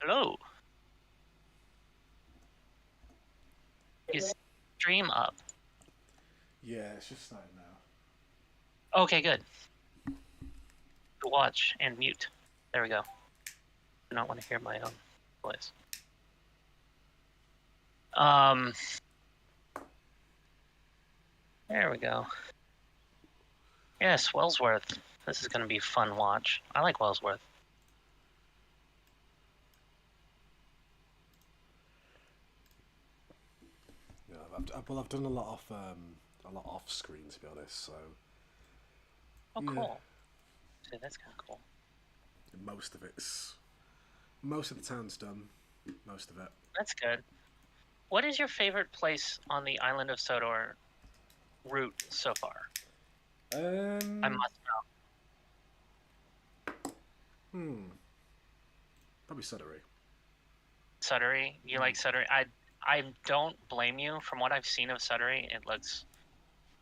Hello. Is stream up? Yeah, it's just starting now. Okay, good. Watch and mute. There we go. Do not want to hear my own voice. There we go. Yes, Wellsworth. This is going to be a fun watch. I like Wellsworth. Yeah, I've done a lot off screen, to be honest. So. Oh, yeah. cool. See, that's kind of cool. Most of the town's done. Most of it. That's good. What is your favorite place on the island of Sodor route so far? I must know. Probably Sudbury. Sudbury? You like Sudbury? I don't blame you. From what I've seen of Sudbury, it looks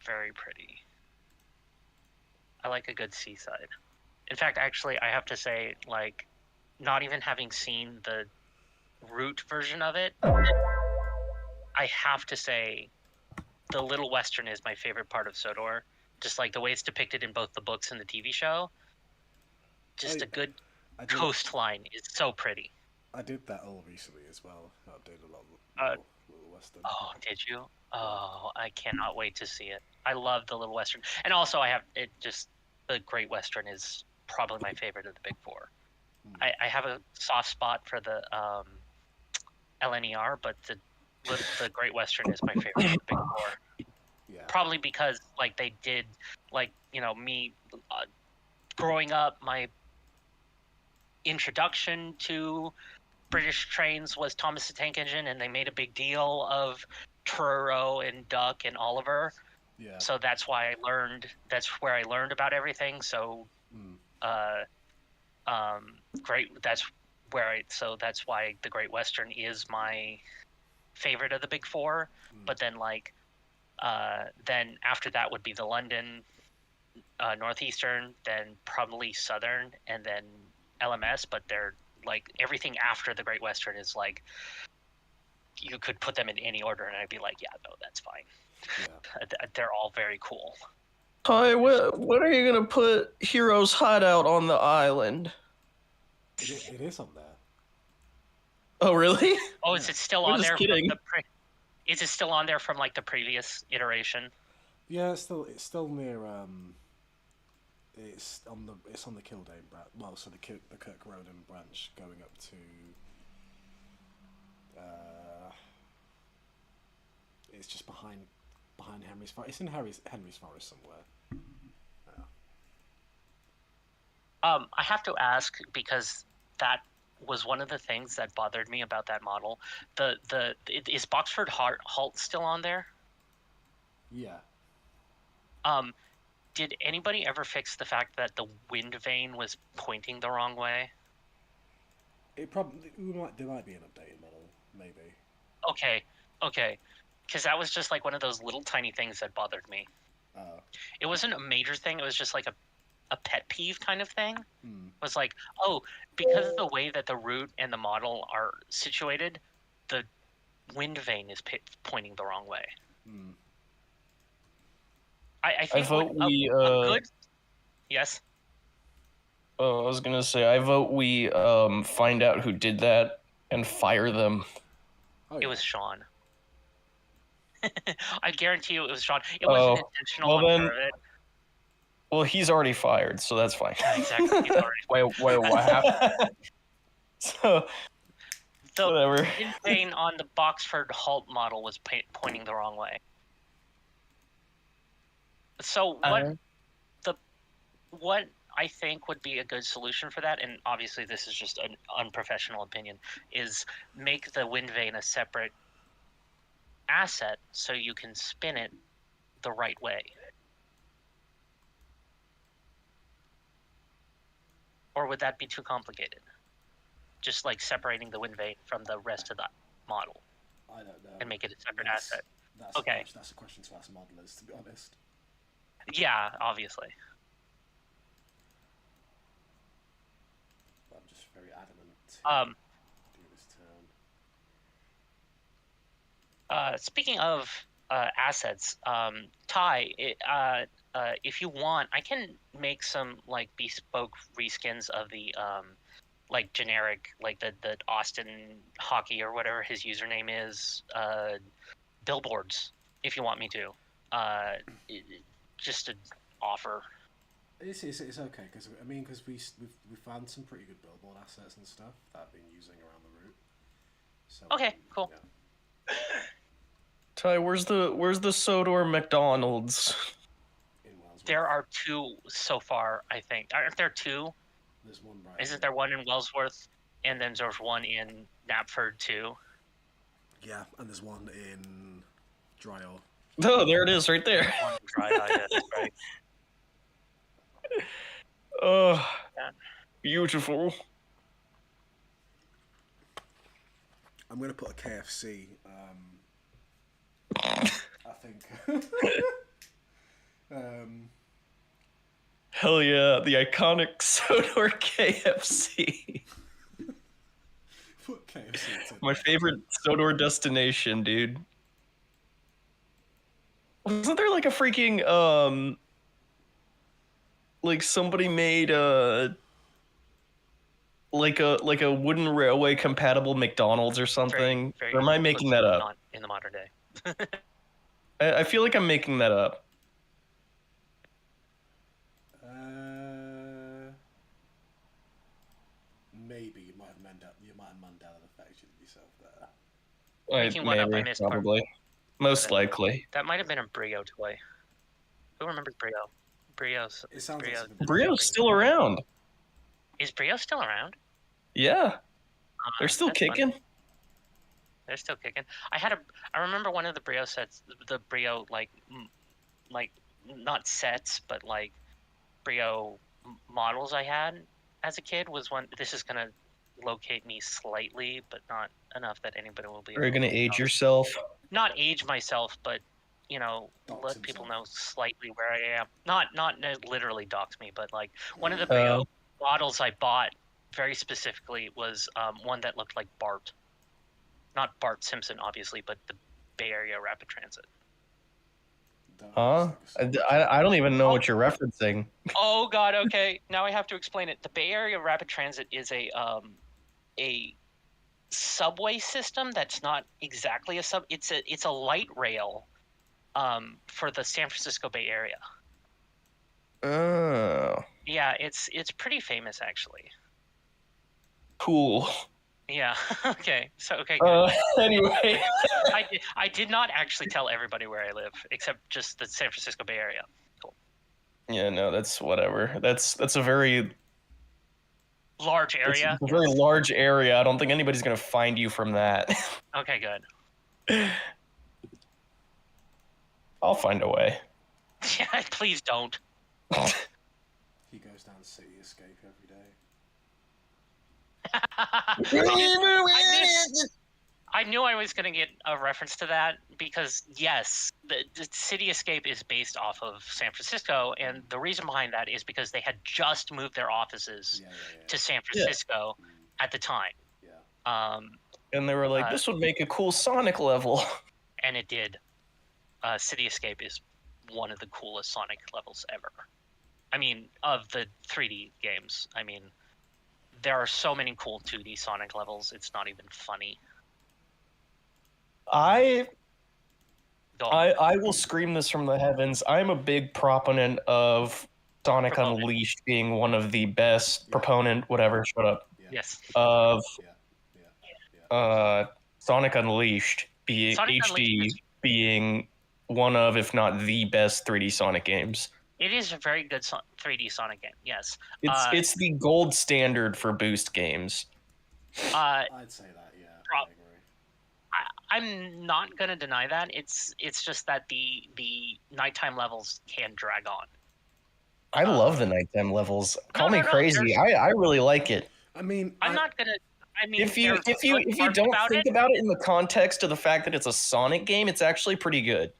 very pretty. I like a good seaside. In fact, actually, I have to say, like, not even having seen the route version of it, I have to say the Little Western is my favorite part of Sodor. Just like the way it's depicted in both the books and the TV show. Just a good coastline is so pretty. I did that all recently as well. I updated a lot of Little Western. Oh, did you? Oh, I cannot wait to see it. I love the Little Western. And also I have it just the Great Western is probably my favorite of the big four. I have a soft spot for the LNER, but the Great Western is my favorite of the big four. Yeah. Probably because like they did like, you know, me growing up, my introduction to British trains was Thomas the Tank Engine, and they made a big deal of Truro and Duck and Oliver. Yeah. So that's why I learned. That's where I learned about everything. So, great. That's where I. So that's why the Great Western is my favorite of the big four. But then then after that would be the London, Northeastern, then probably Southern, and then LMS. But they're like everything after the Great Western is like you could put them in any order, and I'd be like, yeah, no, that's fine. Yeah. They're all very cool. Hi, when are you gonna put Hero's Hideout on the island? It is on there. Oh, really? Oh, is it still on there? Is it still on there from like the previous iteration? Yeah, it's still near. It's on the Kildane branch. Well, so the Kirk Roden branch going up to. It's just behind Henry's Forest. It's in Henry's Forest somewhere. I have to ask because that was one of the things that bothered me about that model. Is Boxford Halt still on there? Yeah. Did anybody ever fix the fact that the wind vane was pointing the wrong way? There might be an updated model, maybe. Okay, because that was just like one of those little tiny things that bothered me. It wasn't a major thing. It was just like a pet peeve kind of thing. It was like, oh, because of the way that the route and the model are situated, the wind vane is pointing the wrong way. I think I vote we good. Yes. Oh, I was gonna say I vote we find out who did that and fire them. Oh, yeah. It was Sean. I guarantee you it was Sean. It wasn't intentional on part of it. Well, he's already fired, so that's fine. Exactly. He's already wait, what happened? So, the whatever. wind vane on the Boxford Halt model was pointing the wrong way. So what I think would be a good solution for that, and obviously this is just an unprofessional opinion, is make the wind vane a separate asset so you can spin it the right way. Or would that be too complicated? Just like separating the wind vane from the rest of the model. I don't know. And make it a separate asset. That's a question to ask modelers, to be honest. Yeah, obviously. But I'm just very adamant to do Speaking of assets, Ty, if you want, I can make some like bespoke reskins of the like generic, like the Austin Hockey or whatever his username is, billboards. If you want me to, just to offer. It's okay because I mean because we found some pretty good billboard assets and stuff that I've been using around the route. So Okay, cool. Yeah. Ty, where's the Sodor McDonald's? In Wellsworth. There are 2 so far, I think. Aren't there 2? There's one right. Isn't there one in Wellsworth, and then there's one in Knapford too? Yeah, and there's one in Dryo. Oh, there it is, right there. One in Dry, that's right. Oh, Yeah. beautiful. I'm gonna put a KFC. I think. Hell yeah, the iconic Sodor KFC. Put KFC. To My favorite Sodor destination, dude. Wasn't there like a freaking like somebody made like a wooden railway compatible McDonald's or something? Very Or am I making that up? Not in the modern day. I feel like I'm making that up. Maybe you might have Mandela affected yourself there. Making one up, I Maybe, missed probably. Most likely. That might have been a Brio toy. Who remembers Brio? It sounds Brio. like something Brio's still around. Is Brio still around? Yeah. They're still That's kicking. fun. They're still kicking. I remember one of the Brio sets, the Brio like not sets, but like Brio models I had as a kid was one. This is gonna locate me slightly, but not enough that anybody will be. Are you able gonna to age know. yourself? Not age myself, but Dox let people himself. know slightly where I am. Not literally dox me, but like one of the Brio models I bought very specifically was one that looked like Bart. Not Bart Simpson, obviously, but the Bay Area Rapid Transit. Huh? I don't even know what you're referencing. Oh God, okay. Now I have to explain it. The Bay Area Rapid Transit is a subway system that's not exactly a sub. It's a light rail, for the San Francisco Bay Area. Oh, Yeah, it's pretty famous actually. cool. Yeah. Okay. So okay. Good. Anyway. I did not actually tell everybody where I live, except just the San Francisco Bay Area. Cool. Yeah, no, that's whatever. That's a very Large area. It's a very large area. I don't think anybody's gonna find you from that. Okay, good. I'll find a way. Yeah, please don't. He goes down City Escape every day. I knew I was going to get a reference to that because, yes, the City Escape is based off of San Francisco, and the reason behind that is because they had just moved their offices to San Francisco at the time. Yeah. And they were like, this would make a cool Sonic level. And it did. City Escape is one of the coolest Sonic levels ever. I mean, of the 3D games. I mean, there are so many cool 2D Sonic levels, it's not even funny. I will scream this from the heavens. I'm a big proponent of Sonic Unleashed being one of the best proponent, whatever, shut up. Yeah. Yes. Of Sonic Unleashed being Sonic HD Unleashed being one of, if not the best 3D Sonic games. It is a very good 3D Sonic game, yes. It's the gold standard for boost games. I'd say that, yeah. I agree. I'm not gonna deny that. It's just that the nighttime levels can drag on. I love the nighttime levels. Call me no, crazy. I really like it. I mean, I'm not gonna. I mean, if you don't think about it in the context of the fact that it's a Sonic game, it's actually pretty good.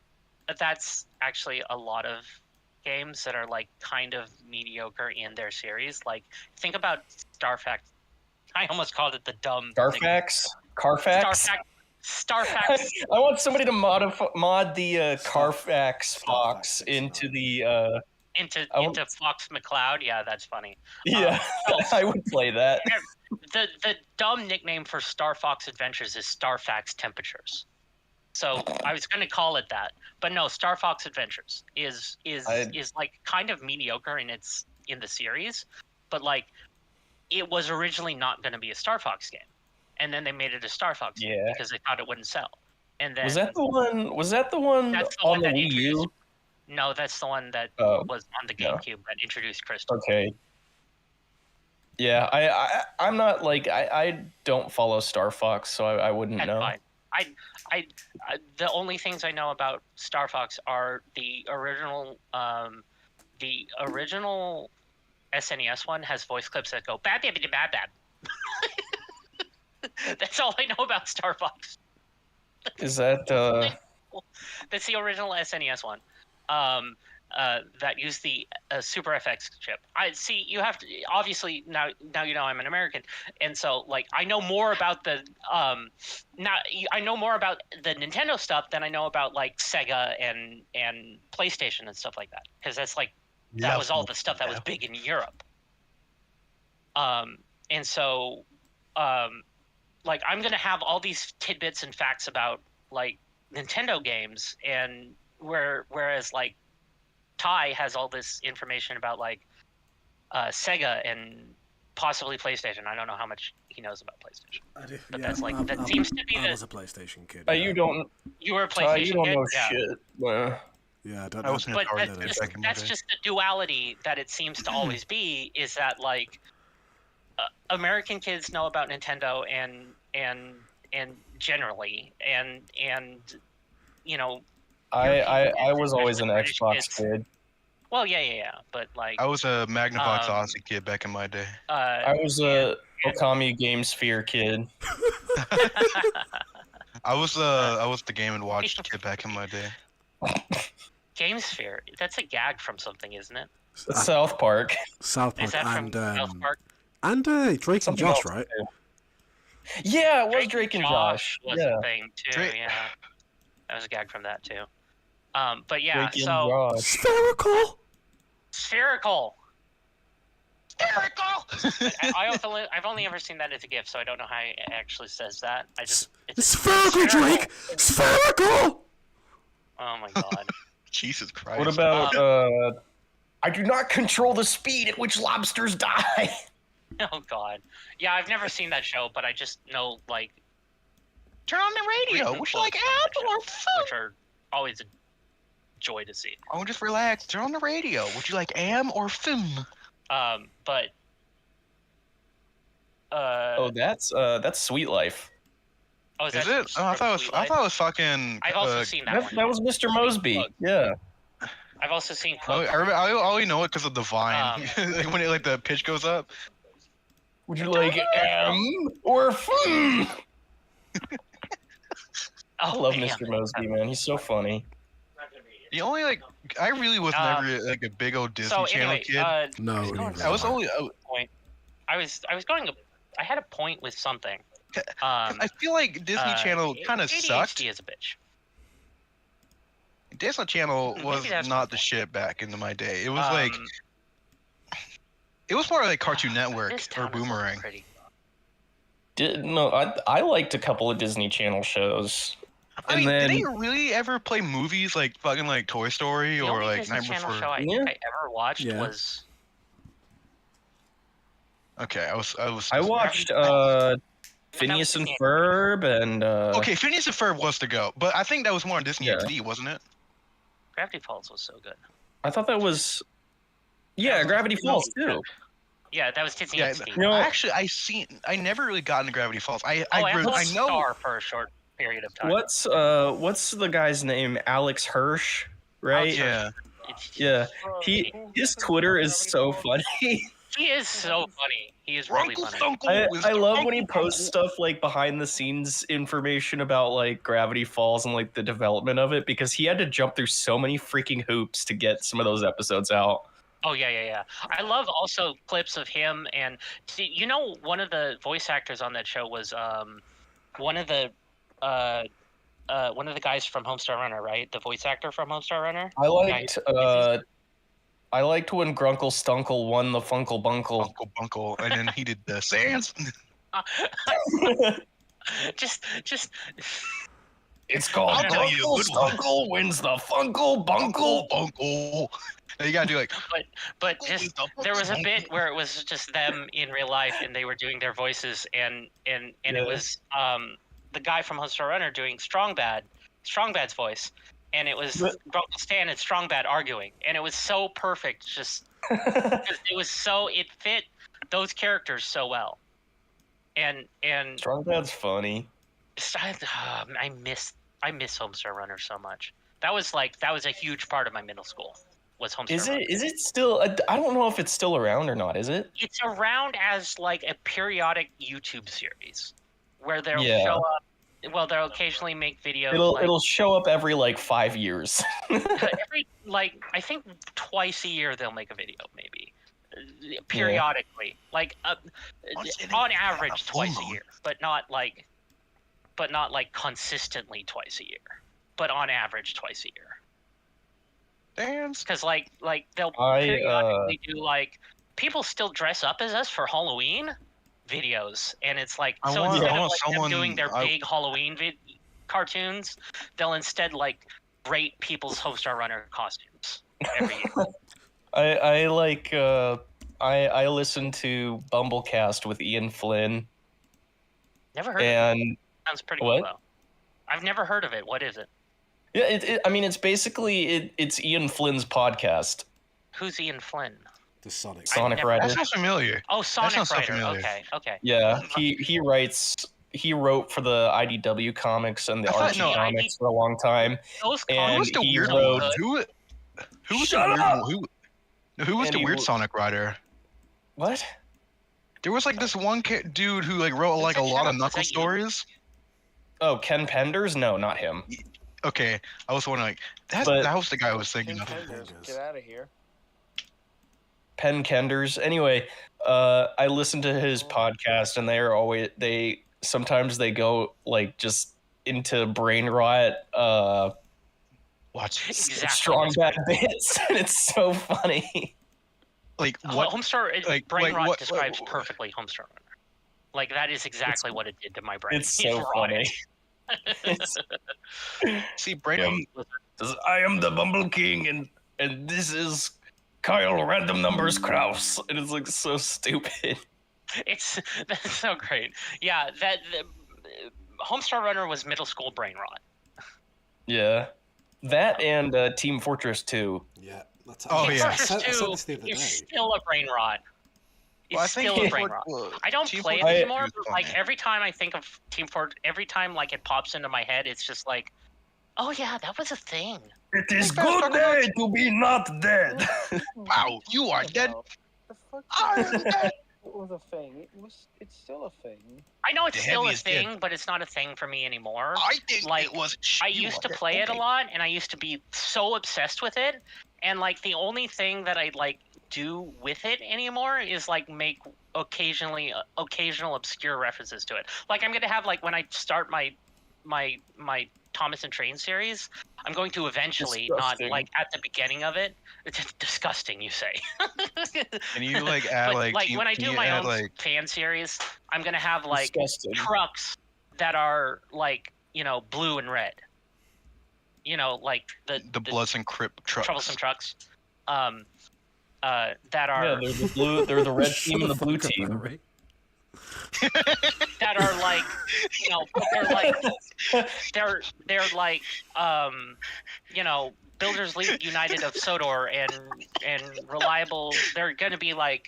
That's actually a lot of games that are like kind of mediocre in their series. Like think about Starfax. I almost called it the dumb Carfax. Starfax. I want somebody to mod the Carfax Fox Starfax, into right. the into Fox McCloud. Yeah, that's funny. yeah. I would play that. The dumb nickname for Star Fox Adventures is Starfax Temperatures. So I was going to call it that, but no. Star Fox Adventures is like kind of mediocre in the series, but like it was originally not going to be a Star Fox game, and then they made it a Star Fox game because they thought it wouldn't sell. And then was that the one? Was that the one that's the on one the that Wii U? No, that's the one that was on the GameCube that introduced Crystal. Okay. Yeah, I'm not like I don't follow Star Fox, so I wouldn't That's know. fine. I the only things I know about Star Fox are the original SNES one has voice clips that go bad bad bad bad. That's all I know about Star Fox. Is that That's the original SNES one. That used the Super FX chip. I see. You have to obviously now you know I'm an American, and so like I know more about the I know more about the Nintendo stuff than I know about like Sega and PlayStation and stuff like that, because that's like that was all the stuff that was big in Europe. And so like I'm gonna have all these tidbits and facts about like Nintendo games, and whereas like Ty has all this information about like Sega and possibly PlayStation. I don't know how much he knows about PlayStation. I do, But yeah, that's like that seems to be I the. was a PlayStation kid. you don't? You were a Ty, PlayStation you don't kid. know Yeah. shit. Yeah, I don't I know. wasn't But retarded. that's just the duality that it seems to always be. Is that like American kids know about Nintendo and generally and you know. I was always an British Xbox kids. kid. Well, yeah, but like I was a Magnavox Aussie kid back in my day. I was a Okami Game Sphere kid. I was the Game and Watch kid back in my day. GameSphere. That's a gag from something, isn't it? It's South Park. South Park Is that from and South Park? and Drake and Something Josh, else, right? too. Yeah, it was Drake and Josh. Was Yeah. a thing too. Drake- Yeah, that was a gag from that too. But yeah, Drake and so Josh. Spherical. spherical. I've only ever seen that as a GIF, so I don't know how it actually says that. It's Spherical, Drake. Spherical. Oh my god. Jesus Christ. What about I do not control the speed at which lobsters die. Oh god. Yeah, I've never seen that show, but I just know like Turn on the radio? recent Would you like quotes from that apple show, or food? which are always a joy to see. Oh, just relax. Turn on the radio. Would you like am or fum? But Oh, that's Sweet Life. oh, is Is that it? Oh, I thought it was fucking. I've also seen that one. That was Mr. Mosby. Yeah. I've also seen I quotes. only know it because of the vine. Like when it, the pitch goes up. Would you like or fum? I love man. Mr. Mosby, man. He's so funny. The only I really was never like a big old Disney So Channel anyway, kid. No, going neither I was am only. point. I was going. I had a point with something. I feel like Disney Channel kind of sucked. ADHD is a bitch. Disney Channel Maybe was that's not my the shit back into my day. It was like it was more like Cartoon Network this or town is Boomerang. pretty. No, I liked a couple of Disney Channel shows. I And mean, then- did they really ever play movies like fucking like Toy Story The or only like Disney Night Channel Before? show I Yeah. think I ever watched Yeah. was Okay, I was. I watched Phineas and Disney. Ferb and Okay, Phineas and Ferb was to go, but I think that was more on Disney Yeah. XD, wasn't it? Gravity Falls was so good. I thought that was Gravity Falls too. Yeah, that was Disney Yeah, XD. No. Actually, I never really got into Gravity Falls. I watched know. Star for a short period of time. What's the guy's name? Alex Hirsch, right? Yeah. Yeah. His Twitter is so funny. He is so funny. He is really Uncle funny. Funkle is I the love when he Uncle posts stuff like behind the scenes information about like Gravity Falls and like the development of it, because he had to jump through so many freaking hoops to get some of those episodes out. Oh yeah. I love also clips of him and one of the voice actors on that show was one of the one of the guys from Homestar Runner, right? The voice actor from Homestar Runner. I liked when Grunkle Stunkle won the Funkle Bunkle. Uncle Bunkle, and then he did the Sands. just It's called I'll tell you a Grunkle good one. Stunkle wins the Funkle Bunkle. Bunkle. And you gotta do like. but just there was a bit where it was just them in real life and they were doing their voices and it was the guy from Homestar Runner doing Strongbad's voice, and it was Grunkle Stan and Strongbad arguing, and it was so perfect. Just it fit those characters so well, and Strongbad's funny. I miss Homestar Runner so much. That was a huge part of my middle school. Was Homestar Runner. Is it still? I don't know if it's still around or not. Is it? It's around as like a periodic YouTube series where they'll show up. Well, they'll occasionally make videos. It'll show up every like 5 years. every I think twice a year they'll make a video, maybe periodically, on average twice a year, but not like consistently twice a year, but on average twice a year. Dance. Because they'll periodically do people still dress up as us for Halloween videos, and it's like instead of them doing their big Halloween cartoons, they'll instead rate people's Homestar Runner costumes every year. I listened to Bumblecast with Ian Flynn. Never heard of it. Sounds pretty cool though. I've never heard of it. What is it? Yeah, it's basically it's Ian Flynn's podcast. Who's Ian Flynn? The Sonic Writer. That sounds familiar. Oh, Sonic Writer. So Okay. Yeah, he wrote for the IDW comics and the Archie comics for a long time. Those and Who was the he weird wrote, Who was Shut the up! weird Who was And the he weird w- Sonic Writer? What? There was this one dude who wrote a lot of Knuckles stories. Oh, Ken Penders? No, not him. Okay, I was wondering that was the guy I was thinking of. Get out of here. Penn Kenders. Anyway, I listened to his podcast, and sometimes they go just into brain rot. Watch Exactly. Strong bad bits, and it's so funny. what Homestar brain rot describes perfectly Homestar Runner. That is exactly what it did to my brain. It's so funny. See, brain. I am the Bumble King, and this is Kyle Random Numbers Kraus, and it's so stupid. That's so great. Yeah, Homestar Runner was middle school brain rot. Yeah, that and Team Fortress 2. Yeah. Team Fortress 2 is still a brain rot. It's still a brain rot. I don't play it anymore, but every time I think of Team Fortress, every time it pops into my head, it's just oh yeah, that was a thing. It is good day to be not dead. Wow, you are dead. The fuck? I am dead. It was a thing. It's still a thing. I know it's The still a heaviest thing, dead. but it's not a thing for me anymore. I think it was. I used to play it a lot, and I used to be so obsessed with it, and the only thing that I do with it anymore is make occasional obscure references to it. I'm gonna have when I start my Thomas and Train series, I'm going to eventually Disgusting. not at the beginning of it. It's disgusting, you say. Can you add but, when I do my own fan series, I'm gonna have Disgusting. trucks that are blue and red. The Bloods and Crip trucks. troublesome trucks. That are Yeah, they're the blue. They're the red team and the blue team. Right? that are they're Builders League United of Sodor and reliable. They're gonna be not.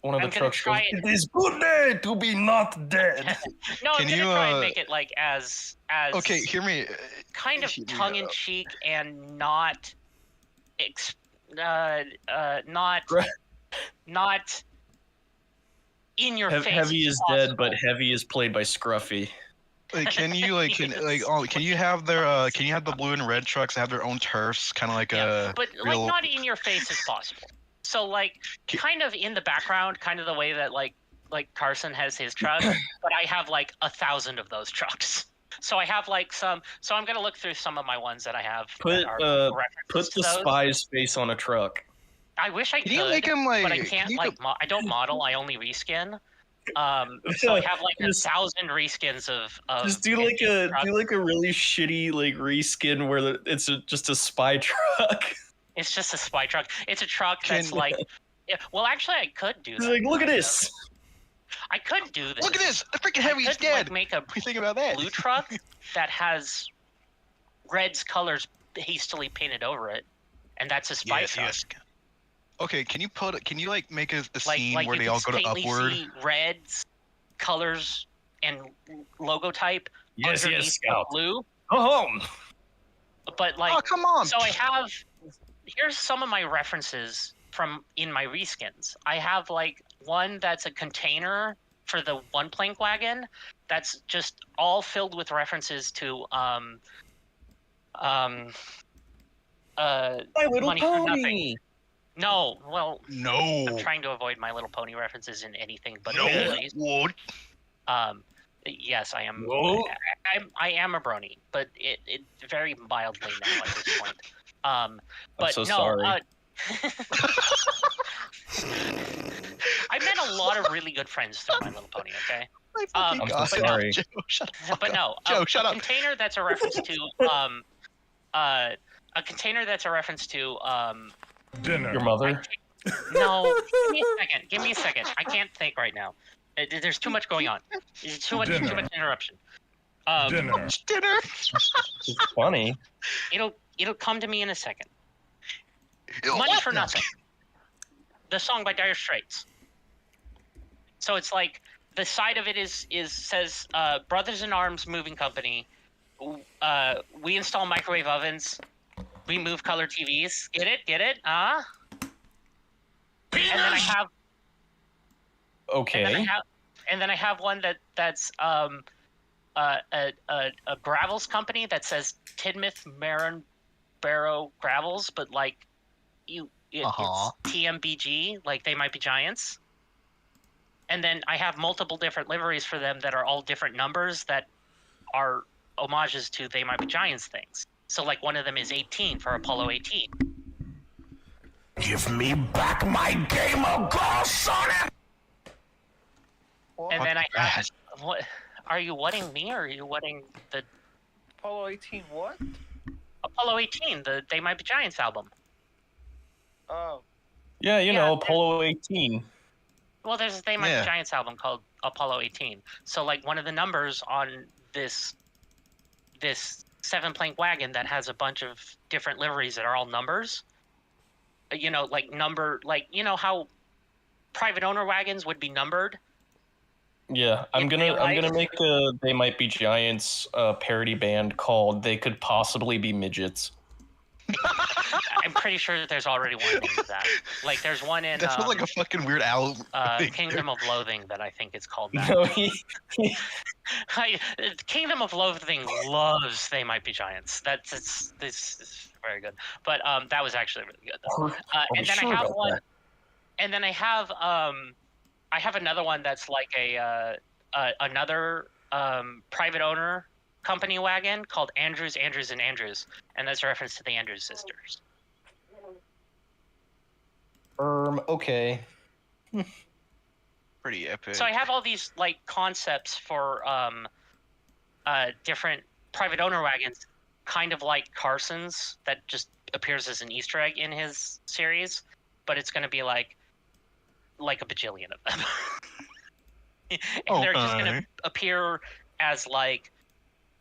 One of the I'm gonna trucks goes, try it. "It is good day to be not dead." No, I'm Can gonna you, try and make it as Okay, hear me. kind of hear me tongue in out. cheek and not not in your face. Heavy is possible. dead, but Heavy is played by Scruffy. Can you can you have the blue and red trucks have their own turfs, kind of but real... not in your face as possible. So kind of in the background, kind of the way that like Carson has his truck, but I have like 1,000 of those trucks. So I have like some. So I'm gonna look through some of my ones that I have Put that are references put to the those. spy's face on a truck. I wish I Can you could, make him like? but I can can't you like. I don't model. I only reskin. So I have like Just- 1,000 reskins of. Just do like a really shitty like reskin where it's just a spy truck. It's just a spy truck. It's a truck that's Can- like. Yeah, well, actually, I could do It's that. like, look at this. I could do this. Look at this! The freaking I heavy's could dead. like make a What do you think about that? blue truck that has Red's colors hastily painted over it, and that's a spy truck. Yes. Okay, can you like make a Like scene like where you they all can go to faintly upward? see Red's colors and logo type Yes, underneath yes, the Scout. blue. Go home. But like, Oh come on! so I have. Here's some of my references from in my reskins. I have like one that's a container for the one plank wagon that's just all filled with references to My Little Money for Nothing. Pony. No, well, No. I'm trying to avoid My Little Pony references in anything but No. movies. What? Yes, I am. Whoa. I am a brony, but it very mildly now at this point. But I'm so no, sorry. I met a lot of really good friends through My Little Pony. Okay, My fucking I'm so God. sorry. Joe, shut the fuck but up. no, Joe, a shut up. container that's a reference to a container that's a reference to Your mother. No, give me a second. I can't think right now. There's too much going on. There's too much interruption. Dinner. It's funny. It'll come to me in a second. Ew, Money what? for Nothing. The song by Dire Straits. So it's like the side of it says Brothers in Arms Moving Company. We install microwave ovens. We move color TVs. Get it? And then I have Okay. and then I have one that's a gravels company that says Tidmouth Marin Barrow Gravels, but like it's TMBG, like They Might Be Giants. And then I have multiple different liveries for them that are all different numbers that are homages to They Might Be Giants things. So like one of them is 18 for Apollo 18. Give me back my Game of Girl, Sonic! What? And then I Fuck have what? Are you whatting me or are you whatting the Apollo 18 what? Apollo 18, the They Might Be Giants album? Oh. Yeah, you know, Yeah, Apollo 18. Well, there's a They Might Yeah. Be Giants album called Apollo 18. So like one of the numbers on this 7-plank wagon that has a bunch of different liveries that are all numbers. You know, like you know how private owner wagons would be numbered. Yeah, I'm In gonna real life? make a They Might Be Giants parody band called They Could Possibly Be Midgets. I'm pretty sure that there's already one named that. Like there's one in That sounds like a fucking Weird Al. thing. Kingdom of Loathing that I think it's called that. No, Kingdom of Loathing loves They Might Be Giants. This is very good. But that was actually really good though. And then I have one. And then I have another one that's like another private owner company wagon called Andrews, and Andrews, and that's a reference to the Andrews sisters. Okay. Pretty epic. So I have all these like concepts for different private owner wagons, kind of like Carson's that just appears as an Easter egg in his series, but it's going to be like a bajillion of them. And they're just going to appear as like,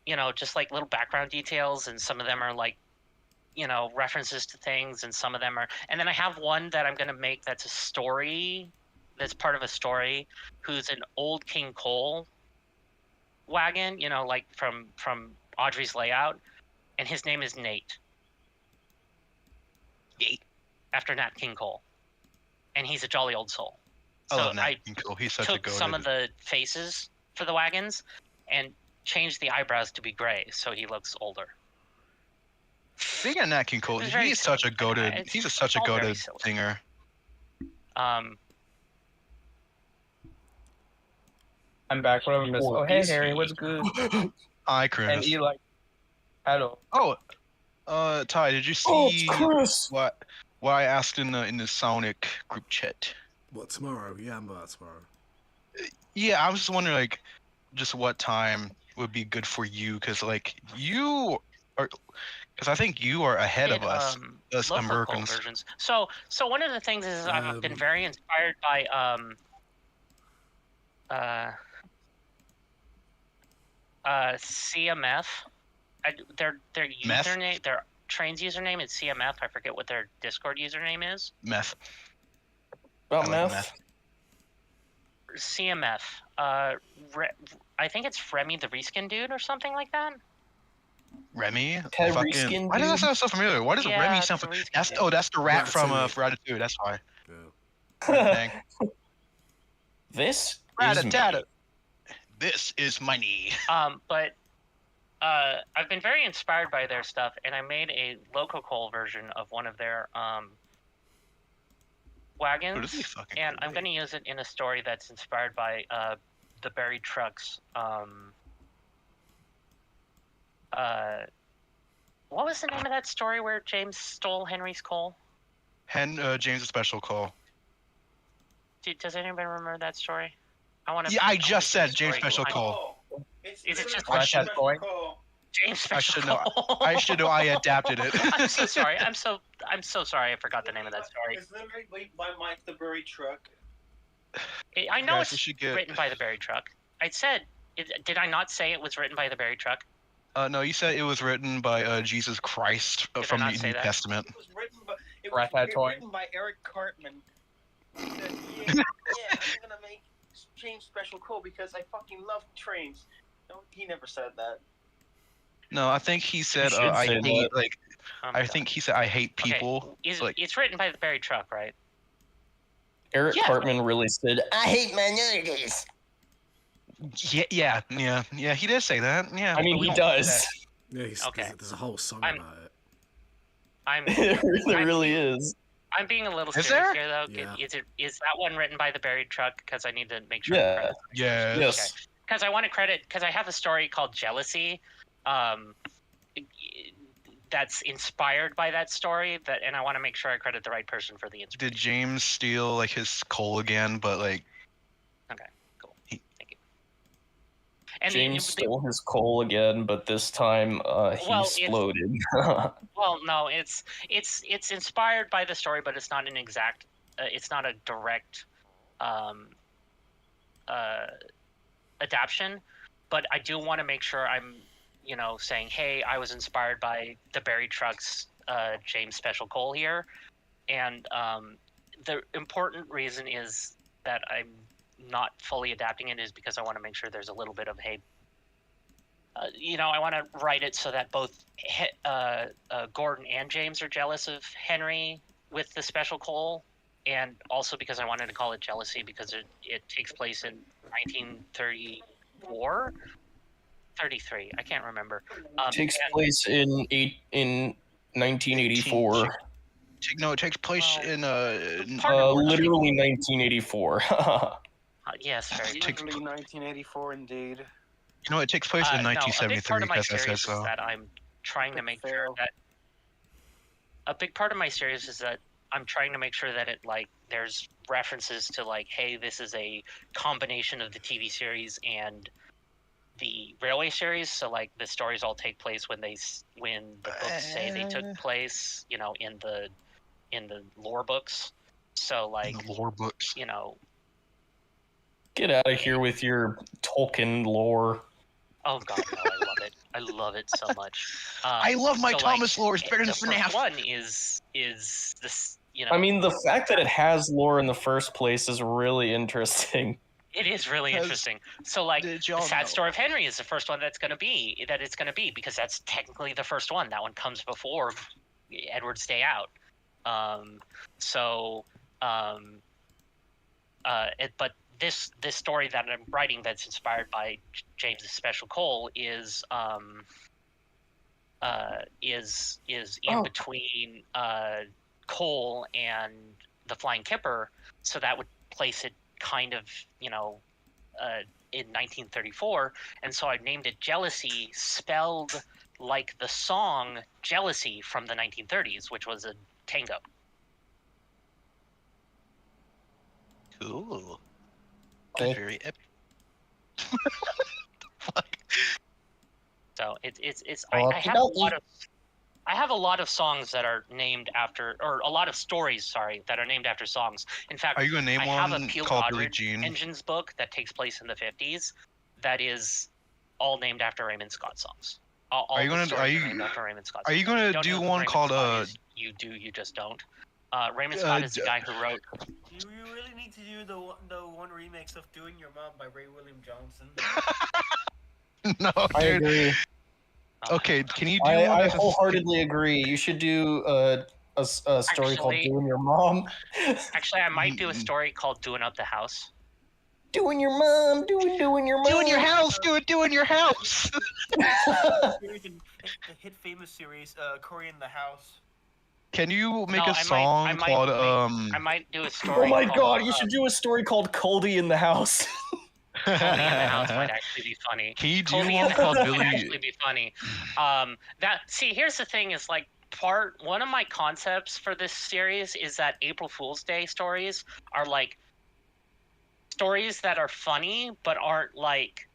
you know, just like little background details, and some of them are like, you know, references to things, and some of them are. And then I have one that I'm going to make that's a story, that's part of a story, who's an old King Cole wagon, you know, like from Audrey's layout, and his name is Nate. After Nat King Cole, and he's a jolly old soul. I So love Nat I King Cole. He's such a took goated. some of the faces for the wagons and changed the eyebrows to be gray, so he looks older. Speaking of Nat King Cole, It's very he's such a silly. goated. It's He's such a all very goated silly. singer. I'm back from a miss. Or Oh, hey, is Harry, he? what's good? Hi, And Chris. Eli. Hello. Oh, Ty, did you Oh, see it's Chris. what I asked in the Sonic group chat? What, tomorrow? Yeah, I'm about tomorrow. Yeah, I was just wondering, like, just what time would be good for you, because like you are, because I think you are ahead of Did, us local Americans. versions. So one of the things is I've been very inspired by CMF. Their Meth? username, their trains username is CMF. I forget what their Discord username is. Meth. About I like meth? CMF. I think it's Remy the Reskin dude or something like that. Remy? Ted Fucking. Reskin, Why does that dude? sound so familiar? Why does Yeah, Remy it's sound the familiar? Reskin That's dude. that's the rat from Ratatouille. Ratatouille. That's why. Yeah. Dang. This is Rat-a-tat-a. me. This is money. But I've been very inspired by their stuff, and I made a local version of one of their wagons, What is he fucking and I'm doing? going to use it in a story that's inspired by the buried trucks. What was the name of that story where James stole Henry's coal? James' special call. Does anybody remember that story? I want to. Yeah, I just said James' special I- call. Is it just What's that story? James I special should know. call? I should know. I adapted it. I'm so sorry. I'm so sorry. I forgot the name of that story. It's literally by Mike the Buried Truck. I know Guys, we it's should get- written by the Buried Truck. I said, did I not say it was written by the Buried Truck? No, you said it was written by Jesus Christ Did I from the not say New that? Testament. It was written by Ratatouille. written by Eric Cartman. He said, yeah, I'm gonna make James Special Cool because I fucking love trains. No, he never said that. No, I think he said should I say hate that. like Oh my I God. think he said I hate Okay, people. Like it's written by the Buried Truck, right? Eric Yeah. Cartman really said, I hate minorities. yeah. He did say that. Yeah. I mean, but we he don't- does. Yeah, he's, Okay. there's a whole song I'm- about it. There really is. I'm being a little Is serious there? here, though. Yeah. Is that one written by the Buried Truck? Because I need to make sure. Yeah. Yeah. Yes. Because I want to credit. Because I have a story called Jealousy, that's inspired by that story. And I want to make sure I credit the right person for the inspiration. Did James steal like his coal again? But like Cool. Thank you. And James stole his coal again, but this time he Well, it's- exploded. Well, no, it's inspired by the story, but it's not an exact. It's not a direct adaptation. But I do want to make sure I'm, saying, hey, I was inspired by the Buried Truck's James Special Coal here, and the important reason is that I'm not fully adapting it is because I want to make sure there's a little bit of hey. I want to write it so that both Gordon and James are jealous of Henry with the special coal, and also because I wanted to call it Jealousy because it takes place in 1934, 33. I can't remember. Takes place in 1984. No, it takes place Well, in Literally 1984. Yes, very true. Literally 1984, indeed. it takes place in No, a big 1973 part of my because I series said is so. that I'm trying to make sure Fail. that a big part of my series is that I'm trying to make sure that there's references to hey, this is a combination of the TV series and the railway series. So the stories all take place when the books say they took place, in the lore books. So In the lore books. Get out of here with your Tolkien lore. Oh god, no, I love it. I love it so much. I love my Thomas lore. It's better than the first FNAF. one is this. I mean, the fact that it has lore in the first place is really interesting. It is really Because- interesting. So Did the y'all sad know? story of Henry is the first one it's gonna be because that's technically the first one. That one comes before Edward's Day Out. But this story that I'm writing that's inspired by James's Special Coal is in between Coal and the Flying Kipper, so that would place it kind of in 1934, and so I named it Jealousy, spelled like the song Jealousy from the 1930s, which was a tango. Cool. Okay. That's very epic. Fuck. So it's Oh, I have a lot of I have a lot of songs that are named after, or a lot of stories, sorry, that are named after songs. In fact, Are you gonna name I have a one Peel called Billie Goddard Jean? Engines book that takes place in the 50s that is all named after Raymond Scott songs. All Are you the gonna- stories are you- named after Raymond Scott Are you songs. gonna If you don't do know who one Raymond called Scott is, you do, you just don't. Raymond Scott is the guy who wrote. You really need to do the one remix of "Doing Your Mom" by Ray William Johnson. No, I dude. agree. Okay, can you do one? I that's a- wholeheartedly agree. You should do a story called Actually- "Doing Your Mom." Actually, I might do a story called "Doing Up the House." Doing your mom, doing your mom. Do in your house, do in your house. The hit famous series, "Cory in the House." Can you make No, a I song called I might do a story. Oh my called, god, you should do a story called "Coldy in the House." Coldy in the House might actually be funny. Can you do Coldy in one the called House might Billy? actually be funny. Here's the thing: is like one of my concepts for this series is that April Fool's Day stories are like stories that are funny but aren't like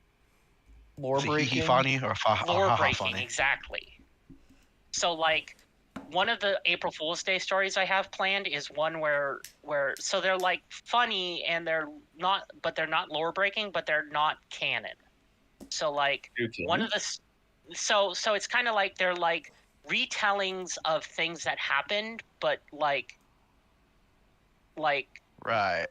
Lore breaking. funny or lore breaking. funny? Exactly. So like one of the April Fool's Day stories I have planned is one where so they're like funny and they're not lore breaking, but they're not canon. So like one of the so it's kind of like they're like retellings of things that happened, but like Right.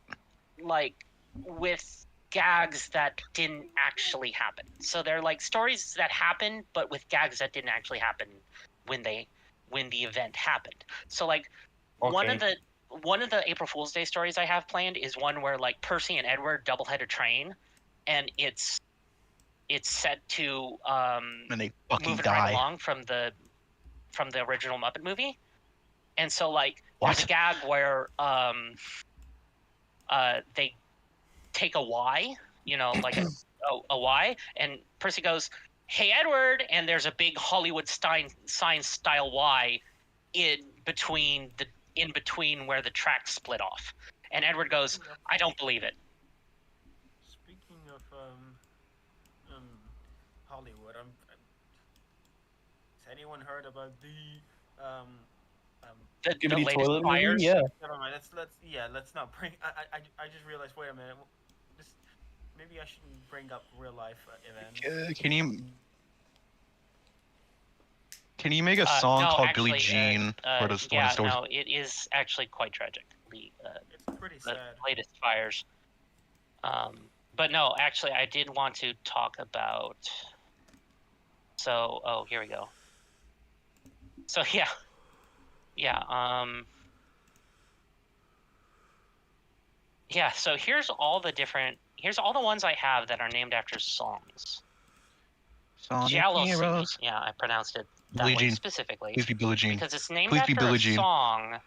with gags that didn't actually happen. So they're like stories that happened, but with gags that didn't actually happen when the event happened. So like one of the April Fool's Day stories I have planned is one where like Percy and Edward double-header train, and it's set to And they fucking moving die. right along from the original Muppet movie. And so like there's a What? gag where they take a Y, like a Y, and Percy goes, "Hey Edward," and there's a big Hollywood sign style Y in between where the tracks split off. And Edward goes, "I don't believe it." Speaking of Hollywood, has anyone heard about the The Skibbity latest toilet movie? fires. Yeah. Never mind. Let's not bring. I just realized. Wait a minute. Maybe I shouldn't bring up real life events. Can you make a song no, called actually, Billie Jean for the yeah, story? no, it is actually quite tragic. It's pretty The sad. latest fires. But no, actually, I did want to talk about. So, here we go. So yeah. So here's all the ones I have that are named after songs. Sonic Jealousy. Heroes. Yeah, I pronounced it that Billie way Jean. specifically Please be Billie Jean. because it's named Please be after Billie a Jean. song,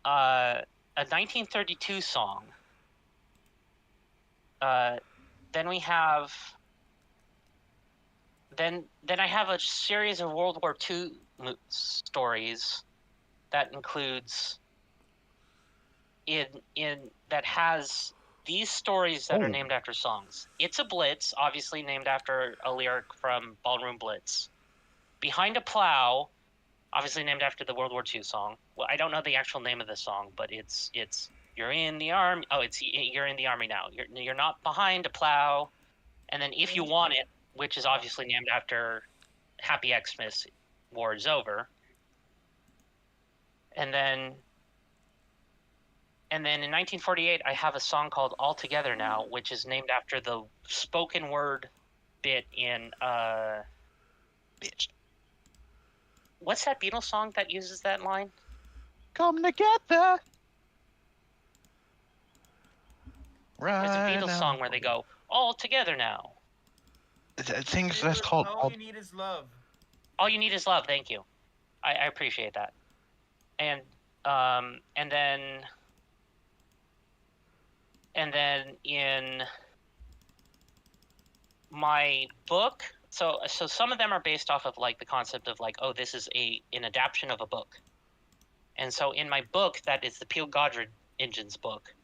a 1932 song. Then we have. Then I have a series of World War II stories that includes that has these stories that are named after songs. It's a Blitz, obviously named after a lyric from Ballroom Blitz. Behind a Plow, obviously named after the World War II song. Well, I don't know the actual name of the song, but it's you're in the army. Oh, it's you're in the army now. You're not behind a plow. And then If You Want It, which is obviously named after Happy Xmas, War is Over. And then in 1948, I have a song called All Together Now, which is named after the spoken word bit in Bitch. What's that Beatles song that uses that line? Come together. Right. There's a Beatles now. song where they go, "All together now." I think that's called. All You Need Is Love. All You Need Is Love. Thank you. I appreciate that. And And then in my book, so some of them are based off of like the concept of like, oh, this is an adaptation of a book. And so in my book, that is the Peel Godred Engine's book.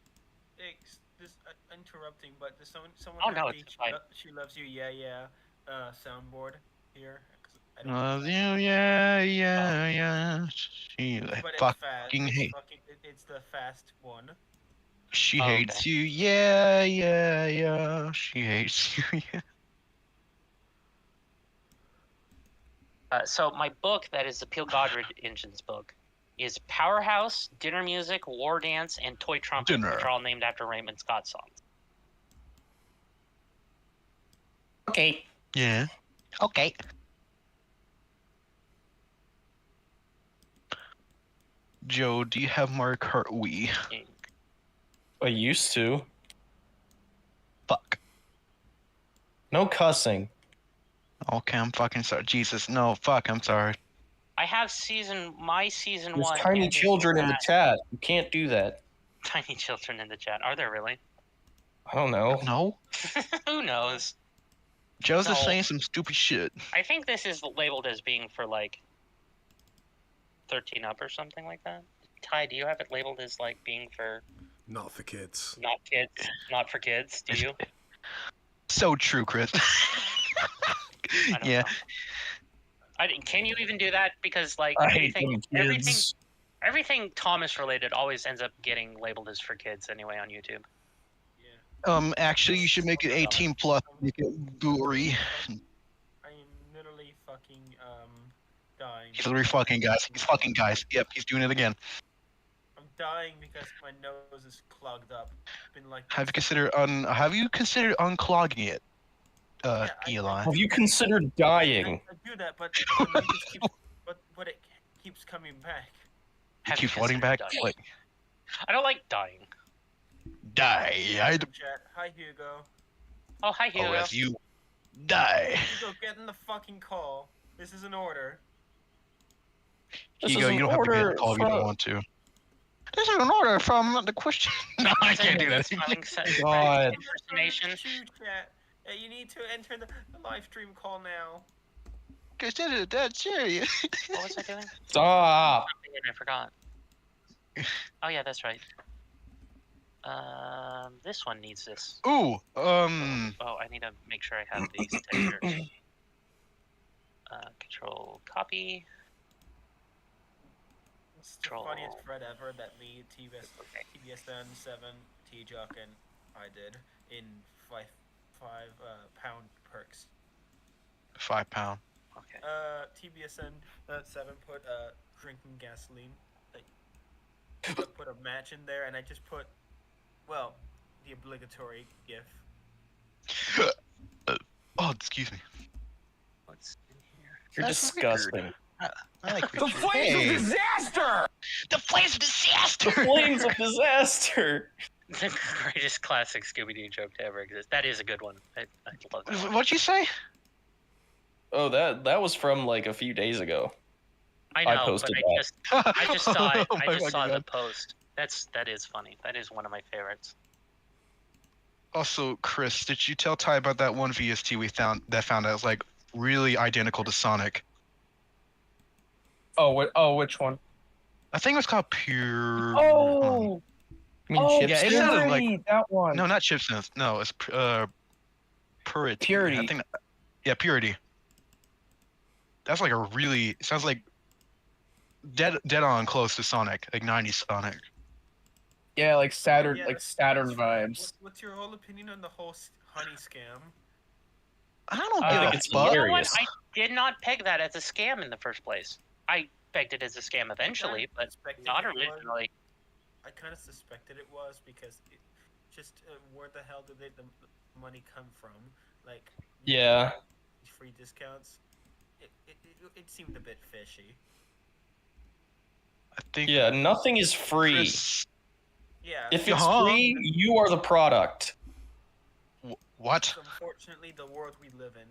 Interrupting, but does someone Oh, have no, the it's fine. She Loves You, soundboard here? 'Cause I don't Love know. you, yeah. She But it's fast. fucking It's hate. it's the fast one. She Oh, hates okay. you, yeah. She hates you, yeah. So my book, that is the Peel Godred Engine's book, is Powerhouse, Dinner Music, War Dance, and Toy Trumpet, Dinner. which are all named after Raymond Scott songs. Okay. Yeah. Okay. Joe, do you have Mario Kart Wii? I used to. Fuck. No cussing. Okay, I'm fucking sorry. Jesus, no, fuck, I'm sorry. I have my season There's 1. tiny ended children in the at- chat. You can't do that. Tiny children in the chat. Are there really? I don't know. No? Who knows? Joe's just No. saying some stupid shit. I think this is labeled as being for like 13 up or something like that. Ty, do you have it labeled as like being for Not for kids. not for kids? Do you? So true, Chris. I don't Yeah. know. Can you even do that? Because like I hate them everything, kids. everything Thomas related always ends up getting labeled as for kids anyway on YouTube. Actually, you should make it 18 plus. Make it gory. I am literally fucking dying. He's literally fucking guys. He's fucking guys. Yep, he's doing it again. I'm dying because my nose is clogged up. Been like. Have you considered unclogging it, Yeah, Eli? Have you considered dying? I do that, but it just keeps, but it keeps coming back. He Have keeps you floating back. considered Like, I don't like dying. die. Chat. Hi Hugo. Oh, hi Hugo. As you die. Hugo, get in the fucking call. This is an order. This Hugo, is you an don't have to be on order the call if you don't from- want to. This is an order from the question. No, I can't do that. God. Impersonation. Shoot, chat. You need to enter the live stream call now. Consider that serious. What was I doing? Stop. Something I forgot. Oh yeah, that's right. This one needs this. Ooh, Oh, I need to make sure I have these textures. Control copy. It's the Troll. funniest thread ever that me, TBSN 7, T-Jock, and I did in five pound perks. £5. Okay. TBSN 7 put drinking gasoline. Like, put a match in there, and I just put, well, the obligatory GIF. Oh, excuse me. What's in here? You're That's disgusting. I like The Richard. flames Hey. of disaster! The flames of disaster! Flames of disaster. The greatest classic Scooby-Doo joke to ever exist. That is a good one. I love that one. What'd you say? Oh, that was from like a few days ago. I I know, posted but that. I just saw it. Oh I my just saw fucking the God. post. That is funny. That is one of my favorites. Also, Chris, did you tell Ty about that one VST we found that was like really identical to Sonic? Oh, which one? I think it was called Pure. Oh, I mean, oh, Chip yeah, it Suey? sounded like- Purity, that one. No, not Chipsmith. No, it's Purity. Purity. I think. Yeah, Purity. That's like a really. It sounds like dead on close to Sonic, like '90s Sonic. Yeah, like Saturn, Yeah, like Saturn vibes. What's your whole opinion on the whole honey scam? I don't I give think a it's fuck. You know what? hilarious. I did not peg that as a scam in the first place. I pegged it as a scam eventually, but Suspected not it was. originally. I kind of suspected it was because it just where the hell did the money come from? Like Yeah. free discounts. It seemed a bit fishy. I think. Yeah, nothing is free. Chris, Yeah. If it's Uh-huh. free, you are the product. what? It's unfortunately the world we live in.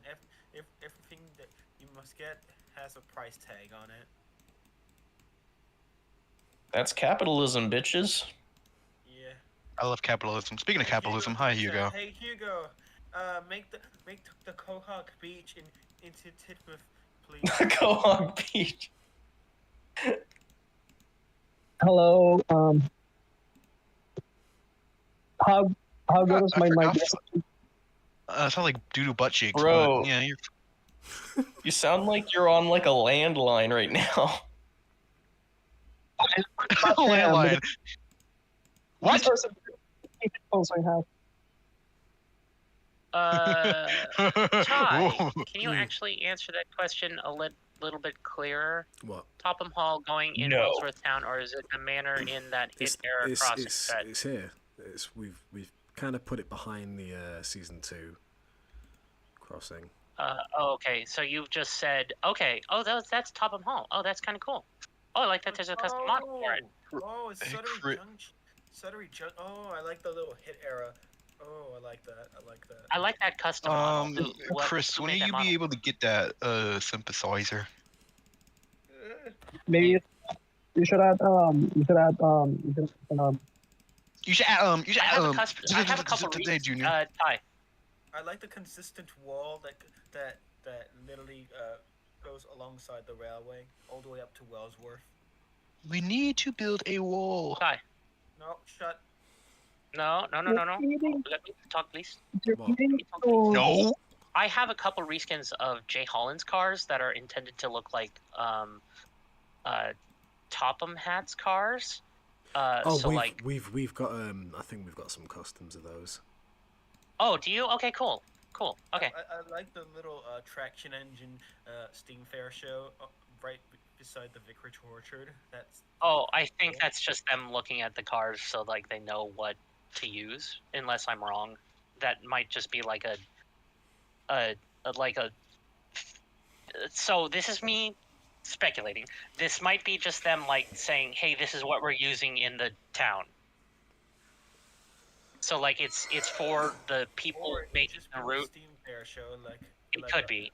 If everything that you must get has a price tag on it. That's capitalism, bitches. Yeah. I love capitalism. Speaking of capitalism, hi Hugo. Hey Hugo, make the Quahog Beach into Titmouth, please. Quahog Beach. Hello. How good was I my forgot. mic? It sounds like doo-doo butt cheeks. Bro. But, yeah, you're You sound like you're on like a landline right now. landline. What? Ty, Whoa. can you actually answer that question a little bit clearer? What? Topham Hall going in No. Wellsworth Town, or is it the manor in that hit era crossing set? It's here. We've kind of put it behind the season 2 crossing. Okay, so you've just said, okay, oh, that's Topham Hall. Oh, that's kind of cool. Oh, I like that there's a custom model for it. Oh, it's Hey, Sudbury Junction. Oh, I like the little hit era. Oh, I like that. I like that custom model. Chris, Who when made will that you model? be able to get that synthesizer? Maybe you should add You should add I have a couple today, reasons. Junior. Ty. I like the consistent wall that literally goes alongside the railway all the way up to Wellsworth. We need to build a wall. Ty. No, shut. No. Let me talk, please. No. I have a couple reskins of Jay Holland's cars that are intended to look like Topham Hat's cars. We've got I think we've got some customs of those. Oh, do you? Okay, cool. Okay. I like the little traction engine steam fair show right beside the Vicarage Orchard. Oh, I think that's just them looking at the cars so like they know what to use. Unless I'm wrong, that might just be like a. So this is me speculating. This might be just them like saying, "Hey, this is what we're using in the town." So like it's for the people Or making just the be a route. steam fair show It could be.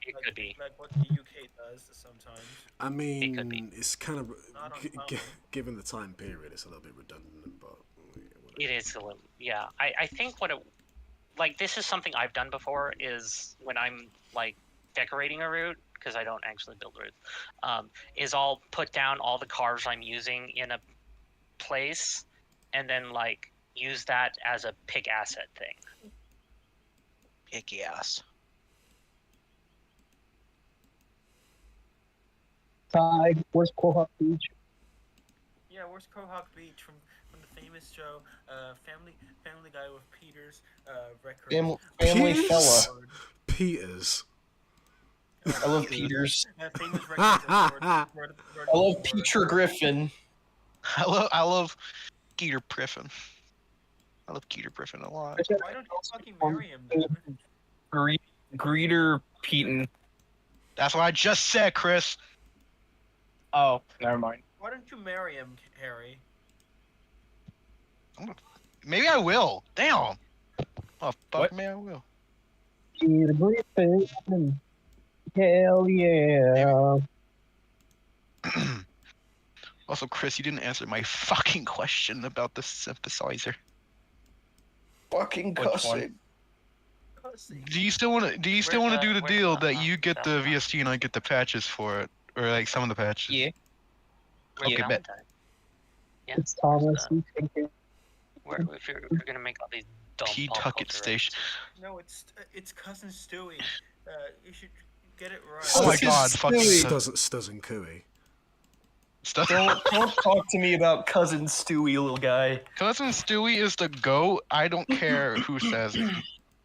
Like what the UK does sometimes. I It could be. mean, it's kind of Not uncommon. given the time period, it's a little bit redundant, but whatever. It is a little, yeah. I think what it, like this is something I've done before is when I'm like decorating a route because I don't actually build routes, is I'll put down all the cars I'm using in a place, and then like use that as a pick asset thing. Picky ass. Where's Quahog Beach? Yeah, where's Quahog Beach from the famous show Family Guy with Peter's record. Family Peters? fella. Peters. I love Peters. Famous record. I love Peter Griffin. I love Geeter Priffin. I love Geeter Priffin a lot. Why don't you fucking marry him then? Greeter Peaton. That's what I just said, Chris. Oh, never mind. Why don't you marry him, Harry? Maybe I will. Damn. Oh fuck, What? maybe I will. Peter Griffin. Hell yeah. Also, Chris, you didn't answer my fucking question about the synthesizer. Fucking Which one? cussing. Do you still want to? Do you still Where's want to do the where's deal that you get the stuff? VST and I get the patches for it, or like some of the patches? Yeah. Where's Okay, bet. Valentine? Yeah. It's Thomas. Uh, if you're gonna make all these dumb P. pop Tuckett culture Station. No, it's cousin Stewie. You should get it right. Oh my This is god, fucking silly. Stuz and Cooey. stuff. Don't talk to me about cousin Stewie, little guy. Cousin Stewie is the GOAT. I don't care who says it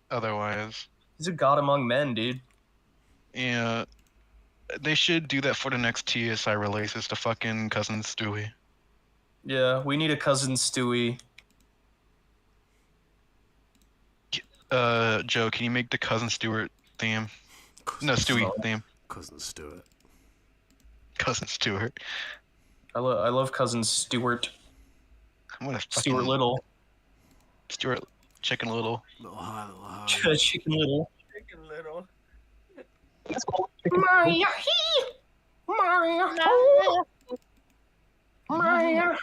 otherwise. He's a god among men, dude. Yeah. They should do that for the next TSI releases, the fucking Cousin Stewie. Yeah, we need a cousin Stewie. Joe, can you make the Cousin Stewart theme? No, Stewie theme. Cousin Stewart. Cousin Stewart. I love cousin Stewart. I'm gonna fucking... Stewart Little. Stewart Chicken Little. Little high, little high. Chicken Little. Chicken Little. Mario. Mario. Mario.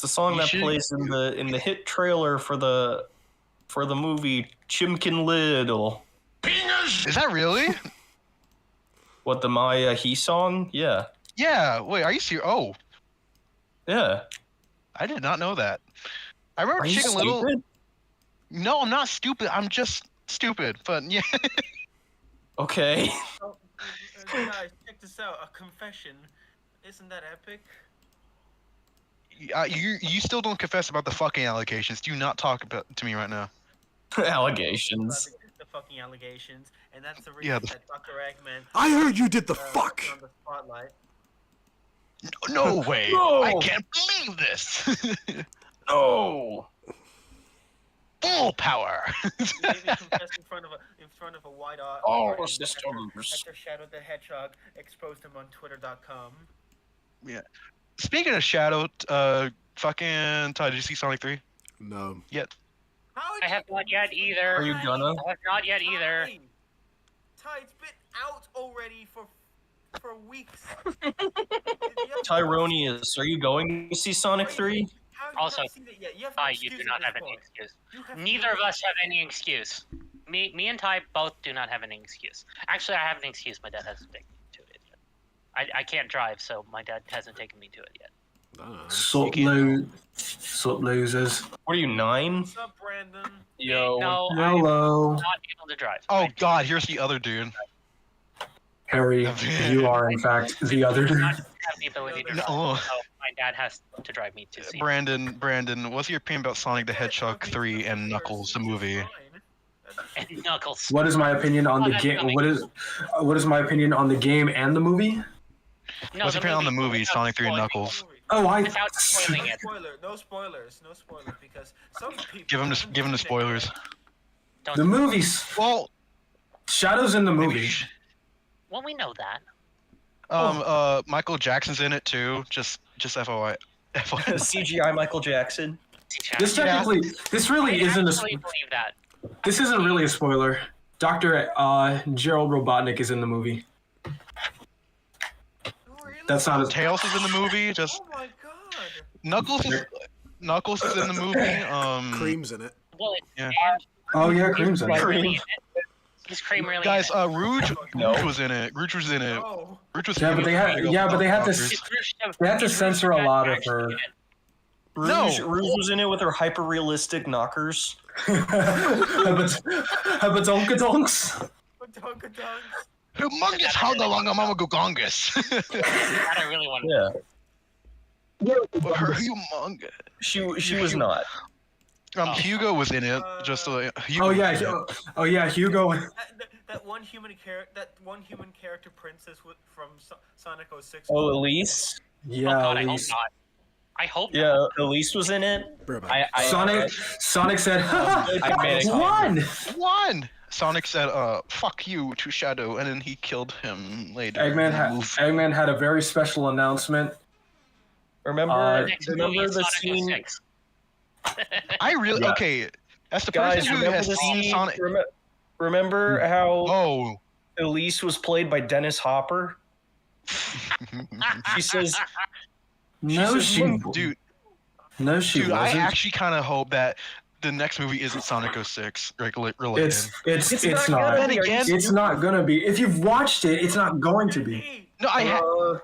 It's a song You that should- plays in the hit trailer for the movie Chimkin Little. Is that really? What, the Maya He song? Yeah. Yeah. Wait, are you serious? Oh, Yeah. I did not know that. I remember Are you Chicken Little. stupid? No, I'm not stupid. I'm just stupid. But yeah. Okay. Oh, guys, check this out. A confession. Isn't that epic? You still don't confess about the fucking allegations. Do not talk about to me right now. Allegations. The fucking allegations, and that's the reason Yeah, that Dr. Eggman. I heard you did the is fuck. on the spotlight. No way. No. I can't believe this. No. Full power. He made me confess in front of a wide audience. After Shadow the Hedgehog exposed him on Twitter.com. Speaking of Shadow, fucking Todd, did you see Sonic 3? No. How I have not yet either. Are you gonna? I have not yet either. Ty, it's been out already for weeks. Tyronius, are you going to see Sonic 3? How have you Also, not seen it yet? You have no Ty, you excuse do at not this have any point. excuse. You have Neither no of us have any excuse. Me and Ty both do not have any excuse. Actually, I have an excuse. My dad hasn't taken me to it yet. I can't drive, so my dad hasn't taken me to it yet. Sup, losers. What are you, 9? What's up, Brandon? Yo. No, I'm Hello. not able to drive. Oh God, here's the other dude. Harry, you are in fact the other I do dude. not have the ability to drive, No. so my dad has to drive me to see. Brandon, what's your opinion about Sonic the Hedgehog 3 and Knuckles the movie? And Knuckles. What is my opinion on Oh, the that's game? coming. What is my opinion on the game and the movie? No, What's your opinion on the movie, without Sonic 3 and spoiling- Knuckles? Oh, Without spoiling it. No spoilers, because some people Give him the spoilers. Don't the movies. Well, Shadow's in the maybe movie. Well, we know that. Michael Jackson's in it too. Just FYI. CGI Michael Jackson. This Yeah. technically, this really I isn't actually believe that. this isn't really a spoiler. Dr. Gerald Robotnik is in the movie. Really? That's not a Tails is in the movie. Just Oh my god. Knuckles is in the movie. Cream's in it. Well, it's Yeah. and Oh yeah, Cream's in Cream it. really in it. Is Cream really Guys, in it? Rouge No. was in it. Rouge was in it. Oh. Rouge was Yeah, in but it. they had Is to Rouge the- they had to is Rouge censor the a guy lot of actually her. in it? Rouge, No. Rouge was in it with her hyper-realistic knockers. Habadonkadonks. Badonka-donks. Humongous Hongalongamamagogongus. That I really want. Yeah. Her humongous. She was not. Hugo was in it. Just Hugo Oh was yeah, in it. oh yeah, Hugo. That one human character princess from Sonic 06. Oh, Elise? Oh Yeah, God, I hope Elise. not. I hope Yeah, not. Elise was in it. Bro, Sonic said, I made a "One." One. Sonic said, fuck you to Shadow, and then he killed him later. Eggman had a very special announcement. Remember, Next movie remember is the Sonic scene, 06. I really Yeah. okay. As the guys. person who Remember has the seen scene. Sonic. Remember how Oh. Elise was played by Dennis Hopper? She says, No, Dude, no, she dude, I wasn't. actually kind of hope that the next movie isn't Sonic 06 related. It's not not. gonna Then be. Are you again, It's not gonna be. If you've watched it, it's not going to be. Hey, no,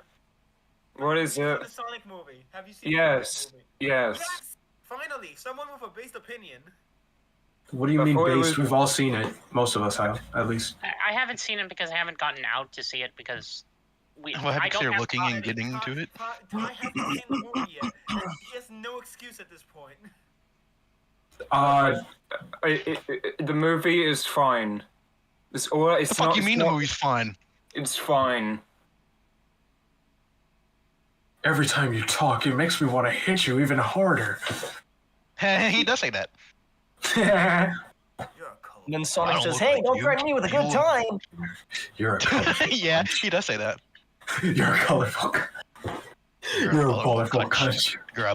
What is it? the Sonic movie. Have you seen Yes. the Sonic movie? Yes. Yes! Finally, someone with a based opinion. What do you mean Before it based? was- We've all seen it. Most of us have, at least. I haven't seen it because I haven't gotten out to see it because we. Well, have I you don't considered have looking time. and getting into it? I haven't seen the movie yet. He has no excuse at this point. The movie is fine. It's all. It's The fuck not, you mean it's the not- movie's fine? It's fine. Every time you talk, it makes me want to hit you even harder. He does say that. You're a color. and then I Sonic don't says, look "Hey, like don't you. threaten me with a good You- time." You're a colorful. Yeah, he does say that. You're a colorful. You're a colorful cunt. You're a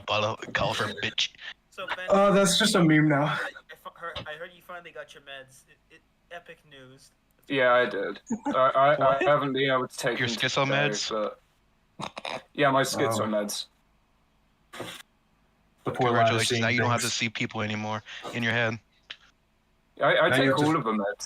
colorful bitch. So Ben, Oh, that's just a meme now. I heard you finally got your meds. Epic news. Yeah, I did. I haven't been able to take Your them schizo today, meds? but yeah, my schizo Oh. meds. The poor lad is Congratulations. seeing Now you don't have to things. see people anymore in your head. I Now you take have to- all of them, Ed.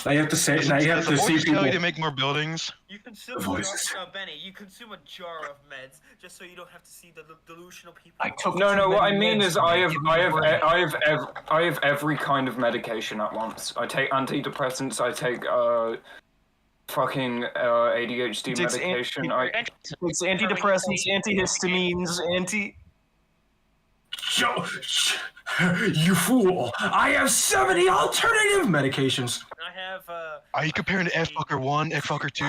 Now you have to say. Now you have Does the to see voice tell people. you to make more buildings? You consume Voices. Benny. You consume a jar of meds just so you don't have to see the delusional people. I took No. What I many mean meds is, to I give me a break. have every kind of medication at once. I take antidepressants. I take fucking ADHD Takes medication. It's antidepressants, antihistamines, You fool! I have 70 alternative medications. I have Are you comparing to F-Fucker 1, F-Fucker 2?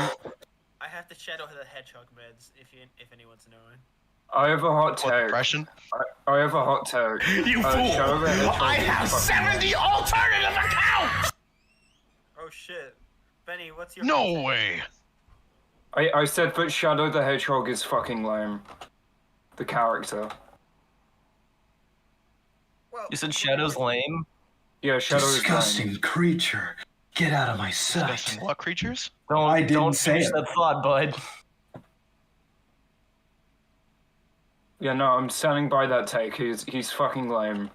I have the Shadow the Hedgehog meds if anyone's knowing. I have a hot What, take. depression? I have a hot take. You Shadow fool! the Hedgehog I is have fucking 70 alternative accounts! Oh shit, Benny, what's your No way! I said, but Shadow the Hedgehog is fucking lame. The character. Well, You said Shadow's lame? Yeah, Shadow is lame. Disgusting creature. Get out of my sight. Disgusting what creatures? I didn't Don't say finish it. that thought, bud. Yeah, no, I'm standing by that take. He's fucking lame.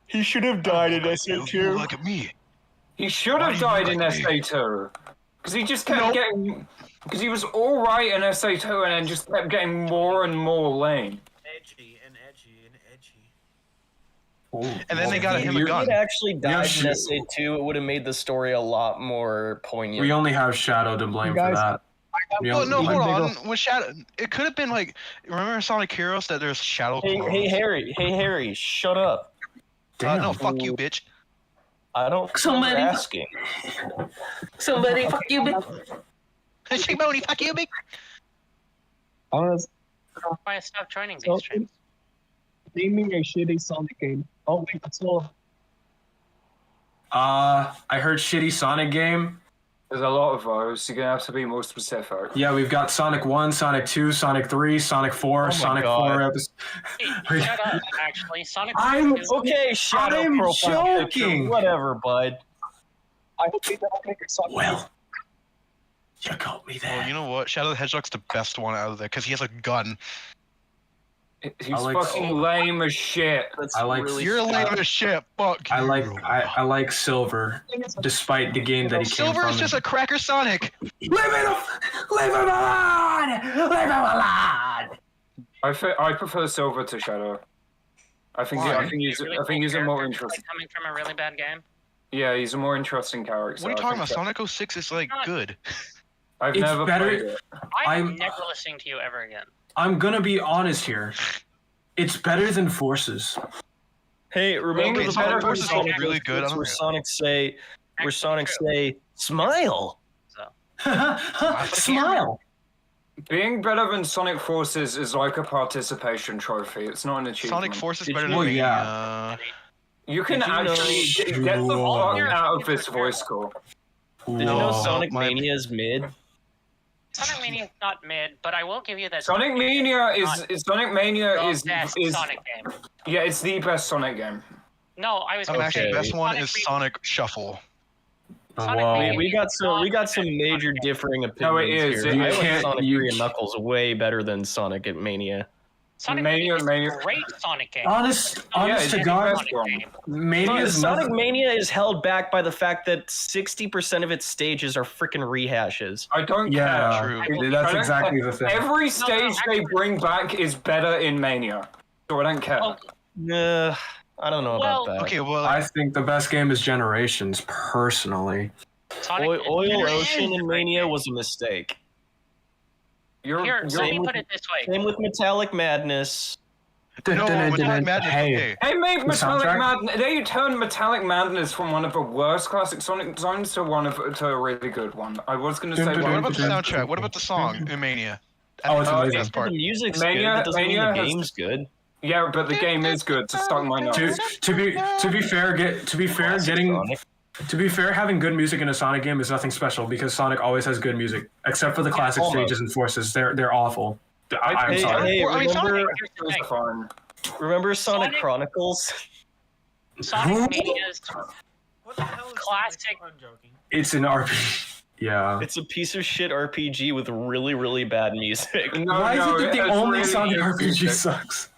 He should have died in You look at me. He should Why have do you died in like me? SA2. Because he just kept Nope. getting... Because he was alright in SA2 and then just kept getting more and more lame. edgy and edgy and edgy. And then they got him a If he gun. had actually died sh- in SA2, it would have made the story a lot more poignant. We only have Shadow to blame for Guys, that. We Well, only- no, we- hold on. When Shadow, it could have been like, remember Sonic Heroes that there's Shadow Hey, clones? hey, Harry, shut up. Damn. No, fuck you, bitch. I don't Somebody- remember asking. Somebody fuck you, bitch. Shimoni, fuck you, bitch. Honest, Why I stopped joining So- these streams? naming a shitty Sonic game. Oh wait, that's all. I heard shitty Sonic game. There's a lot of those. You're gonna have to be more specific. Yeah, we've got Sonic 1, Sonic 2, Sonic 3, Sonic 4, my Sonic God. 4 episodes. Hey, shut up, actually. Sonic I'm 2 Okay, Shadow I'm profile picture, joking. whatever, bud. I hope they don't make a Sonic game. Well, you got me there. Well, you know what? Shadow the Hedgehog's the best one out of there because he has a gun. He's I like- fucking lame as shit. That's I like- really You're sad. lame as shit. Fuck I you. I like Silver, despite the game that he came Silver from. is just a cracker Sonic. Leave him alone! Leave him alone! I prefer Silver to Shadow. I think Why? he's really I think he's a cool more character, interesting. like, coming from a really bad game. Yeah, he's a more interesting character. What are you I talking about? think Sonic 06 is like good. I've It's never better- played it. I'm I'm- never listening to you ever again. I'm gonna be honest here. It's better than Forces. Hey, remember Being the better part where than Sonic Forces really good, I don't where know. Sonic say, Actually, smile. Smile. Being better than Sonic Forces is like a participation trophy. It's not an achievement. Sonic Force is Did better you- than Well, Mania. yeah. You can Did you know- actually get the Whoa. fuck out of this voice call. Did you know Whoa. Sonic my- Mania is mid? Sonic Mania is not mid, but I will give you that. Sonic Mania is Sonic Mania the best is Sonic game. yeah, it's the best Sonic game. No, I was I'm gonna actually say the best one Sonic is Re- Sonic Shuffle. Sonic Whoa. Mania We got is some not major Sonic. differing opinions No, it is. here. You I like can't- Sonic you 3 and Knuckles way better than Sonic at Mania. Sonic Mania- Mania is Mania- a great Sonic game. Honest it's to the God, best one. Mania is Sonic nothing. Mania is held back by the fact that 60% of its stages are freaking rehashes. I don't Yeah, True. that's I don't exactly care. the thing. Every stage they actually- bring back is better in Mania, so I don't care. Oh, I don't know Well, about that. Okay, well, I think the best game is Generations, personally. Sonic Oil Ocean in Mania was a mistake. You're Here, let me Same put it this way. Same with Metallic Madness. no, Metallic Madness, Hey, okay. They made Metallic soundtrack? Madness. They turned Metallic Madness from one of the worst classic Sonic zones to a really good one. I was gonna say Dun, dun, What one about the dun, soundtrack? What about the song in Mania? Oh, it's I think amazing. that's the best The part. music's Mania- good. That doesn't mean Mania the has- game's good. Yeah, but the game is good. So stuck my nose. To be fair, getting Sonic. to be fair, having good music in a Sonic game is nothing special because Sonic always has good music, except for the classic almost. stages and Forces. They're awful. I'm Hey, sorry. hey, Well, I mean, Sonic- remember, Here's the It's thing. fun. remember Sonic Sonic- Chronicles? Sonic Mania's What the hell is Classic. Sonic? I'm joking. It's an RPG. Yeah. It's a piece of shit RPG with really, really bad music. No, Why no, is it that it the has only really Sonic good RPG music. sucks?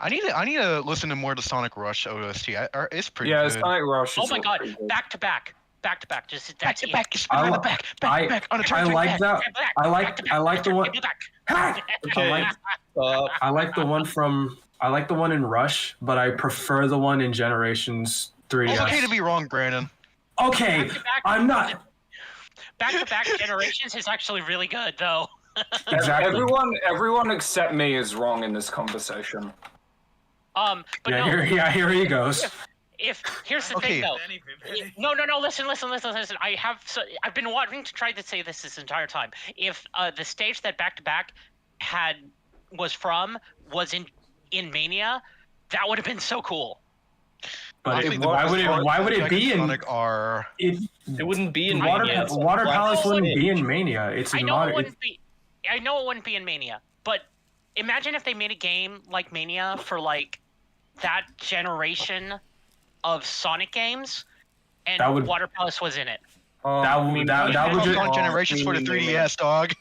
I need to listen to more to Sonic Rush OST. It's pretty Yeah, good. Sonic Rush. Oh is my all god, pretty good. back to back. Just Back that's to it. back, just I on the li- back, I- back on a I turn. like that. Back, I back to back, like the one. back to back. Ha! I like the one from. I like the one in Rush, but I prefer the one in Generations 3DS. It's okay to be wrong, Brandon. Okay, Back-to-back- I'm not. Back-to-back Generations is actually really good, though. Exactly. Everyone except me is wrong in this conversation. But Yeah, no. here he goes. If here's the Okay. thing, though. No. Listen. I've been wanting to try to say this entire time. If the stage that Back to Back was in Mania, that would have been so cool. But I think why would it be in? Sonic are? It wouldn't be in Water Mania. It's Water a Palace flat wouldn't be stage. in Mania. It's I know not. it wouldn't be. I know it wouldn't be in Mania, but imagine if they made a game like Mania for like that generation of Sonic games, and That would- Water Palace was in it. That would just. Sonic Generations for the 3DS, dog.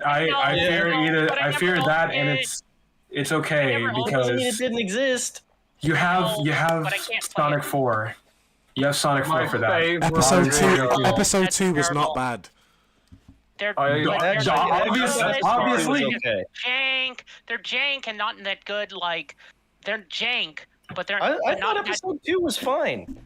I fear either. But I I fear never that, owned and it. it's okay I never owned it. Doesn't mean it because didn't exist. you have but I can't play Sonic it. 4. You have Sonic 4 My for that. favorite Episode video. 2. Episode That's 2 was terrible. not bad. They're I- like, Actually, they're obviously. Okay. jank. They're jank and not that good. Like they're jank, but they're I but thought not that. episode 2 was fine.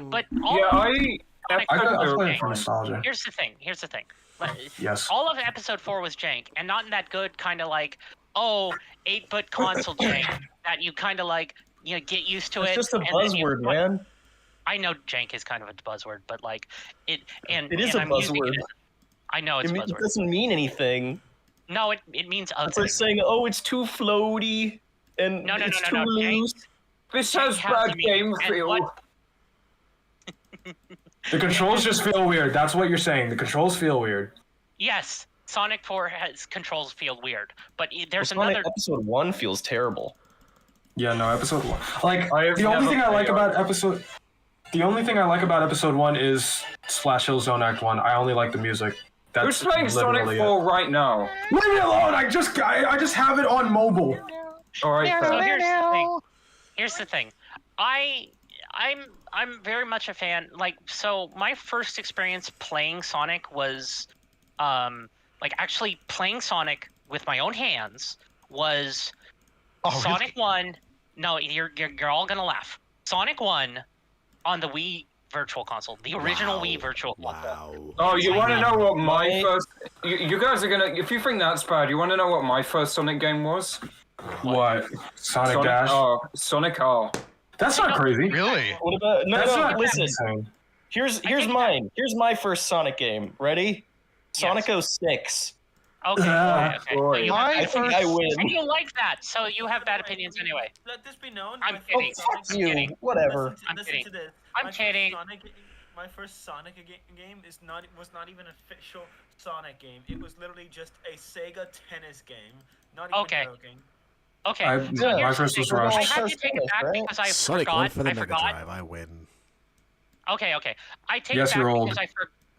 But all Yeah, Sonic I was play it jank. for nostalgia. Here's the thing. Like, Yes. all of episode 4 was jank, and not in that good kind of like 8-bit console jank that you kind of like get used to It's it. just a and then you- buzzword, man. I know jank is kind of a buzzword, but like it and It is and a I'm using it buzzword. as- I know it's a It buzzword. doesn't mean anything. No, it means It's ugly. like saying, "Oh, it's too floaty," and No, it's too Jank. loose. This Jank has has bad to mean- game and feel. what- The controls just feel weird. That's what you're saying. The controls feel weird. Yes, Sonic 4 has controls feel weird, but there's Sonic another. episode 1 feels terrible. Yeah, no, episode 1. Like I have the only never thing I like played about episode. The only thing I like about episode 1 is Splash Hill Zone Act 1. I only like the music. Who's That's playing Sonic literally 4 right now? Leave me alone! I just have it on mobile. Alright, So fair. here's the thing. I'm very much a fan. Like, so my first experience playing Sonic was, like actually playing Sonic with my own hands was Sonic 1. No, you're all gonna laugh. Sonic 1 on the Wii Virtual Console, the original Wii Virtual Console. Wow. Oh, you want to know what my first... You guys are going to... If you think that's bad, you want to know what my first Sonic game was? What? Sonic Dash? R. Sonic R. That's not crazy. Really? What about That's no? not Listen, insane. here's think mine. Here's my first Sonic game. Ready? Sonic 06. Okay, Ah, okay. boy. So you My have I bad think first- I opinions. And win. you like that, so you have bad opinions anyway. Let this be known. I'm my first kidding. Sonic- I'm kidding. Whatever. Listen to, I'm listen kidding. to this. I'm My first kidding. My first Sonic game was not even an official Sonic game. It was literally just a Sega tennis game. Not even Okay. joking. Okay, I- so my here's first the was thing. Rush. I have to First take it tennis, back right? because I Sonic 1 forgot. for the I Mega forgot. Drive. I win. Okay. I take Yes, it back you're old. because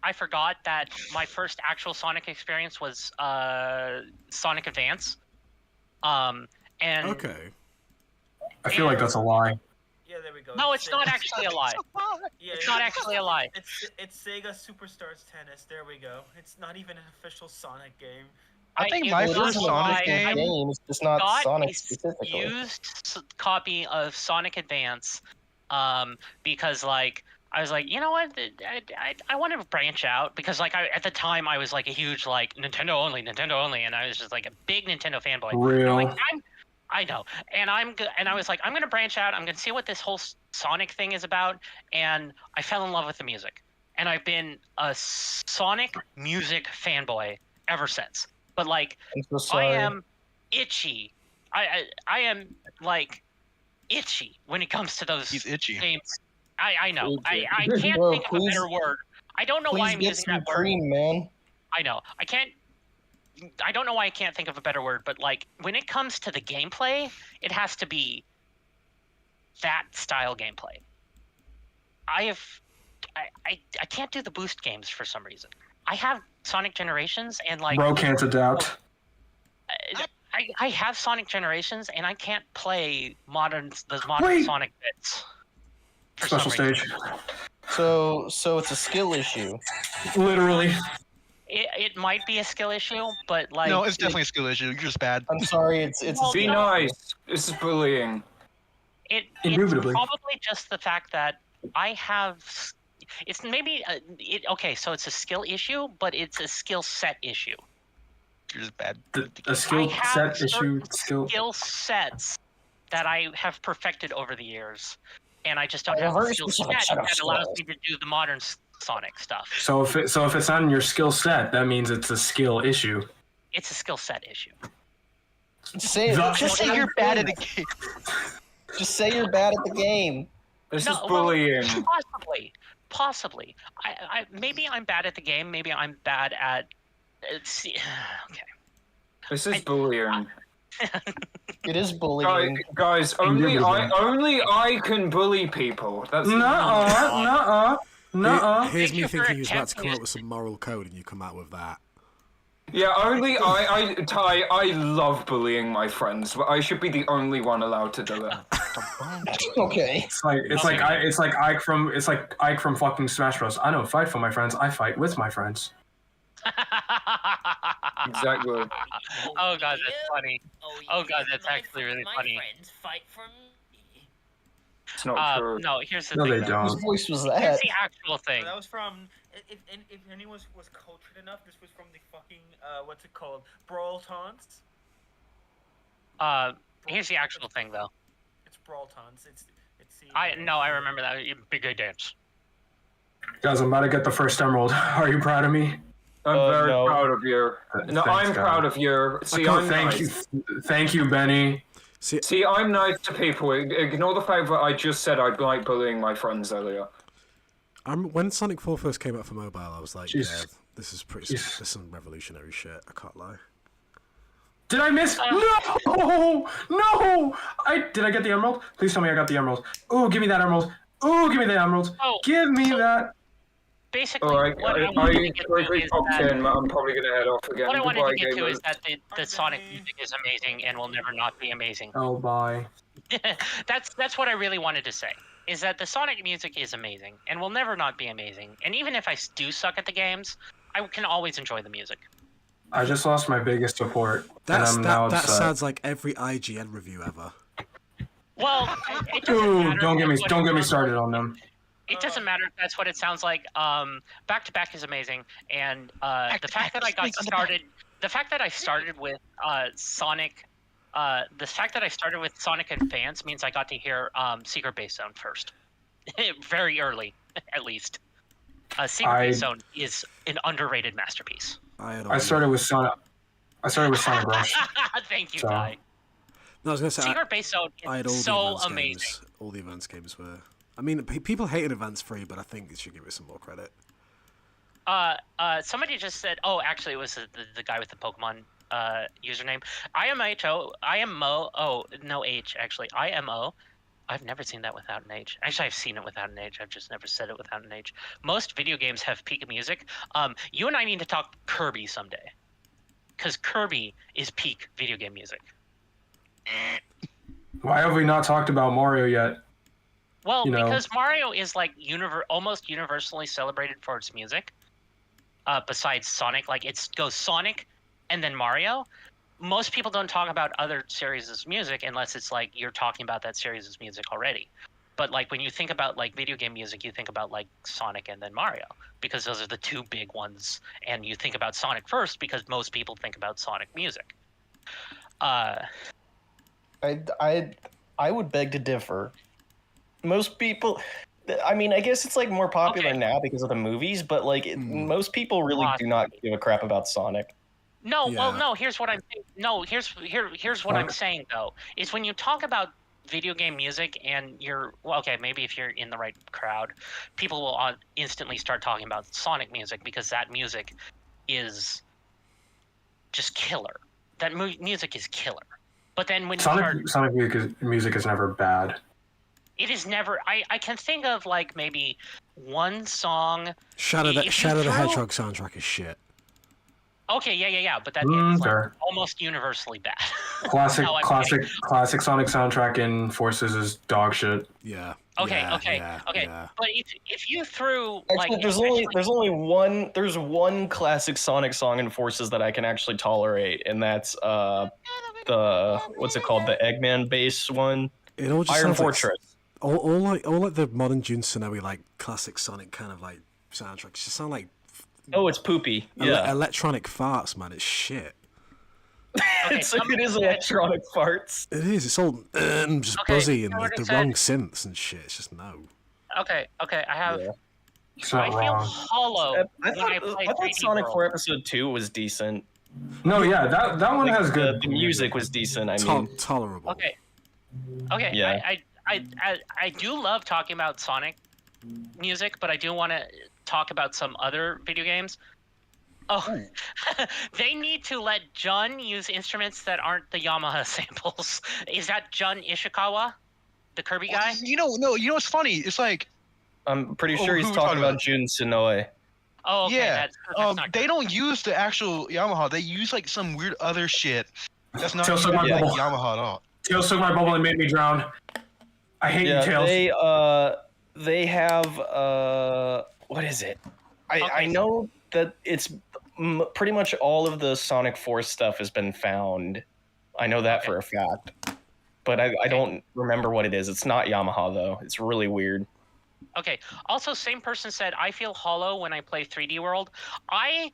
I forgot that my first actual Sonic experience was Sonic Advance. And Okay. I feel like that's a lie. Yeah, there we go. no, it's not actually a lie. Yeah, It's not actually a lie. It's Sega Superstars Tennis. There we go. It's not even an official Sonic game. I think it my was first a Sonic lie. game- I It's just not got Sonic a specifically. used copy of Sonic Advance, because like I was like, you know what, I want to branch out because like at the time I was like a huge like Nintendo only, and I was just like a big Nintendo fanboy. Real. Like I know, and I was like, I'm gonna branch out. I'm gonna see what this whole Sonic thing is about, and I fell in love with the music, and I've been a Sonic music fanboy ever since. But like, I'm so I sorry. am itchy. I am like itchy when it comes to those He's itchy. games. I know. I Itchy. can't Well, think of a please- better word. I don't know why Please I'm get using some that word. cream, man. I know. I don't know why I can't think of a better word, but like when it comes to the gameplay, it has to be that style gameplay. I can't do the boost games for some reason. I have Sonic Generations and like Bro can't adapt. I have Sonic Generations, and I can't play those modern Sonic bits. Special stage. So it's a skill issue. Literally. It might be a skill issue, but like No, it's definitely a skill issue. You're just bad. I'm sorry, it's a Be skill. nice. This is bullying. it's Indubitably. probably just the fact that I have. It's maybe okay. So it's a skill issue, but it's a skill set issue. You're just bad. A skill I have set issue. certain skill sets that I have perfected over the years, and I just don't Oh, have a very skill specific set set of that allows skills. me to do the modern Sonic stuff. So if it's not in your skill set, that means it's a skill issue. It's a skill set issue. Just say you're bad at the game. Just say you're bad at the game. This No, is bullying. Possibly. I maybe I'm bad at the game. Maybe I'm bad at. Okay. This is bullying. It is bullying. Guys, only I can bully people. That's Here's Thank me you for thinking he was about to come attempting up with some moral code, and you come out with that. Yeah, only Ty, I love bullying my friends, but I should be the only one allowed to do it. Okay. It's like Ike from fucking Smash Bros. I don't fight for my friends. I fight with my friends. Exactly. Oh god, that's funny. Oh god, that's actually really funny. My friends fight for me. It's not true. No, here's the No, thing. they though. don't. Whose voice was Here's that? the actual thing. That was from. If anyone was cultured enough, this was from the fucking what's it called? Brawl taunts. Here's the actual thing though. It's brawl taunts. It's the. I remember that. Big Gay Dance. Guys, I'm about to get the first emerald. Are you proud of me? I'm very no. proud of you. No, Thanks, I'm guys. proud of you. See, Oh, I'm thank nice. you, thank you, Benny. See, I'm nice to people. Ignore the fact that I just said I'd like bullying my friends earlier. When Sonic 4 first came out for mobile, I was like, Jesus. yeah, this is pretty. This is some revolutionary shit. I can't lie. Did I miss? No! Did I get the emerald? Please tell me I got the emerald. Ooh, give me that emerald. Ooh, give me the emerald. Oh, Give me that. Basically, Alright, what I wanted to get to is that, I'm probably gonna head off again. what I wanted Goodbye, to get to gamers. is that the Sonic music is amazing and will never not be amazing. Oh, bye. That's what I really wanted to say. Is that the Sonic music is amazing and will never not be amazing. And even if I do suck at the games, I can always enjoy the music. I just lost my biggest support, That upset. sounds like every IGN review ever. Well, it doesn't Ooh, matter don't if get me that's what it started sounds on them. like. It doesn't matter if that's what it sounds like. Back to Back is amazing, and the fact that I got started, the fact that I started with Sonic, the fact that I started with Sonic Advance means I got to hear Secret Base Zone first, very early, at least. Secret Base Zone is an underrated masterpiece. I started with Sonic. Rush. Thank you, So- Ty. No, I was gonna say Secret Base Zone I had all is the so advanced amazing. games. All the advanced games were. I mean, people hated Advance 3, but I think it should give it some more credit. Somebody just said, oh, actually, it was the guy with the Pokemon username. IMO. Oh, no H, actually. IMO. I've never seen that without an H. Actually, I've seen it without an H. I've just never said it without an H. Most video games have peak music. You and I need to talk Kirby someday. Because Kirby is peak video game music. Why have we not talked about Mario yet? Well, You know. because Mario is like almost universally celebrated for its music. Besides Sonic, like it goes Sonic and then Mario. Most people don't talk about other series' music unless it's like you're talking about that series' music already. But like when you think about like video game music, you think about like Sonic and then Mario because those are the two big ones. And you think about Sonic first because most people think about Sonic music. I would beg to differ. Most people, I mean, I guess it's like more popular now because of the movies, but like most people really do not give a crap about Sonic. No, well, Yeah. no. Here's what I'm. No, here's what I'm saying though. Is when you talk about video game music and you're okay, maybe if you're in the right crowd, people will instantly start talking about Sonic music because that music is just killer. That music is killer. But then when you start, Sonic music is never bad. it is never. I can think of like maybe one song. Shadow the If you Hedgehog throw- soundtrack is shit. Okay, yeah, but that is Fair. almost universally bad. Classic No, I'm kidding. Sonic soundtrack in Forces is dog shit. Yeah. Okay, yeah, okay, yeah, okay. yeah. But if you threw Actually, like there's only one classic Sonic song in Forces that I can actually tolerate, and that's the what's it called, the Eggman bass one, It all just Iron sounds like Fortress. all like the modern Jun Sonoe like classic Sonic kind of like soundtracks just sound like Oh, it's poopy. Yeah, electronic farts, man. It's shit. Okay, it is electronic farts. It is. It's all just Okay, buzzy and someone the said- wrong synths and shit. It's just no. Okay, I have. Yeah. It's I not feel wrong. hollow I when I play thought 3D Sonic World. 4 Episode 2 was decent. No, yeah, that one has good. The music was decent. I mean, Tolerable. Okay. Yeah. I do love talking about Sonic music, but I do want to talk about some other video games. Oh, they need to let Jun use instruments that aren't the Yamaha samples. Is that Jun Ishikawa, the Kirby guy? You know what's funny? It's like, I'm pretty sure he's who we talking talking about about? Jun Sonoe. Oh, okay. yeah, That's not they good. don't use the actual Yamaha. They use like some weird other shit. That's not Tails even took my like bubble. Yamaha at all. Tails took my bubble and made me drown. I hate you, Tails. They have what is it? I know that it's pretty much all of the Sonic 4 stuff has been found. I know that for a fact, but I don't remember what it is. It's not Yamaha though. It's really weird. Okay. Also, same person said, I feel hollow when I play 3D World. I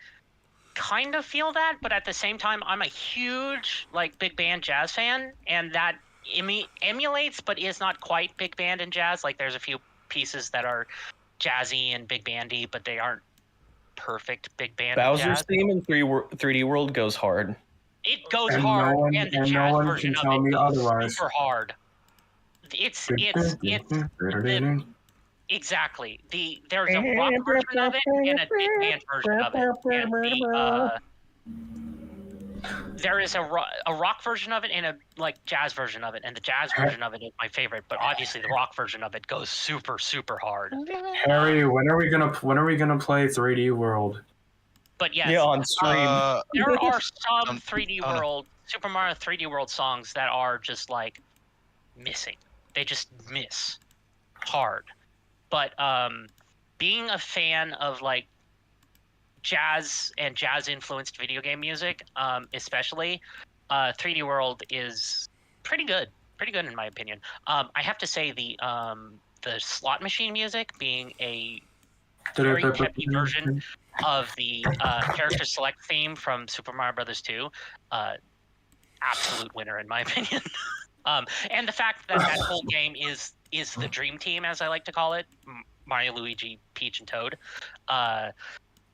kind of feel that, but at the same time, I'm a huge like big band jazz fan, and that emulates, but is not quite big band and jazz. Like there's a few pieces that are jazzy and big bandy, but they aren't perfect big band. Bowser's and jazz. theme in 3D World goes hard. It goes And hard, no one, and the and jazz no one version can of tell it me goes otherwise. super hard. It's exactly there's a rock version of it and a big band version of it. And there is a rock version of it and a like jazz version of it, and the jazz version of it is my favorite. But obviously, the rock version of it goes super hard. Harry, when are we gonna play 3D World? But yes, Yeah, on stream. there are some 3D World, Super Mario 3D World songs that are just like missing. They just miss hard. But being a fan of like jazz and jazz influenced video game music, especially 3D World is pretty good in my opinion. I have to say the slot machine music being a very peppy version of the character select theme from Super Mario Brothers 2, absolute winner in my opinion. And the fact that that whole game is the dream team, as I like to call it, Mario, Luigi, Peach, and Toad.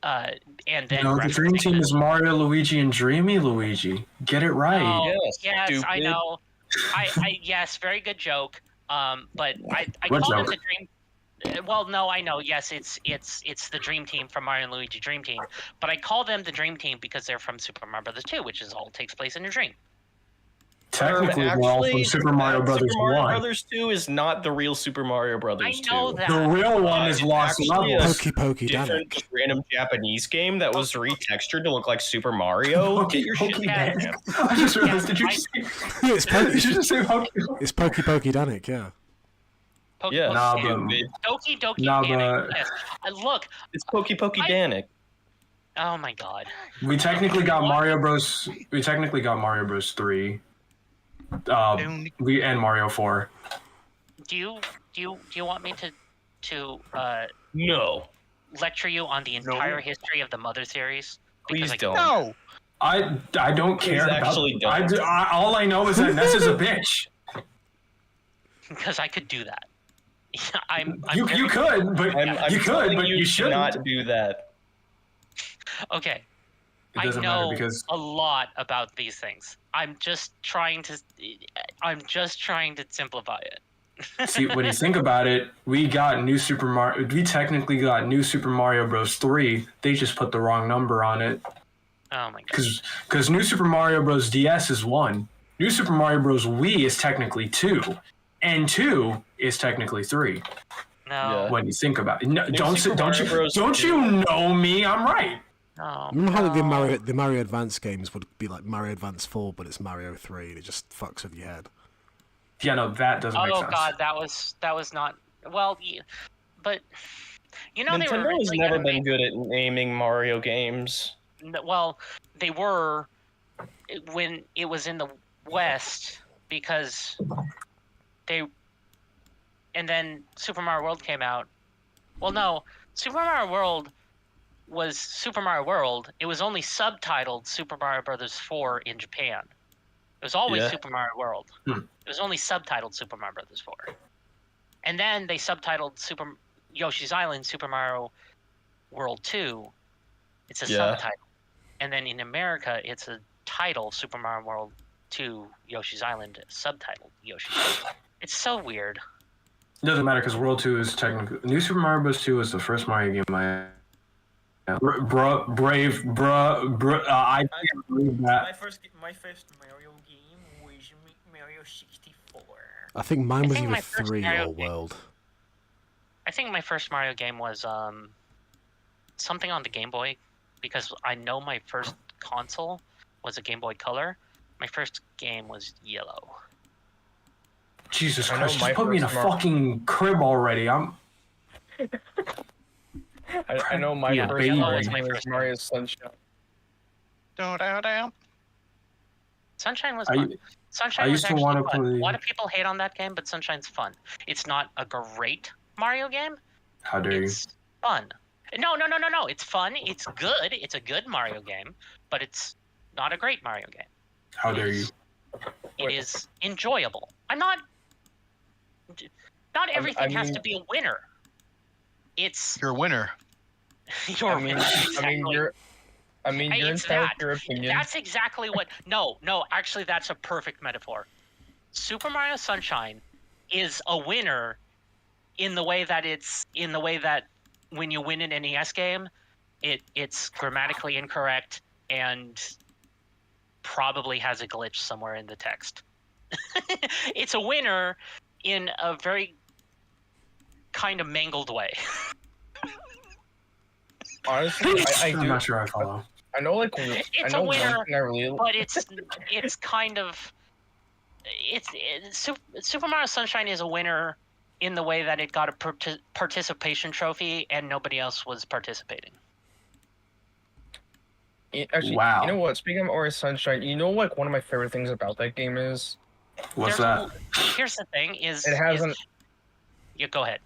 And then No, the dream team is Mario, Luigi, and Dreamy Luigi. Get it right. Oh, Yes, yes, I stupid. know. I yes, very good joke. But I What call them joke? the dream. Well, no, I know. Yes, it's the dream team from Mario and Luigi Dream Team. But I call them the dream team because they're from Super Mario Brothers 2, which is all takes place in a dream. Technically, we're all from Super Mario Brothers Super Mario 1. Brothers 2 is not the real Super Mario Brothers 2. I know that. The real one is It's Lost actually Levels. Pokey different Danik. random Japanese game that was retextured to look like Super Mario. Get your shit Pokey together. Danik. I just realized, did you say? It's Pokey. Did you just say Pokey? It's Pokey Danik. Yeah. Yeah, Nah, but- stupid. Doki Doki Nah, Panic. but- Yes. Look. It's Pokey Danik. Oh my God. We technically got Mario Bros. We technically got Mario Bros. 3. We and Mario 4. Do you want me to No. lecture you on the entire history of the Mother series? Please I- don't. No. I don't care about. actually don't. All I know is that Ness is a bitch. Because I could do that. I'm You very- could, but I'm you could, telling but you to shouldn't. not do that. Okay. It I doesn't matter know because a lot about these things. I'm just trying to simplify it. see, when you think about it, we got new Super Mario. We technically got new Super Mario Bros. 3. They just put the wrong number on it Oh my God. because new Super Mario Bros. DS is 1. New Super Mario Bros. Wii is technically 2, and 2 is technically 3. No. When you think about it, no, New Super Mario Bros. don't 2. you know me? I'm right. No. Remember how no. the Mario Advance games would be like Mario Advance 4, but it's Mario 3, and it just fucks with your head. Yeah, no, that doesn't make Oh sense. god, that was not well. But you know they were Nintendo has originally never gonna been make. good at naming Mario games. Well, they were when it was in the West because they. And then Super Mario World came out. Well, no, Super Mario World was Super Mario World. It was only subtitled Super Mario Brothers 4 in Japan. It was always Yeah. Super Mario World. Hmm. It was only subtitled Super Mario Brothers 4. And then they subtitled Yoshi's Island Super Mario World 2. It's a subtitle. And then in America, it's a title Super Mario World 2 Yoshi's Island, subtitled Yoshi's Island. It's so weird. It doesn't matter because World 2 is technically New Super Mario Bros. 2 is the first Mario game I I can't believe that. My first Mario game was Mario 64. I think mine was think either my first 3 Mario or game- World. I think my first Mario game was something on the Game Boy, because I know my first console was a Game Boy Color. My first game was Yellow. Jesus I know Christ, my just put me in a first Mar- fucking crib already. I'm I know my Yeah, first baby. Mario was my game was first Mario Sunshine. Sunshine was I- fun. Sunshine I was used to actually wanna fun. play- A lot of people hate on that game, but Sunshine's fun. It's not a great Mario game. how dare you? It's fun. No. It's fun. It's good. It's a good Mario game, but it's not a great Mario game. How dare you? It is enjoyable. Not everything has mean- to be a winner. It's You're a winner. your I mean, exactly. you're Hey, it's entitled that. to your opinion. That's exactly what. No. Actually, that's a perfect metaphor. Super Mario Sunshine is a winner in the way that when you win an NES game, it's grammatically incorrect and probably has a glitch somewhere in the text. It's a winner in a very kind of mangled way. Honestly, I I'm do. not sure I follow. I know, like, I It's know a winner, one thing I really. but it's kind of Super Mario Sunshine is a winner in the way that it got a participation trophy and nobody else was participating. Actually, Wow. you know what? Speaking of Mario Sunshine, you know, like, one of my favorite things about that game is What's There's that? Here's the thing: is it has is- an. Yeah, go ahead.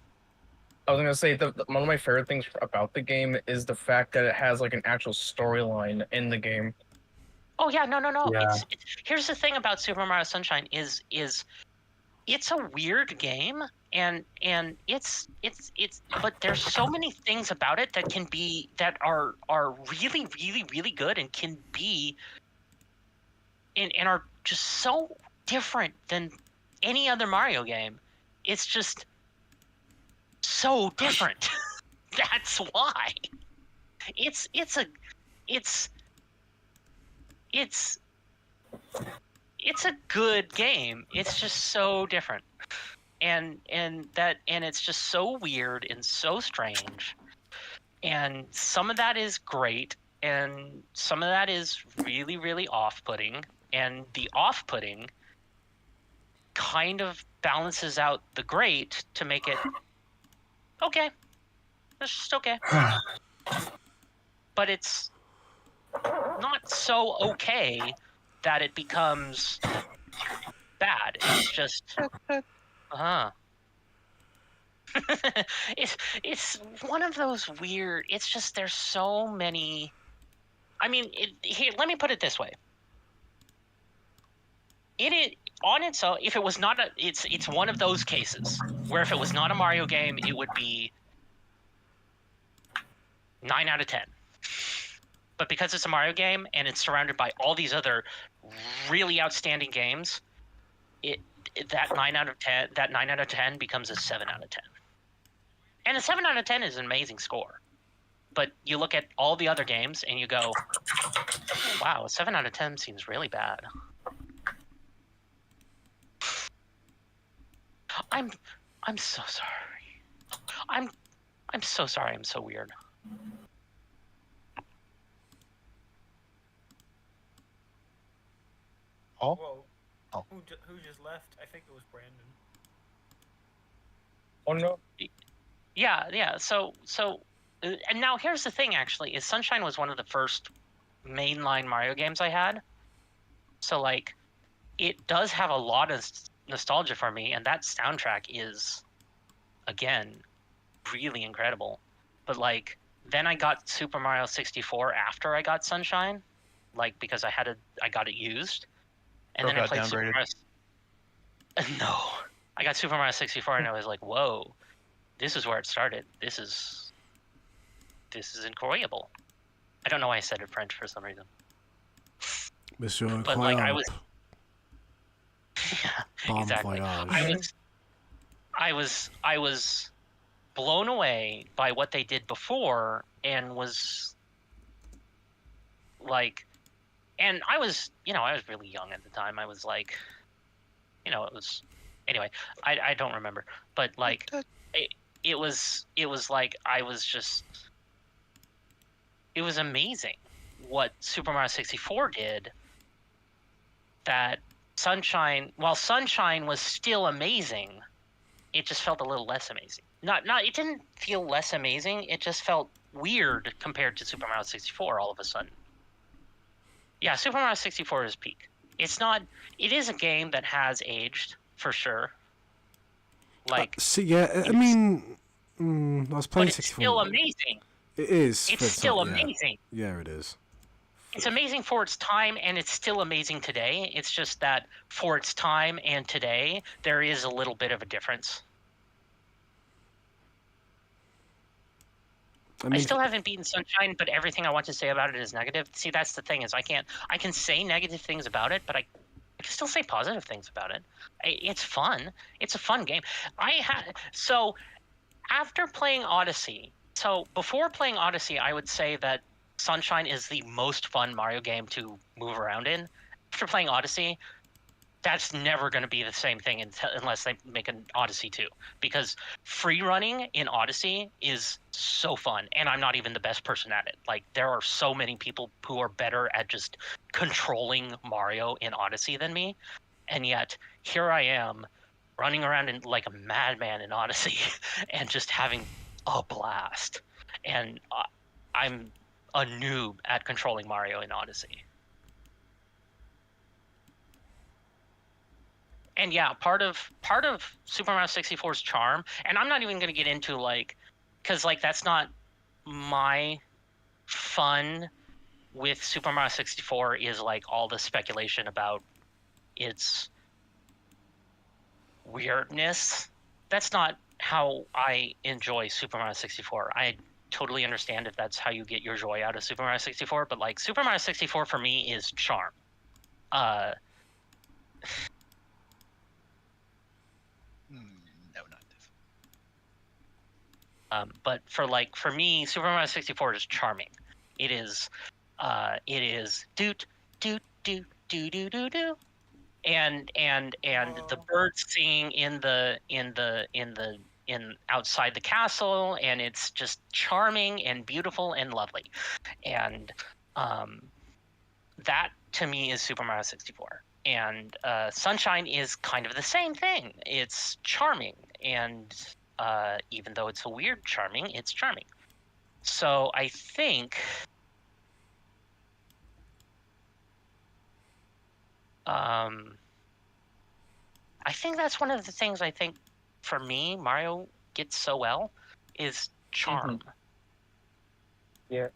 I was gonna say one of my favorite things about the game is the fact that it has like an actual storyline in the game. Oh yeah, no. Yeah. Here's the thing about Super Mario Sunshine is it's a weird game, and it's but there's so many things about it that are really really really good and can be and are just so different than any other Mario game. It's just so different. That's why. It's a good game. It's just so different. And it's just so weird and so strange. And some of that is great and some of that is really really off-putting, and the off-putting kind of balances out the great to make it okay. It's just okay. But it's not so okay that it becomes bad. It's just it's one of those weird. It's just there's so many. I mean, here. Let me put it this way. It on its own. If it was not it's one of those cases where if it was not a Mario game, it would be 9 out of 10. But because it's a Mario game and it's surrounded by all these other really outstanding games, that 9 out of 10 becomes a 7 out of 10. And a 7 out of 10 is an amazing score. But you look at all the other games and you go, wow, a 7 out of 10 seems really bad. I'm so sorry. I'm so sorry I'm so weird. Oh. Whoa. Oh. Who just left? I think it was Brandon. Oh no. Yeah. So, and now here's the thing. Actually, is Sunshine was one of the first mainline Mario games I had. So like, it does have a lot of nostalgia for me, and that soundtrack is, again, really incredible. But like, then I got Super Mario 64 after I got Sunshine, like because I got it used, and then I got played Super downgraded. Mario. No, I got Super Mario 64, and I was like, whoa, this is where it started. This is incredible. I don't know why I said it French for some reason. Monsieur But like I Incroyable. was, yeah, Bon exactly. voyage. I was blown away by what they did before, and was like, and I was really young at the time. I was like, it was, anyway, I don't remember, but like, it was like I was just, it was amazing what Super Mario 64 did. That Sunshine, while Sunshine was still amazing, it just felt a little less amazing. It didn't feel less amazing. It just felt weird compared to Super Mario 64 all of a sudden. Yeah, Super Mario 64 is peak. It's not. It is a game that has aged for sure. Like, See, yeah, I mean, I was playing but it's 64. still amazing. It is. It's but still not- amazing. Yeah, it is. It's amazing for its time, and it's still amazing today. It's just that for its time and today, there is a little bit of a difference. I still haven't beaten Sunshine, but everything I want to say about it is negative. See, that's the thing, is I can say negative things about it, but I can still say positive things about it. It's fun. It's a fun game. So after playing Odyssey, so before playing Odyssey, I would say that Sunshine is the most fun Mario game to move around in. After playing Odyssey, that's never going to be the same thing unless they make an Odyssey 2. Because free running in Odyssey is so fun, and I'm not even the best person at it. Like, there are so many people who are better at just controlling Mario in Odyssey than me, and yet here I am running around like a madman in Odyssey and just having a blast. And I'm a noob at controlling Mario in Odyssey. And yeah, part of Super Mario 64's charm, and I'm not even going to get into like, because like that's not my fun with Super Mario 64 is like all the speculation about its weirdness. That's not how I enjoy Super Mario 64. I totally understand if that's how you get your joy out of Super Mario 64, but like Super Mario 64 for me is charm. No, not this. But for me, Super Mario 64 is charming. It is doot doot doot doo doo doo doo, and the birds singing in outside the castle, and it's just charming and beautiful and lovely, and that to me is Super Mario 64. And Sunshine is kind of the same thing. It's charming, and even though it's a weird charming, it's charming. So I think that's one of the things I think for me Mario gets so well is charm. Mm-hmm. Yeah.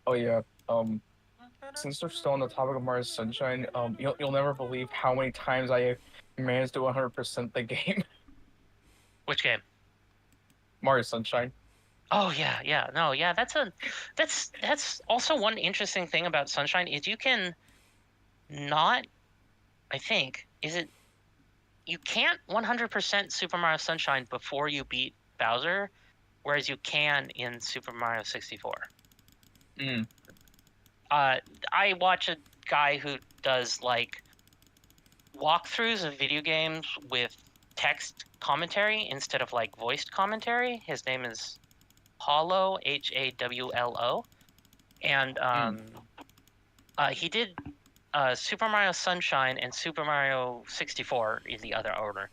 Oh yeah. Since we're still on the topic of Mario Sunshine, you'll never believe how many times I managed to 100% the game. Which game? Mario Sunshine. Oh yeah. No, yeah, that's also one interesting thing about Sunshine is you can not, I think, you can't 100% Super Mario Sunshine before you beat Bowser, whereas you can in Super Mario 64. I watch a guy who does like walkthroughs of video games with text commentary instead of like voiced commentary. His name is Hawlo, Hawlo, and He did Super Mario Sunshine and Super Mario 64 in the other order,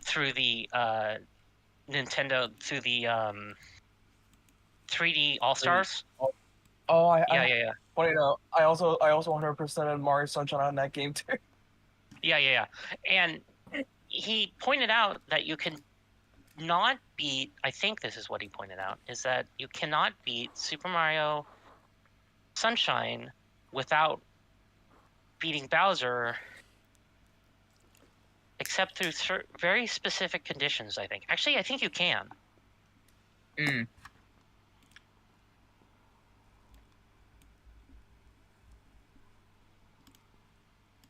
through the Nintendo, through the 3D All Stars. Oh, Yeah. Funny enough, I also 100%ed Mario Sunshine on that game too. Yeah. And he pointed out that you can not beat. I think this is what he pointed out, is that you cannot beat Super Mario Sunshine without beating Bowser, except through very specific conditions. I think. Actually, I think you can.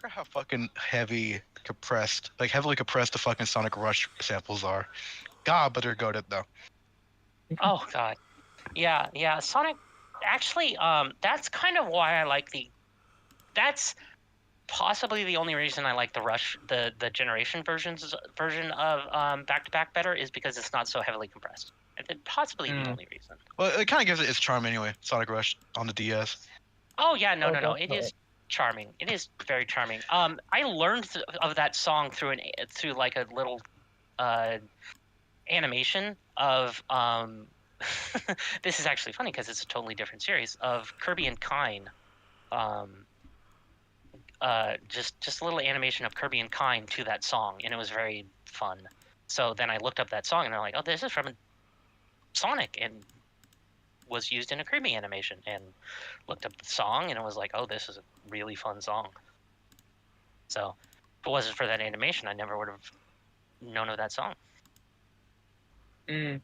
How fucking heavily compressed the fucking Sonic Rush samples are. God, but they're goated though. Oh God, yeah. Sonic. Actually, that's kind of why I like That's possibly the only reason I like the Rush, the generation version of Back to Back better, is because it's not so heavily compressed. And it's possibly the only reason. Well, it kind of gives it its charm anyway. Sonic Rush on the DS. Oh yeah, no. It is charming. It is very charming. I learned of that song through like a little animation of this is actually funny because it's a totally different series of Kirby and Kine. Just a little animation of Kirby and Kine to that song, and it was very fun. So then I looked up that song, and they're like, "Oh, this is from Sonic," and was used in a Kirby animation. And looked up the song, and it was like, "Oh, this is a really fun song." So if it wasn't for that animation, I never would have known of that song. You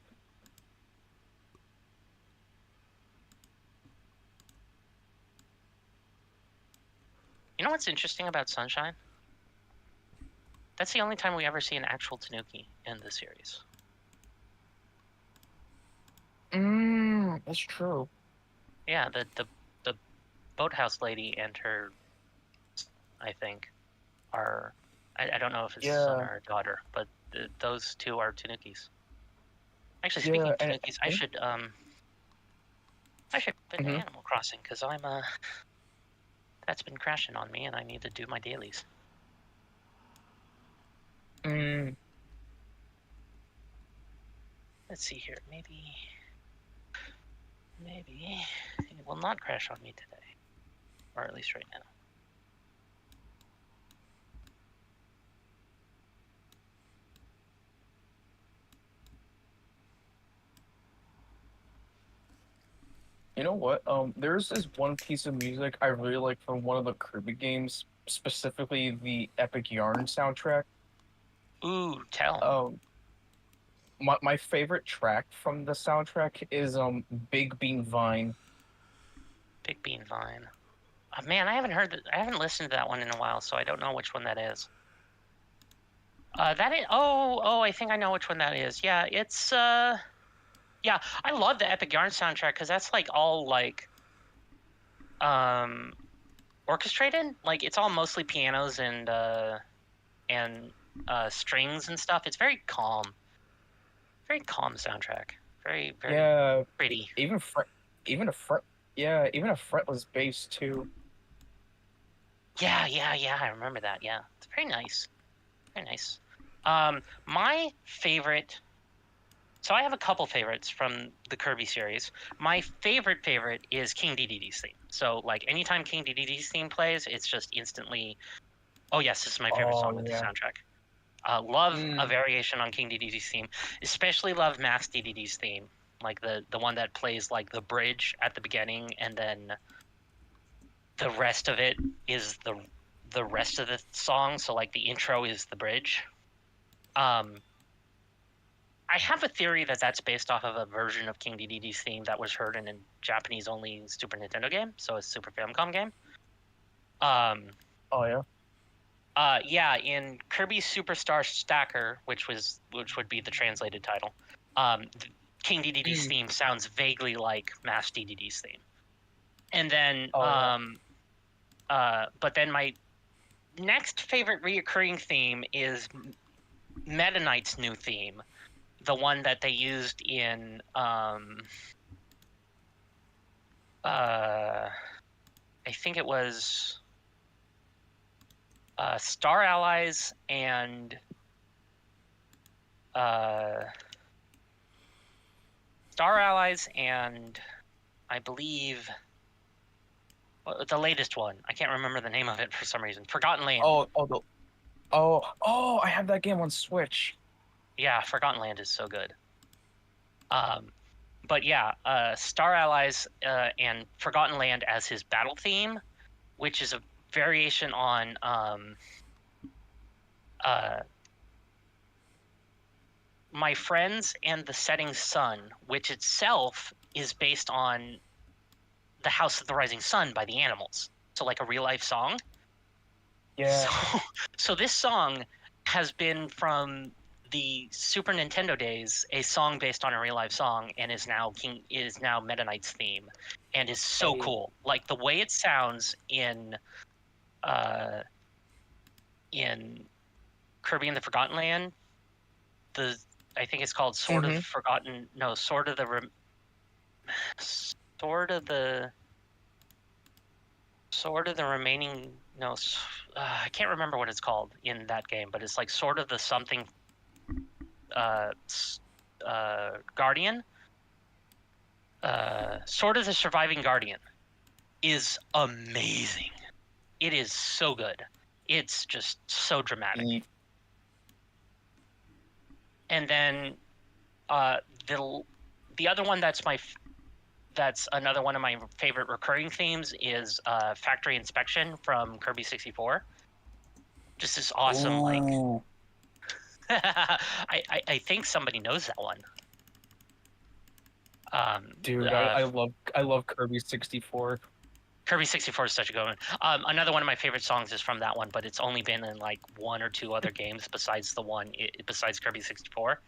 know what's interesting about Sunshine? That's the only time we ever see an actual Tanuki in the series. That's true. Yeah, the boathouse lady and her, I think, are. I don't know if it's a son or a daughter, but those two are Tanukis. Actually, speaking of Tanukis, I should put Animal Crossing because I'm that's been crashing on me, and I need to do my dailies. Let's see here. Maybe it will not crash on me today, or at least right now. You know what? There's this one piece of music I really like from one of the Kirby games, specifically the Epic Yarn soundtrack. Ooh, tell. My favorite track from the soundtrack is Big Bean Vine. Big Bean Vine. Oh, man, I haven't listened to that one in a while, so I don't know which one that is. That is. Oh, I think I know which one that is. Yeah, it's yeah, I love the Epic Yarn soundtrack because that's like all like orchestrated. Like it's all mostly pianos and strings and stuff. It's very calm soundtrack. Very pretty. Even a fretless bass too. Yeah, I remember that. Yeah, it's very nice. My favorite. So I have a couple favorites from the Kirby series. My favorite is King Dedede's theme. So like anytime King Dedede's theme plays, it's just instantly, oh yes, this is my favorite song of the soundtrack. Love a variation on King Dedede's theme. Especially love Max Dedede's theme, like the one that plays like the bridge at the beginning, and then the rest of it is the rest of the song. So like the intro is the bridge. I have a theory that that's based off of a version of King Dedede's theme that was heard in a Japanese-only Super Nintendo game, so a Super Famicom game. Yeah, in Kirby Superstar Stacker, which would be the translated title, King Dedede's theme sounds vaguely like Master Dedede's theme. And then, but then my next favorite reoccurring theme is Meta Knight's new theme. The one that they used in I I think it was Star Allies and I believe the latest one. I can't remember the name of it for some reason. Forgotten Land. Oh, I have that game on Switch. Yeah, Forgotten Land is so good. But yeah, Star Allies and Forgotten Land as his battle theme, which is a variation on My Friends and the Setting Sun, which itself is based on The House of the Rising Sun by the Animals. So like a real life song. Yeah. So this song has been from the Super Nintendo days, a song based on a real life song, and is now Meta Knight's theme, and is so cool. Like the way it sounds in Kirby and the Forgotten Land. I think it's called Sword of Forgotten. No, Sword of the Remaining. No, I can't remember what it's called in that game, but it's like Sword of the something. Guardian. Sword of the Surviving Guardian is amazing. It is so good. It's just so dramatic. And then the other one that's another one of my favorite recurring themes is Factory Inspection from Kirby 64. Just this awesome like. I think somebody knows that one. Dude, I love Kirby 64. Kirby 64 is such a good one. Another one of my favorite songs is from that one, but it's only been in like one or two other games besides besides Kirby 64.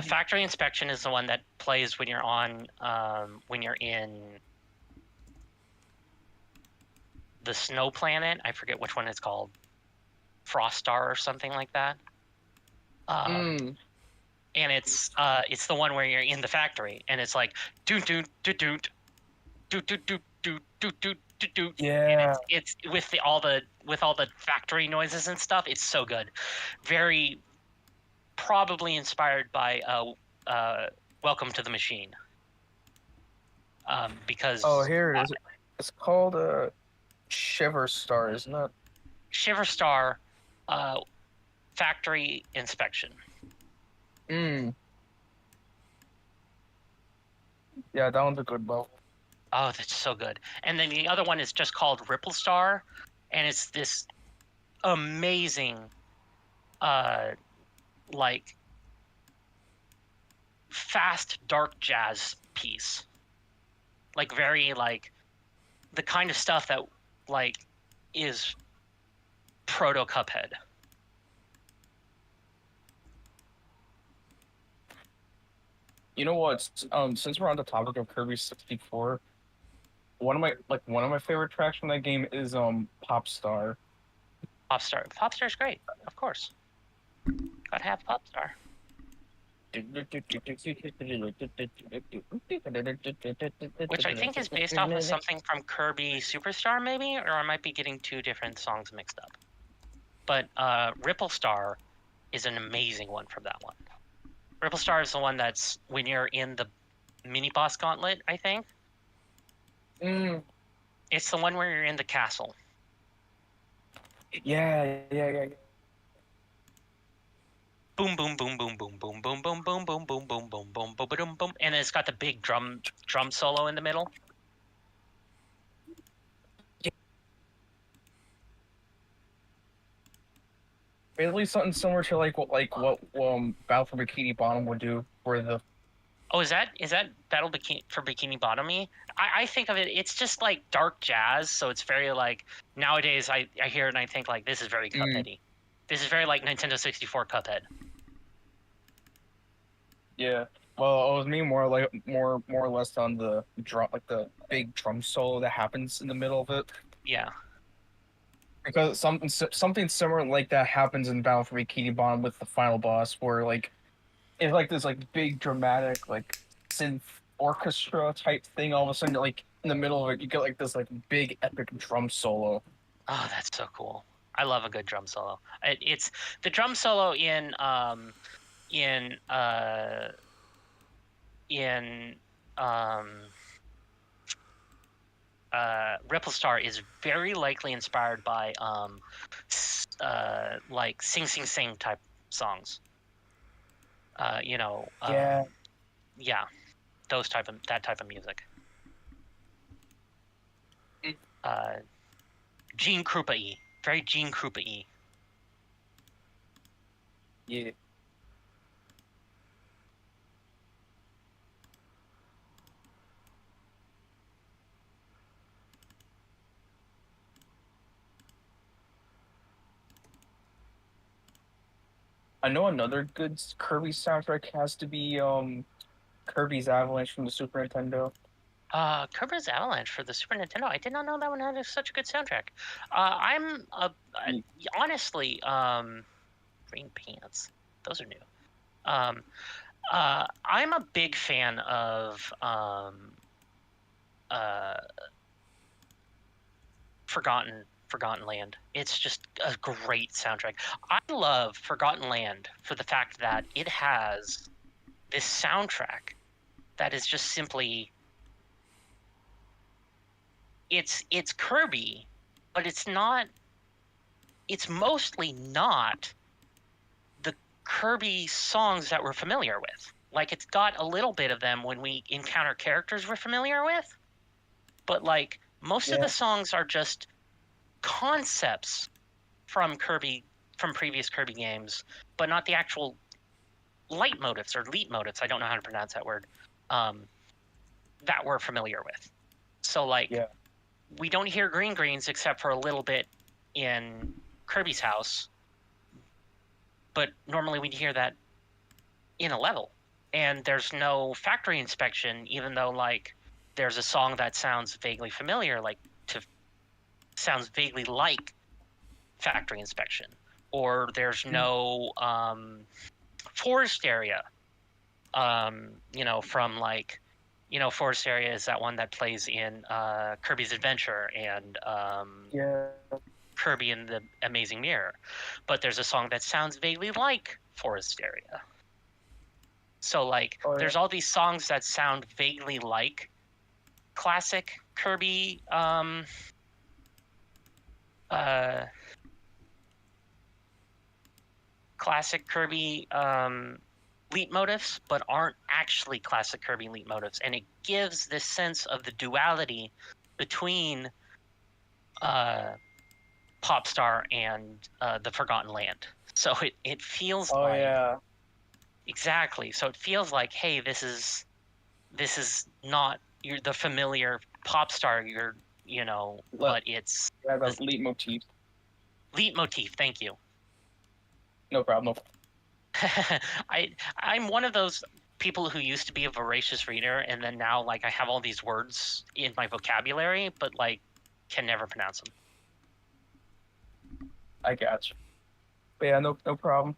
Factory Inspection is the one that plays when you're in the snow planet. I forget which one it's called. Frost Star or something like that. And it's the one where you're in the factory and it's like doot doot doot doot doot doot doot doot doot doot doot doot. Yeah. And it's with all the factory noises and stuff. It's so good. Very probably inspired by Welcome to the Machine. Because here it is. It's called Shiver Star, isn't it? Shiver Star. Factory Inspection. Yeah, that one's a good level. Oh, that's so good. And then the other one is just called Ripple Star, and it's this amazing, like fast dark jazz piece. Like very like the kind of stuff that like is proto Cuphead. You know what? Since we're on the topic of Kirby 64, one of my favorite tracks from that game is Pop Star. Pop Star's great, of course. Gotta have Pop Star. Which I think is based off of something from Kirby Superstar, maybe, or I might be getting two different songs mixed up. But Ripple Star is an amazing one from that one. Ripple Star is the one that's when you're in the mini boss gauntlet, I think. It's the one where you're in the castle. Yeah. Boom, boom, boom, boom, boom, boom, boom, boom, boom, boom, boom, boom, boom, boom, boom, boom, boom, and it's got the big drum solo in the middle. Basically, something similar to what Battle for Bikini Bottom would do for the. Oh, is that Battle for Bikini Bottom-y? I think of it. It's just like dark jazz, so it's very like nowadays. I hear it and I think like this is very Cuphead-y. This is very like Nintendo 64 Cuphead. Yeah. Well, it was me more or less on the drum, like the big drum solo that happens in the middle of it. Yeah. Because something similar like that happens in Battle for Bikini Bottom with the final boss, where like it's like this like big dramatic like synth orchestra type thing. All of a sudden, like in the middle of it, you get like this like big epic drum solo. Oh, that's so cool. I love a good drum solo. It's the drum solo in Ripple Star is very likely inspired by like sing type songs. Yeah. Yeah, that type of music. Gene Krupa-y, very Gene Krupa-y. Yeah. I know another good Kirby soundtrack has to be Kirby's Avalanche from the Super Nintendo. Kirby's Avalanche for the Super Nintendo. I did not know that one had such a good soundtrack. Honestly, Green Pants. Those are new. I'm a big fan of Forgotten Land. It's just a great soundtrack. I love Forgotten Land for the fact that it has this soundtrack that is just simply it's Kirby, but it's mostly not the Kirby songs that we're familiar with. Like, it's got a little bit of them when we encounter characters we're familiar with, but like most of the songs are just concepts from previous Kirby games, but not the actual leitmotifs or leitmotifs. I don't know how to pronounce that word. That we're familiar with. So like, we don't hear Green Greens except for a little bit in Kirby's house, but normally we'd hear that in a level. And there's no factory inspection, even though like there's a song that sounds vaguely familiar, sounds vaguely like factory inspection. Or there's no forest area. From like, forest area is that one that plays in Kirby's Adventure and Kirby and the Amazing Mirror. But there's a song that sounds vaguely like forest area. So like, there's all these songs that sound vaguely like classic Kirby leitmotifs, but aren't actually classic Kirby leitmotifs, and it gives this sense of the duality between Popstar and the Forgotten Land. So it feels exactly. So it feels like, hey, this is not the familiar Popstar. But it's the leitmotif. Leitmotif. Thank you. No problem. I'm one of those people who used to be a voracious reader, and then now like I have all these words in my vocabulary, but like can never pronounce them. I got you. But yeah, no problem.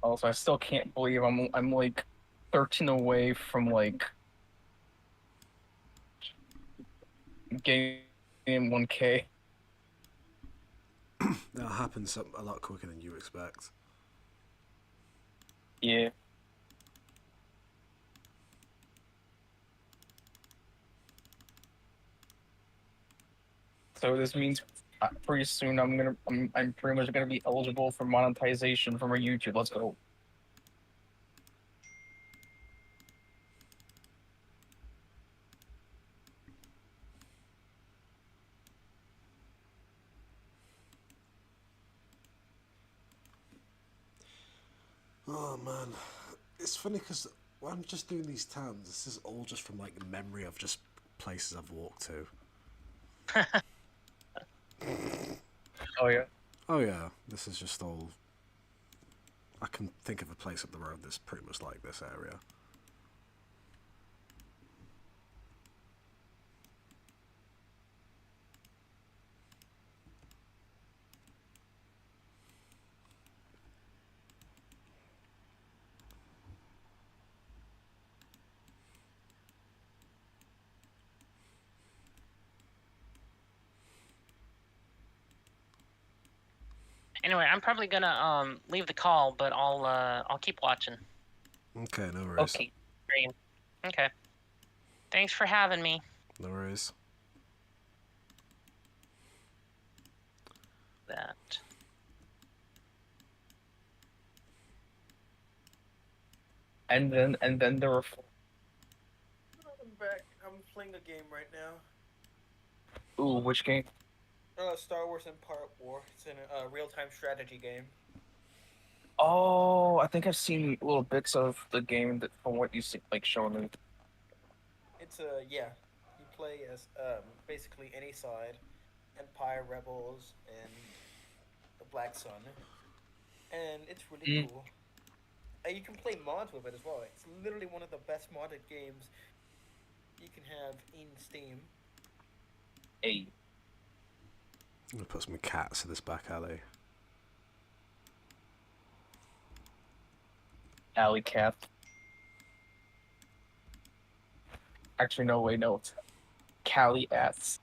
Also, I still can't believe I'm like 13 away from like getting 1K. That happens a lot quicker than you expect. Yeah. So this means pretty soon I'm pretty much gonna be eligible for monetization from our YouTube. Let's go. Oh man, it's funny because when I'm just doing these towns, this is all just from like memory of just places I've walked to. Oh yeah. Oh yeah, this is just all. I can think of a place up the road that's pretty much like this area. Anyway, I'm probably gonna leave the call, but I'll keep watching. Okay, no worries. Okay. Green. Okay. Thanks for having me. No worries. That. And then there were. I'm back. I'm playing a game right now. Ooh, which game? Star Wars Empire War. It's in a real-time strategy game. Oh, I think I've seen little bits of the game that from what you see, like showing me. It's yeah. You play as basically any side, Empire, Rebels, and the Black Sun, and it's really cool. And you can play mods with it as well. It's literally one of the best modded games you can have in Steam. Hey. I'm gonna put some cats in this back alley. Alley cat. Actually, no, wait, no. It's Cali ass.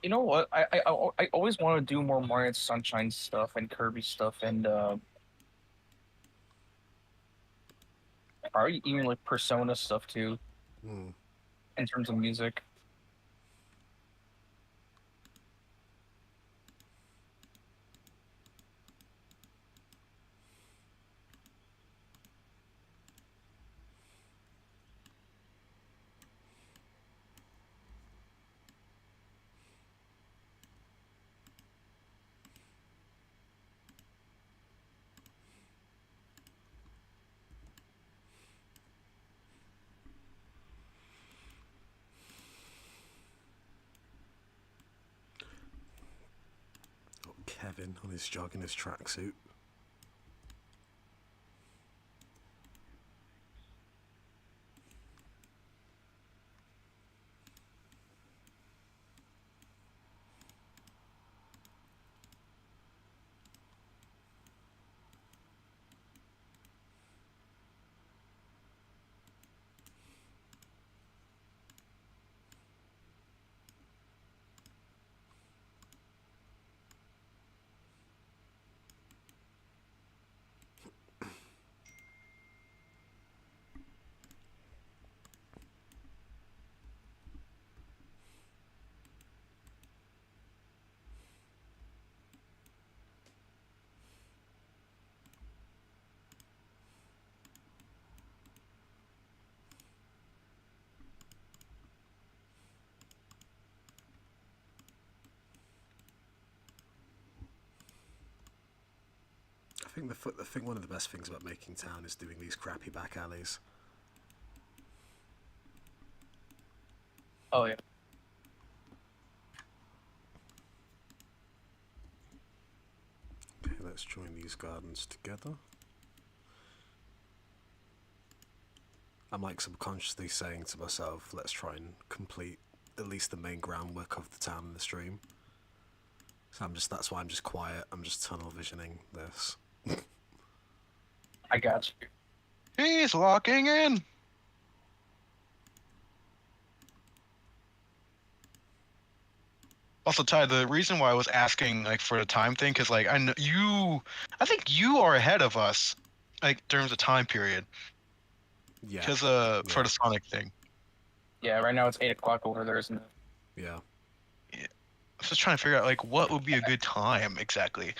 You know what? I always want to do more Mario Sunshine stuff and Kirby stuff and probably even like Persona stuff too. In terms of music. Kevin on his jog in his tracksuit. I think one of the best things about making town is doing these crappy back alleys. Oh yeah. Okay, let's join these gardens together. I'm like subconsciously saying to myself, let's try and complete at least the main groundwork of the town in the stream. So that's why I'm just quiet. I'm just tunnel visioning this. I got you. He's locking in. Also, Ty, the reason why I was asking like for the time thing, because like I think you are ahead of us, like in terms of time period. Yeah. Because for the Sonic thing. Yeah, right now it's 8 o'clock over there, isn't it? Yeah. I was just trying to figure out like what would be a good time exactly,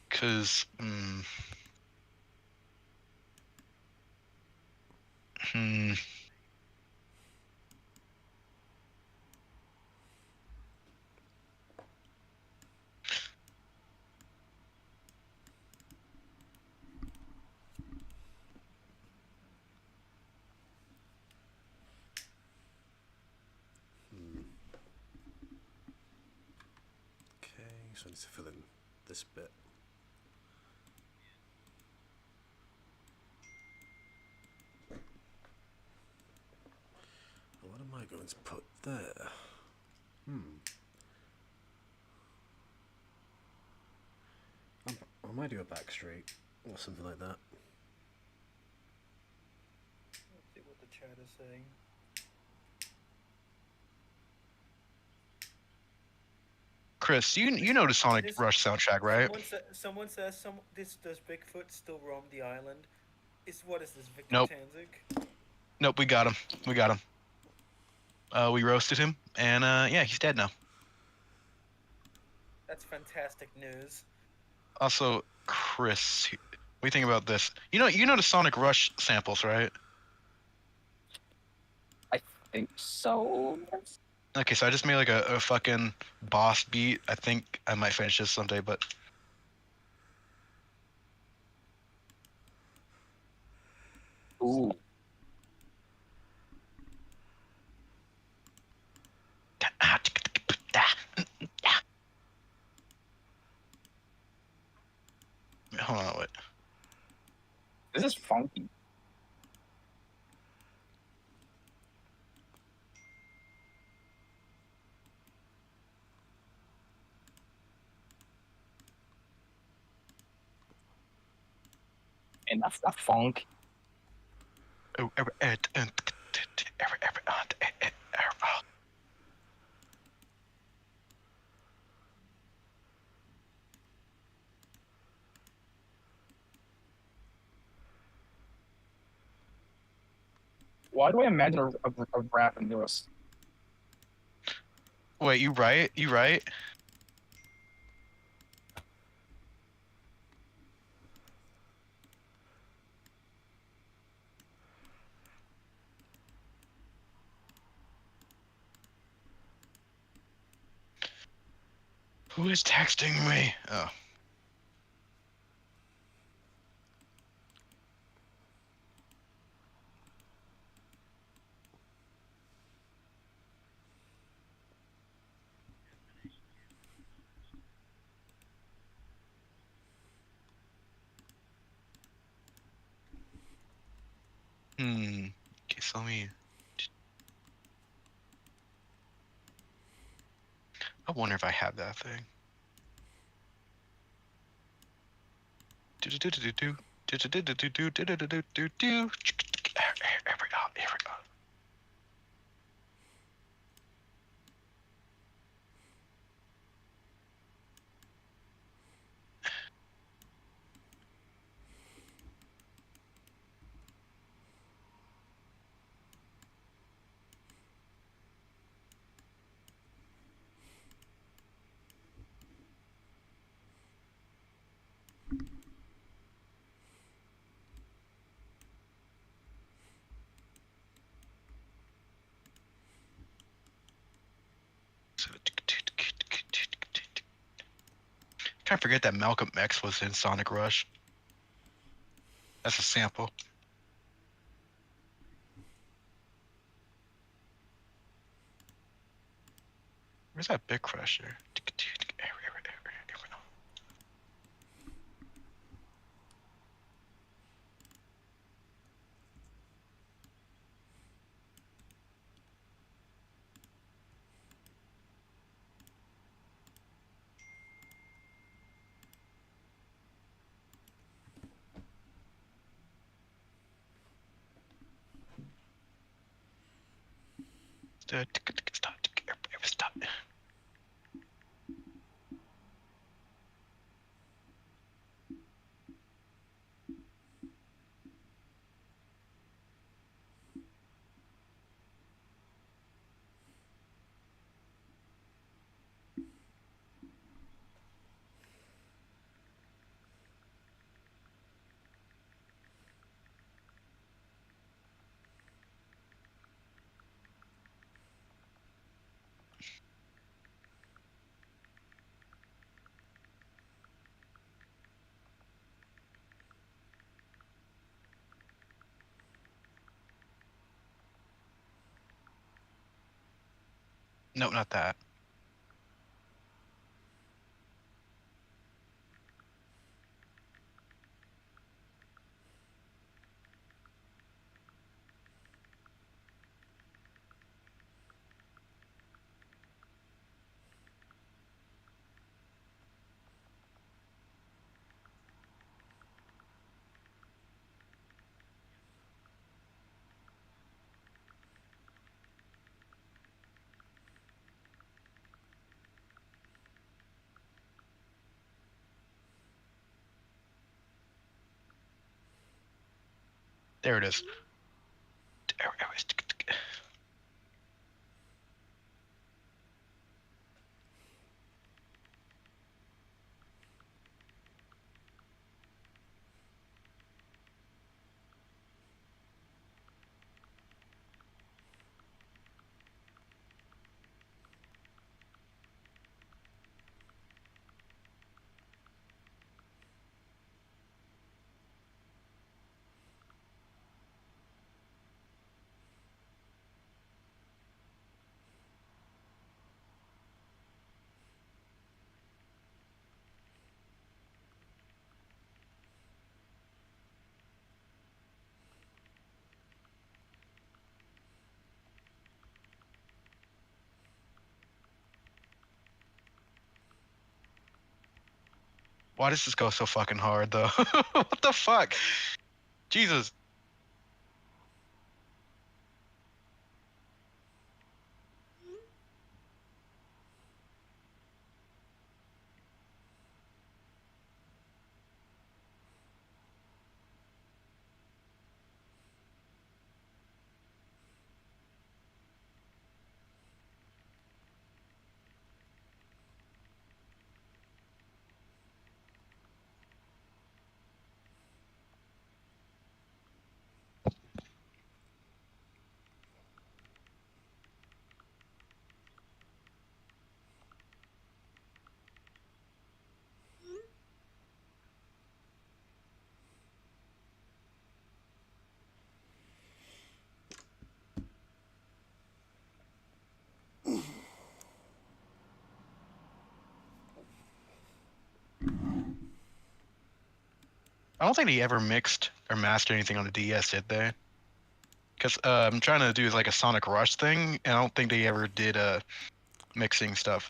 because. Okay, so I need to fill in this bit. we going to put there? I might do a back street or something like that. Let's see what the chat is saying. Chris, you know the Sonic Rush soundtrack, right? Someone says does Bigfoot still roam the island? What is this, Victor Nope. Tanzik? Nope, we got him. We got him. We roasted him, and yeah, he's dead now. That's fantastic news. Also, Chris, what do you think about this? You know the Sonic Rush samples, right? I think so. Okay, so I just made like a fucking boss beat. I think I might finish this someday, but Ooh. hold on, wait. This is funky. And that's the funk. Why do I imagine a rap in this? Wait, you right? You right? Who is texting me? Oh. Okay, so let me. I wonder if I have that thing. I forget that Malcolm X was in Sonic Rush. That's a sample. Where's that Big Crusher? Stop. Nope, not that. There it is. There it is. Why does this go so fucking hard though? What the fuck? Jesus. I don't think they ever mixed or mastered anything on the DS, did they? Because I'm trying to do like a Sonic Rush thing, and I don't think they ever did mixing stuff.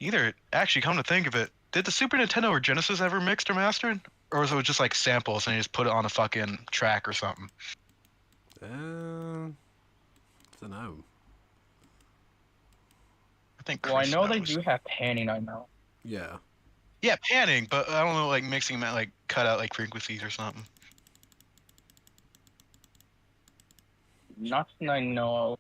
Either, actually, come to think of it, did the Super Nintendo or Genesis ever mixed or mastered? Or was it just like samples and they just put it on a fucking track or something? Don't know. I think Well, I Chris know they knows. do have panning. I know. Yeah. Yeah, panning, but I don't know, like mixing meant like cut out like frequencies or something. Nothing I know of.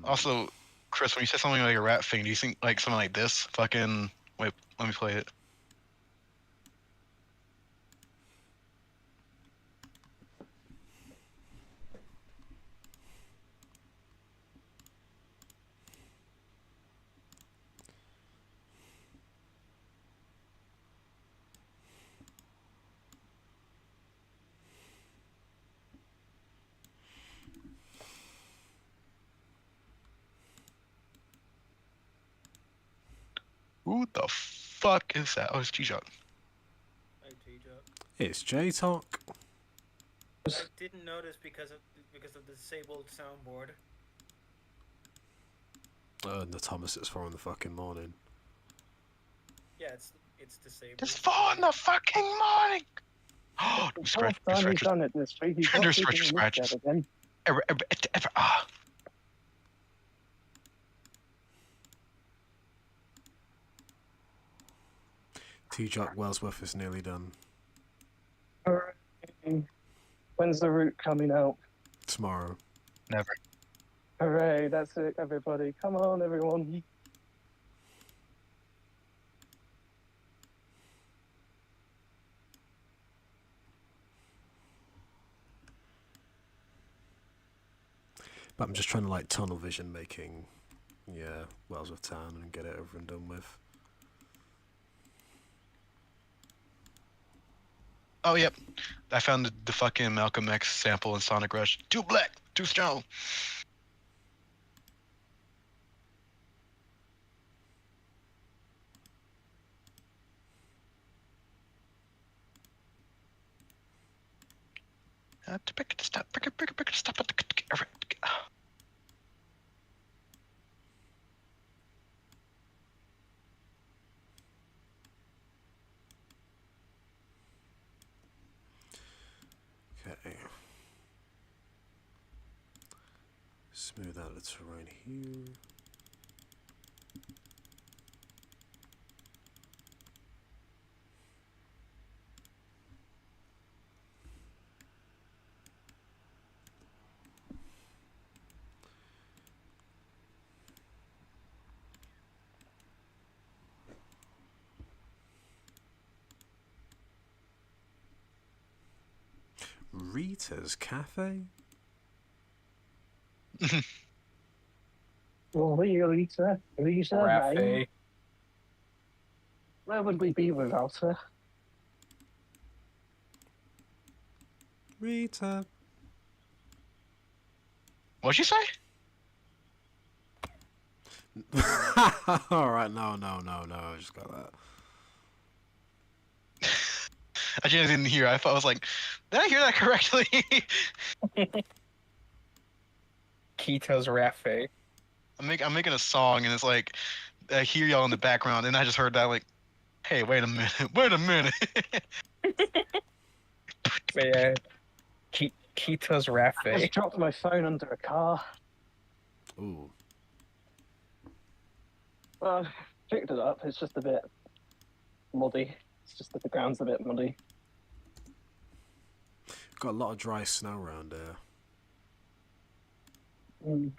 Also, Chris, when you said something like a rap thing, do you think like something like this? Fucking wait, let me play it. Who the fuck is that? Oh, it's G-Shock. Hey, T-Jock. It's J-Talk. I didn't notice because of the disabled soundboard. And the Thomas it's 4 in the fucking morning. Yeah, it's disabled. It's 4 in the fucking morning! Oh, scratch, scratch, done it this week. He's There's not scratch, taking a look scratches. at it then. T-Jock Wellsworth is nearly done. Alright. When's the route coming out? Tomorrow. Never. Hooray, that's it, everybody. Come on, everyone. But I'm just trying to like tunnel vision making, yeah, Wellsworth Town and get it over and done with. Oh, yep. I found the fucking Malcolm X sample in Sonic Rush. Too black, too strong. Stop. Okay. Smooth out the terrain here. Rita's Cafe? Well, Rita, mate. Rafe. Where would we be without her? Rita. What'd you say? Alright, no, I just got that. I just didn't hear. I thought I was like, did I hear that correctly? Kita's Rafe. I'm making a song and it's like I hear y'all in the background and I just heard that like, hey, wait a minute. But yeah, Kita's Rafe. I just dropped my phone under a car. Ooh. Well, I picked it up. It's just a bit muddy. It's just that the ground's a bit muddy. Got a lot of dry snow around here. Mm.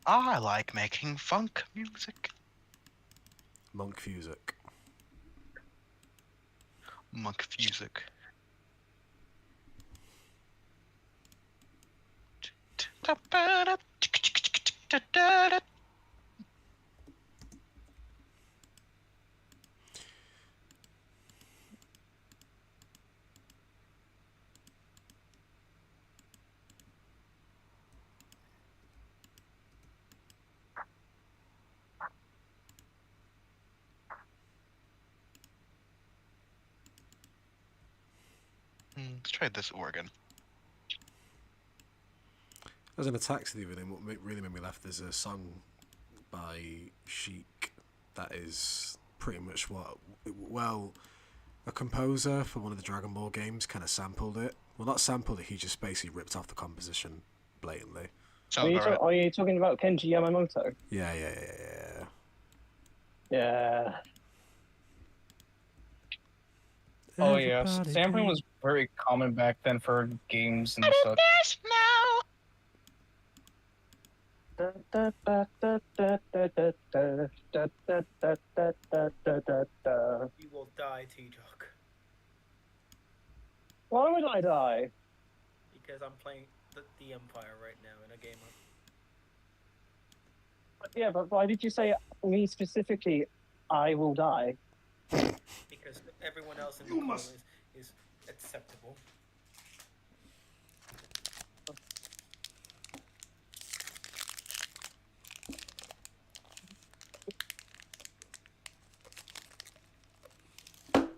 I like making funk music. Monk music. Monk music. Let's try this organ. I was in a taxi the other day, and what really made me laugh, there's a song by Chic that is pretty much what, well, a composer for one of the Dragon Ball games kind of sampled it. Well, not sampled it, he just basically ripped off the composition blatantly. Are you talking about Kenji Yamamoto? Yeah. Yeah. Oh yeah, sampling was very common back then for games and such. You will die, T-Jock. Why would I die? Because I'm playing the Empire right now in a game. Yeah, but why did you say me specifically? I will die. Because everyone else in the call is acceptable. I'm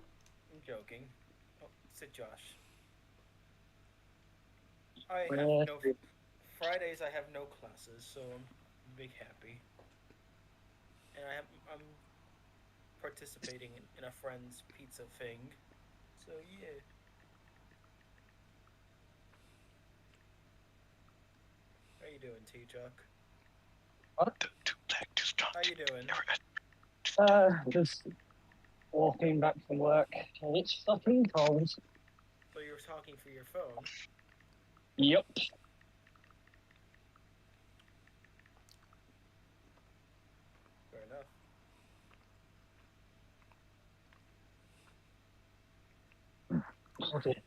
joking. Oh, sit Josh. I have no Fridays. I have no classes, so I'm big happy. And I'm participating in a friend's pizza thing. So yeah. How you doing, T-Jock? What? How you doing? Just walking back from work, and it's fucking cold. So you're talking through your phone? Yep. Fair enough. Okay.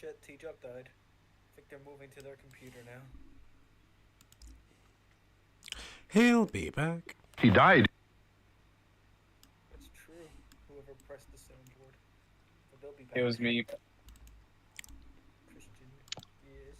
Shit, T-Jug died. I think they're moving to their computer now. He'll be back. He died. It's true. Whoever pressed the soundboard. But they'll be back. It was me. Christian. Yes.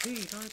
He died.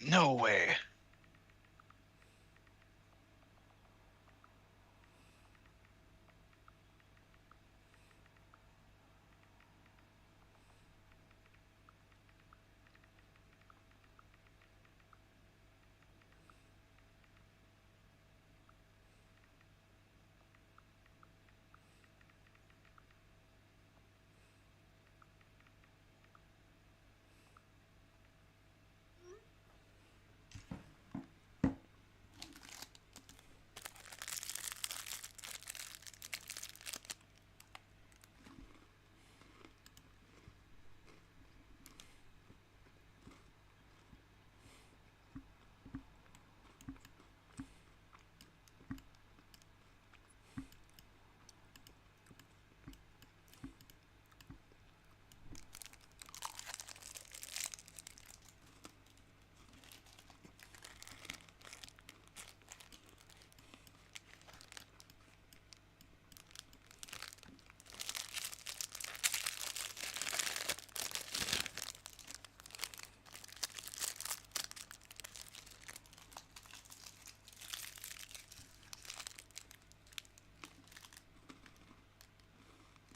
No way.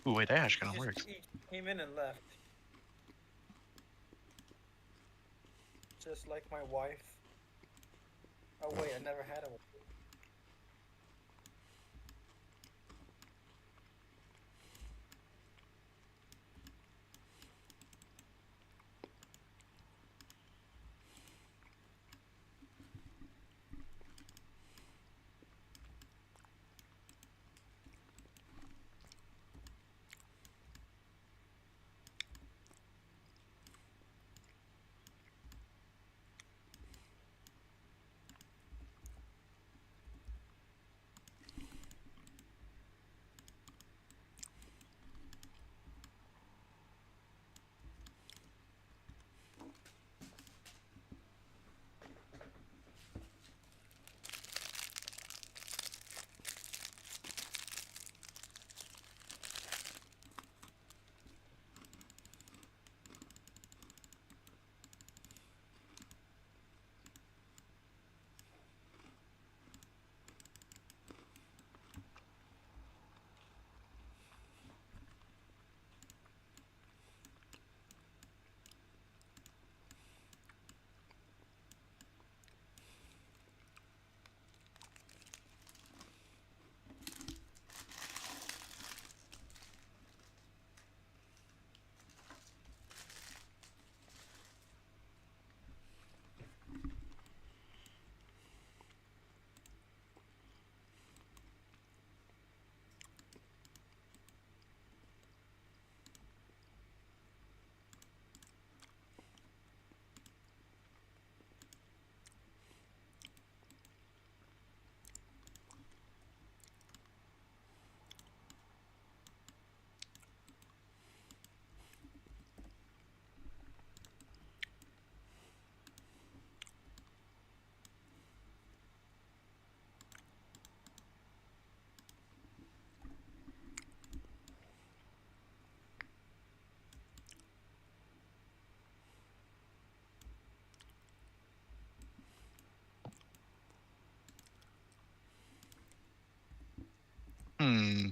Ooh, wait, that actually kind of works. He came in and left. Just like my wife. Oh wait, I never had a wife. Hmm.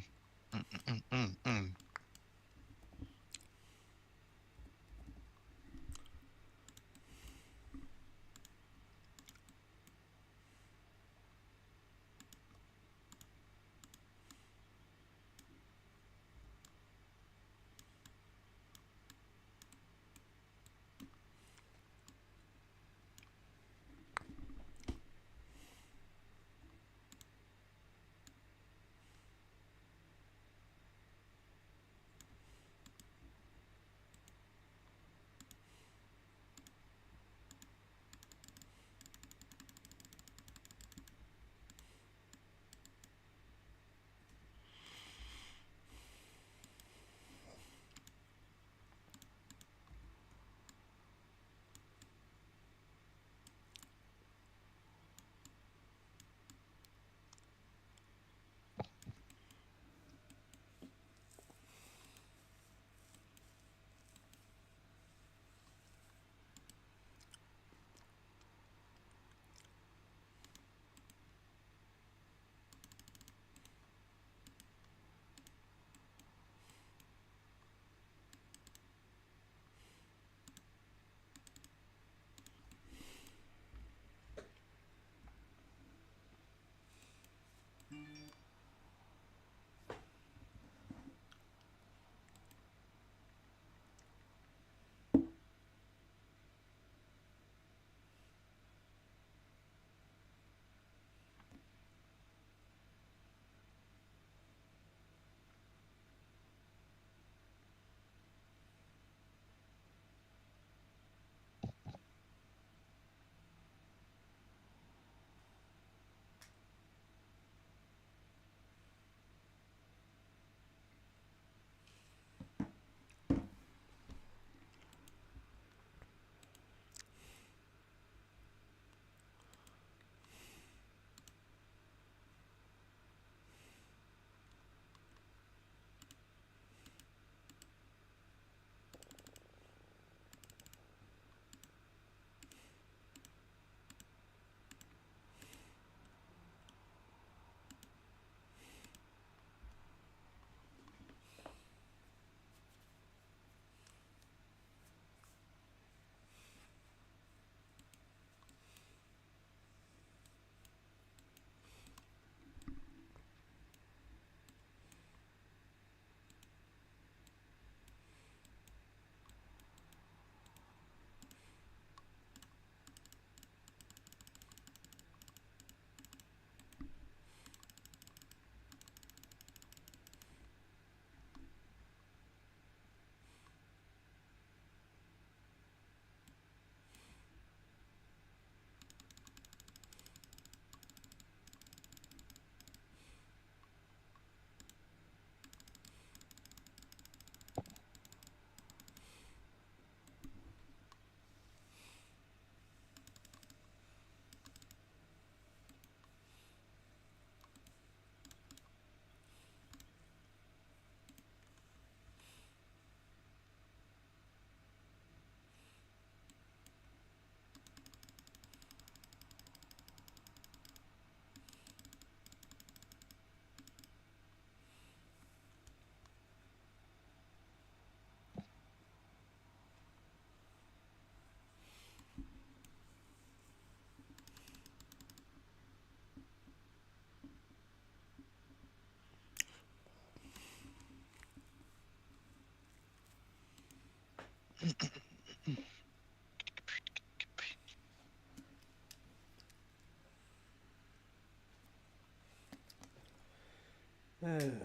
Mm.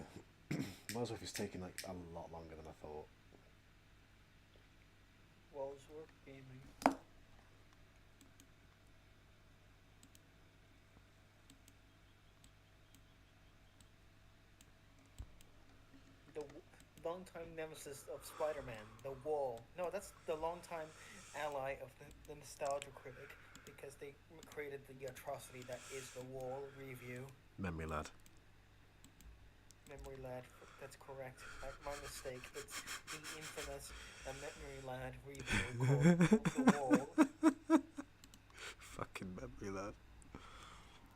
Wellsworth is taking like a lot longer than I thought. Wellsworth Gaming. The longtime nemesis of Spider-Man, the Wall. No, that's the longtime ally of the Nostalgia Critic, because they created the atrocity that is the Wall review. Memory lad. Memory lad, that's correct. My mistake. It's the infamous Memory lad review called The Wall. Fucking memory lad.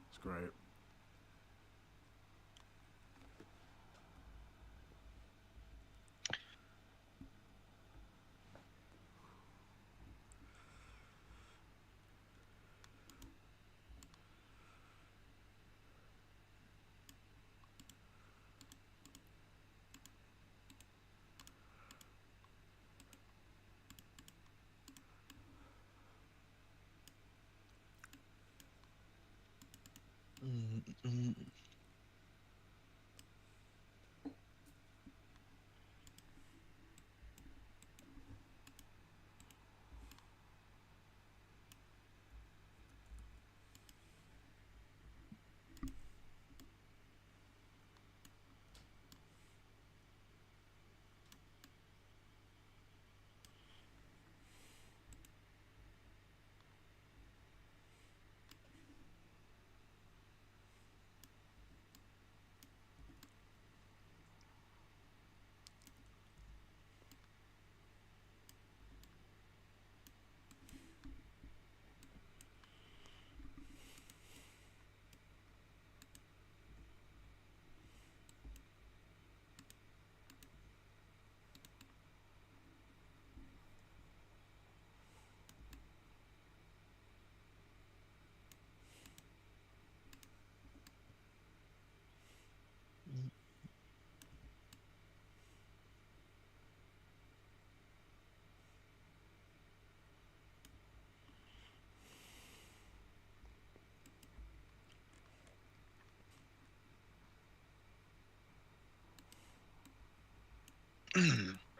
It's great.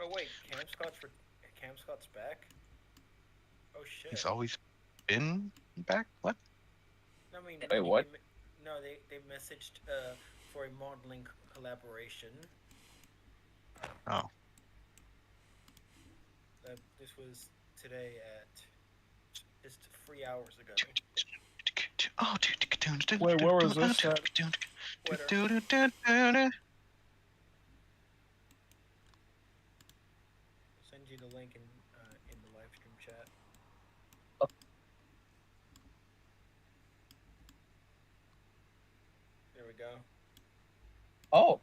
Oh wait, Cam Scott's back. Oh shit. He's always been back. What? I mean, Wait, what? No, they messaged for a modeling collaboration. Oh. This was today at just 3 hours ago. Oh, Wait, where was this at? Twitter. Send you the link in the live stream chat. There we go. Oh.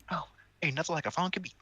Oh, ain't nothing like a funky beat.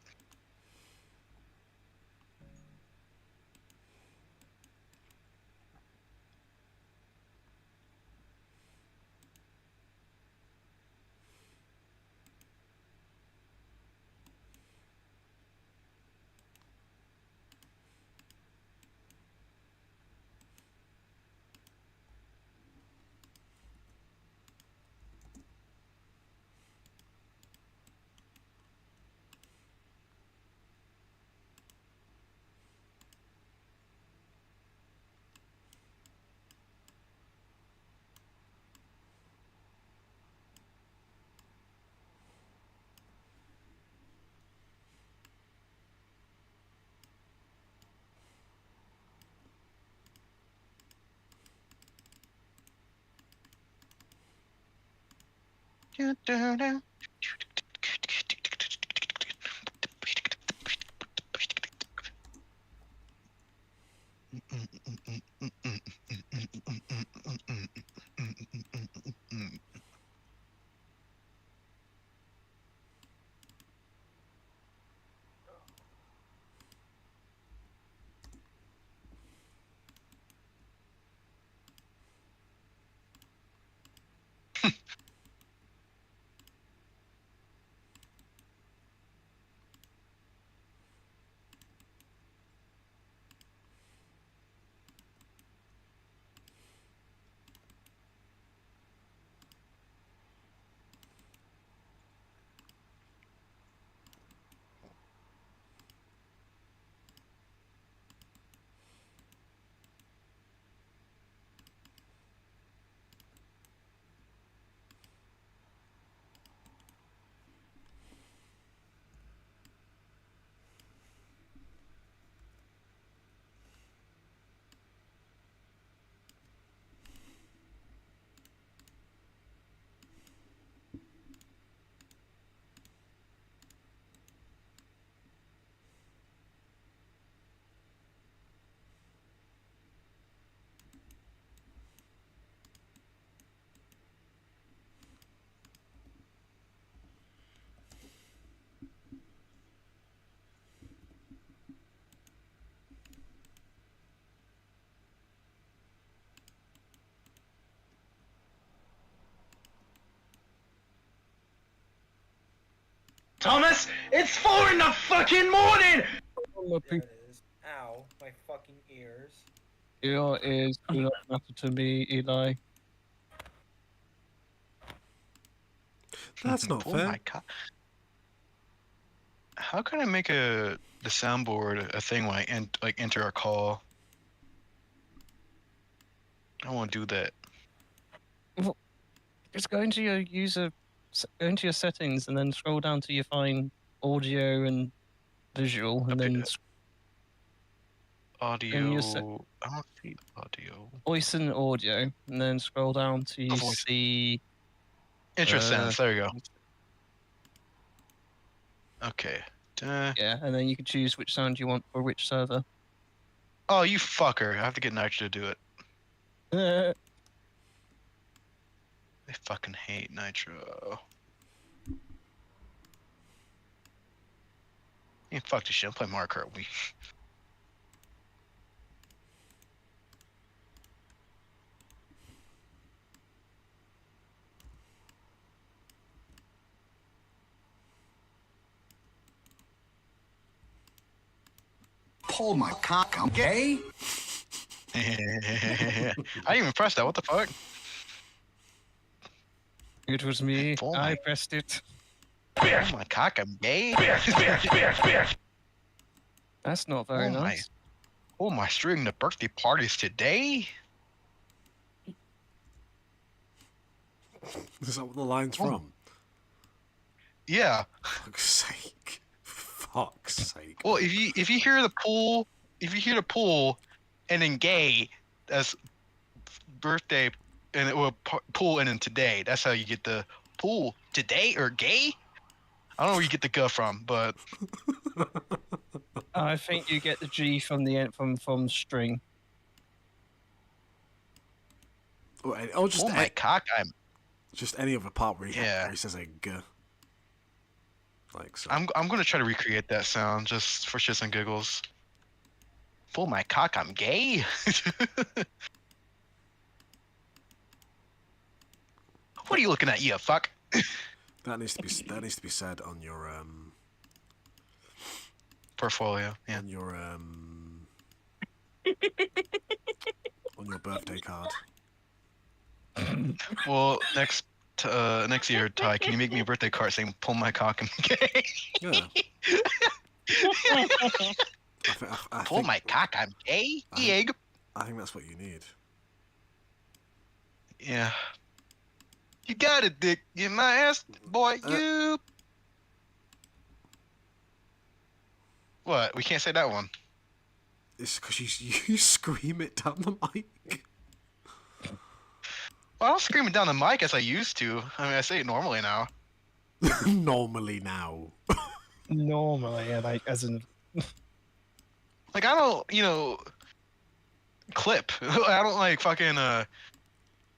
Thomas, it's 4 in the fucking morning! There it is. Ow, my fucking ears. Your ears do not matter to me, Eli. That's not Oh fair. my god. How can I make the soundboard a thing when I enter a call? I want to do that. Just go into your go into your settings, and then scroll down till you find audio and visual, and then Audio. And I want to see audio. voice and audio, and then scroll down till you voice. see Intro sounds. There we go. Okay. yeah, and then you can choose which sound you want for which server. Oh, you fucker! I have to get Nitro to do it. They fucking hate Nitro. Yeah, fuck this shit. I'm playing Mario Kart Wii. Pull my cock, I'm gay. I didn't even press that. What the fuck? It was me. Oh I my- pressed it. Oh my cock, I'm gay. That's not very Oh my- nice. Oh, am I streaming the birthday parties today? Is that what the line's Oh. from? Yeah. Fuck's sake. Fuck's sake. Well, if you hear the pool, and then gay, that's birthday, and it will pool and then today. That's how you get the pool today or gay. I don't know where you get the guh from, but I think you get the G from the end from string. Or just oh my cock, I'm. just any other part where Yeah. where he says a g. Like so. I'm gonna try to recreate that sound just for shits and giggles. Pull my cock, I'm gay. What are you looking at, you fuck? That needs to be said on your Portfolio, yeah. on your on your birthday card. Well, next year, Ty, can you make me a birthday card saying "Pull my cock, I'm gay"? Yeah. I Pull think, my cock, I'm gay. Egg. I think that's what you need. Yeah. You got it, dick. Get my ass, boy. You. What? We can't say that one. It's because you scream it down the mic. Well, I don't scream it down the mic as I used to. I mean, I say it normally now. Normally now. Normally, yeah, like as in Like, I don't, clip. I don't, like, fucking,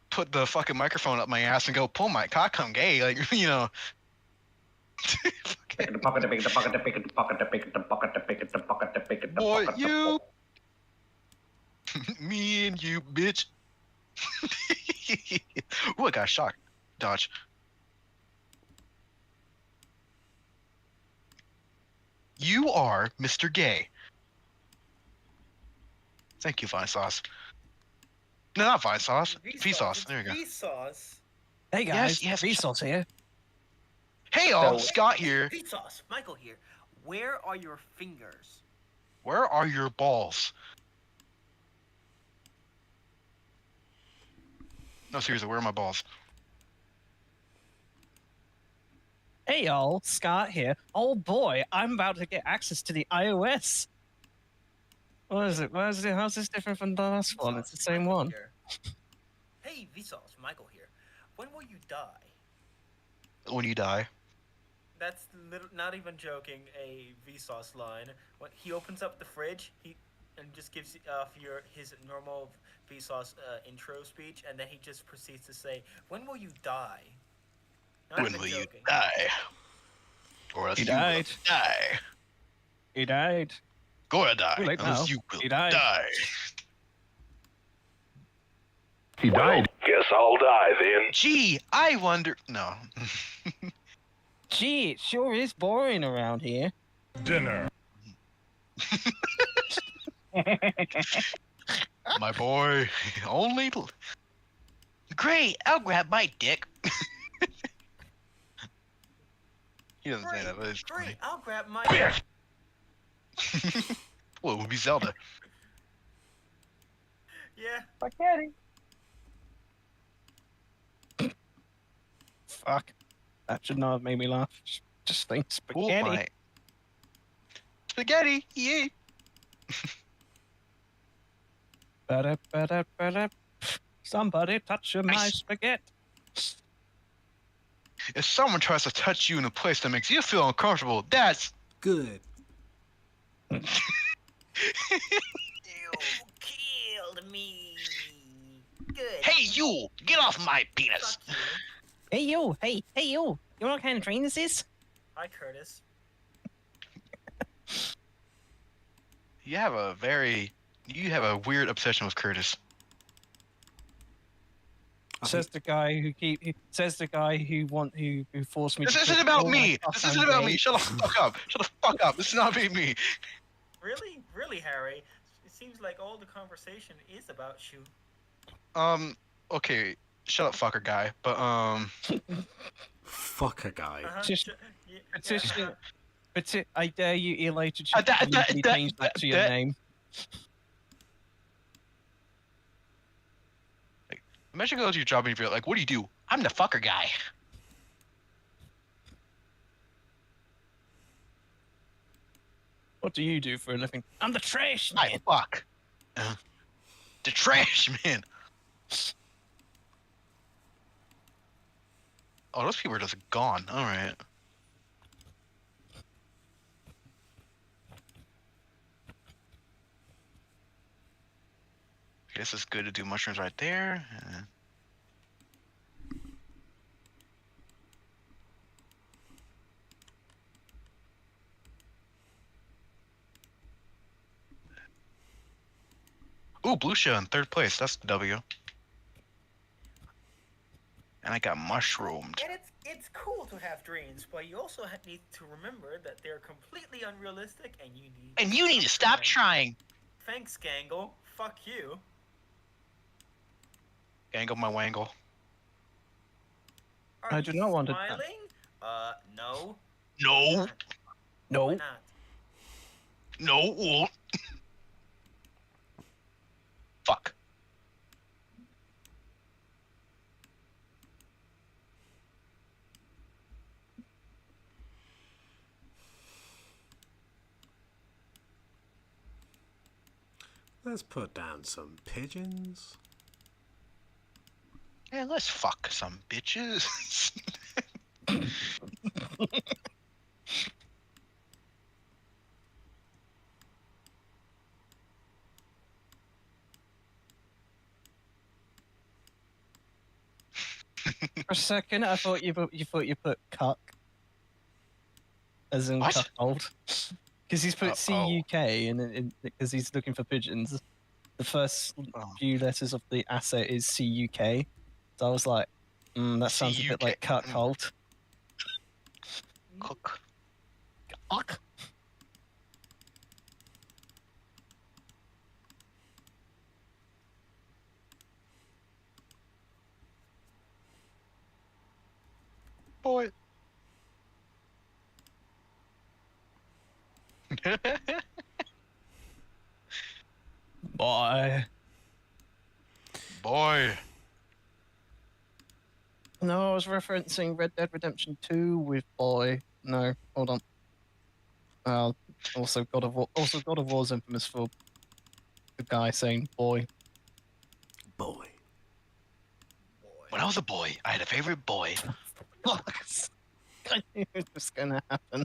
put the fucking microphone up my ass and go, pull my cock, I'm gay. Like, Boy, you. Me and you, bitch. Ooh, I got a shock. Dodge. You are Mr. Gay. Thank you, Vine Sauce. No, not Vine Sauce. V-Sauce. There you go. Vsauce. hey guys, yes. Vsauce here. Hey, all. Scott here. Vsauce, Michael here. Where are your fingers? Where are your balls? No, seriously, where are my balls? Hey y'all, Scott here. Oh boy, I'm about to get access to the iOS. What is it? How's this different from the last one? It's the same Michael one. here. Hey, Vsauce, Michael here. When will you die? When you die. That's not even joking. A Vsauce line. When he opens up the fridge, and just gives his normal Vsauce intro speech, and then he just proceeds to say, "When will you die?" Not When even will you joking. die? Or else He you will died. die. He died. Gonna die. Too late Unless now. you will He died. die. He died. Guess I'll die then. Gee, I wonder. No. Gee, it sure is boring around here. Dinner. My boy, only. Great, I'll grab my dick. He doesn't say that, but it's Great, funny. I'll grab my. Well, it would be Zelda. Yeah. Spaghetti. Fuck. That should not have made me laugh. Just think spaghetti. Oh my. Spaghetti, yeah. Ba-da-ba-da-ba-da. Somebody touch my Nice. spaghetti. If someone tries to touch you in a place that makes you feel uncomfortable, that's Good. You killed me. Good. hey you, get off my penis. Fuck you. Hey you, hey you. You know what kind of train this is? Hi, Curtis. You have a weird obsession with Curtis. Says the guy who who forced me. This to isn't put about all my me. stuff This on isn't about me. game. Shut the fuck up. Shut the fuck up. This is not about me. Really? Really, Harry? It seems like all the conversation is about you. Okay. Shut up, fucker guy. But, Fuck a guy. Just- Yeah, Petition. I dare you, Eli, to that- change that to your that- name. imagine going to your job and you're like, what do you do? I'm the fucker guy. What do you do for a living? I'm the trash I man. fuck. The trash man. Oh, those people are just gone. All right. I guess it's good to do mushrooms right there. Ooh, blue shell in third place. That's the W. And I got mushroomed. And it's cool to have dreams, but you also need to remember that they're completely unrealistic, and you need. To stop trying. Thanks, Gangle. Fuck you. Angle my wangle. Are I do you not want to- smiling? No. No. Why No. not? No. Fuck. Let's put down some pigeons. Yeah, let's fuck some bitches. For a second, I thought you put cuck, as in What? cuckold, because he's put Oh. CUK and because he's looking for pigeons. The first Oh. few letters of the asset is CUK, so I was like, that sounds a bit like CUK. cuckold. Cook. Cuck. Boy. Boy. Boy. No, I was referencing Red Dead Redemption 2 with boy. No, hold on. Also God of War's infamous for the guy saying boy. Boy. When I was a boy, I had a favorite boy. Fuck. I knew it was gonna happen.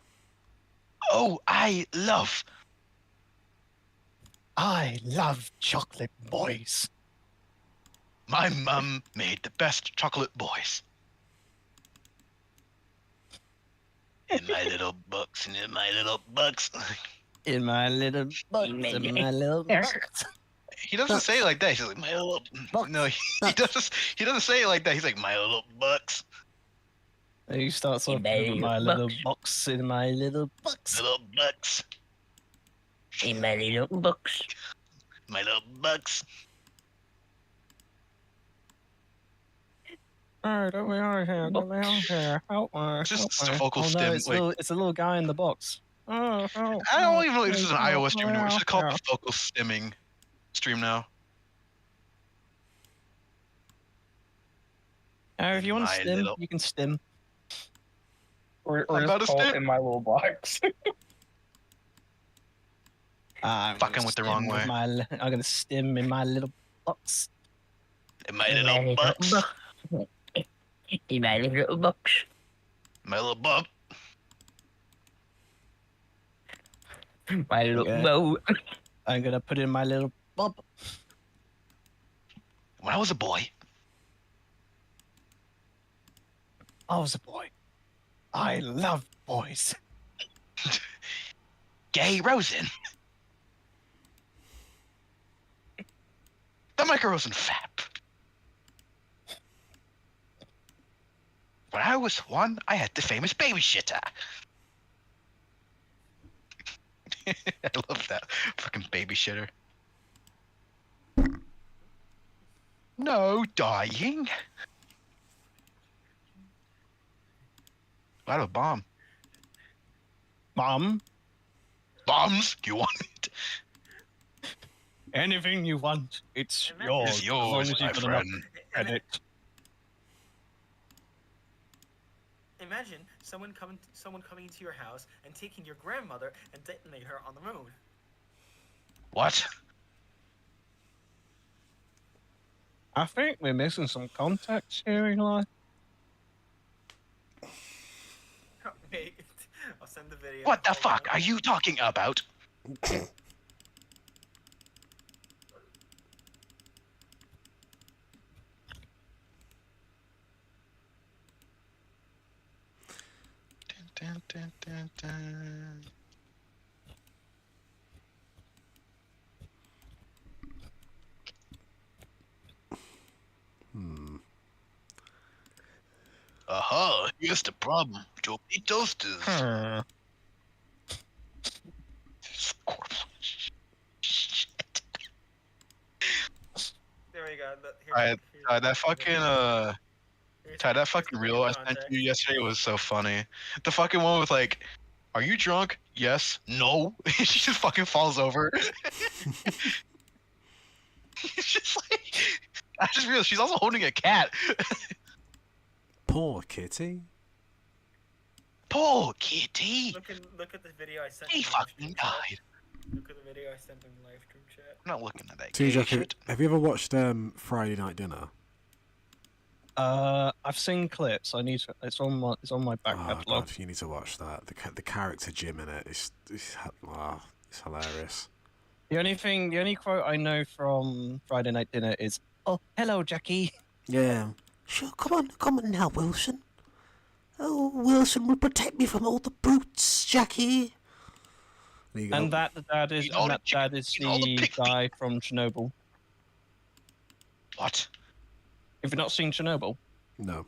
Oh, I love. I love chocolate boys. My mum made the best chocolate boys. In my little books, and in my little books. In my little butt, in my little butt. He doesn't say it like that. He's like, my little. No, he doesn't say it like that. He's like, my little bucks. He starts off with my little box in my little box. Little bucks. In my little box. My little bucks. Alright, get me out of here. Get me out of here. Help me. It's just help a me. vocal Oh, stim, no, it's, like- it's a little guy in the box. Oh, help, I don't even know if help, this is an help, iOS stream anymore. We should call help. it the vocal stimming stream now. If you want to My stim, little- you can stim. Or I'm about just to call it stim. in my little box. I'm Fucking gonna with the stim wrong way. I'm gonna stim in my little box. In my little bucks. In my little box. My little bump. My little Okay. bow. I'm gonna put in my little bob. When I was a boy, I was a boy. I love boys. Gay Rosen. The Michael Rosen fap. When I was one, I had the famous baby shitter. I love that fucking baby shitter. No dying. I have a bomb. Mom, Bombs? You want it? anything you want, it's Imagine- yours. It's as long yours, as you my put enough friend. credit. Imagine someone coming into your house and taking your grandmother and detonate her on the moon. What? I think we're missing some context here, Eli. Wait, I'll send the video. What the Hold fuck on. are you talking about? Dun, dun, dun, dun. Aha, here's the problem. Joby toasters. Shit. There we go. That fucking Ty, that fucking reel I sent you yesterday was so funny. The fucking one with like, are you drunk? Yes. No. She just fucking falls over. It's just like, I just realized she's also holding a cat. Poor kitty. Poor kitty. Look at the video I sent. He in the live fucking stream chat. died. Look at the video I sent in the live stream chat. I'm not looking at that. So, gay Jack, shit. have you ever watched Friday Night Dinner? I've seen clips. It's on my back Oh catalogue. god, you need to watch that. The character Jim in it is it's hilarious. The only quote I know from Friday Night Dinner is, "Oh, hello, Jackie." Yeah. Sure, come on now, Wilson. Oh, Wilson will protect me from all the brutes, Jackie. There you go. And that dad is Eat all the the all the pig guy from Chernobyl. What? Have you not seen Chernobyl? No.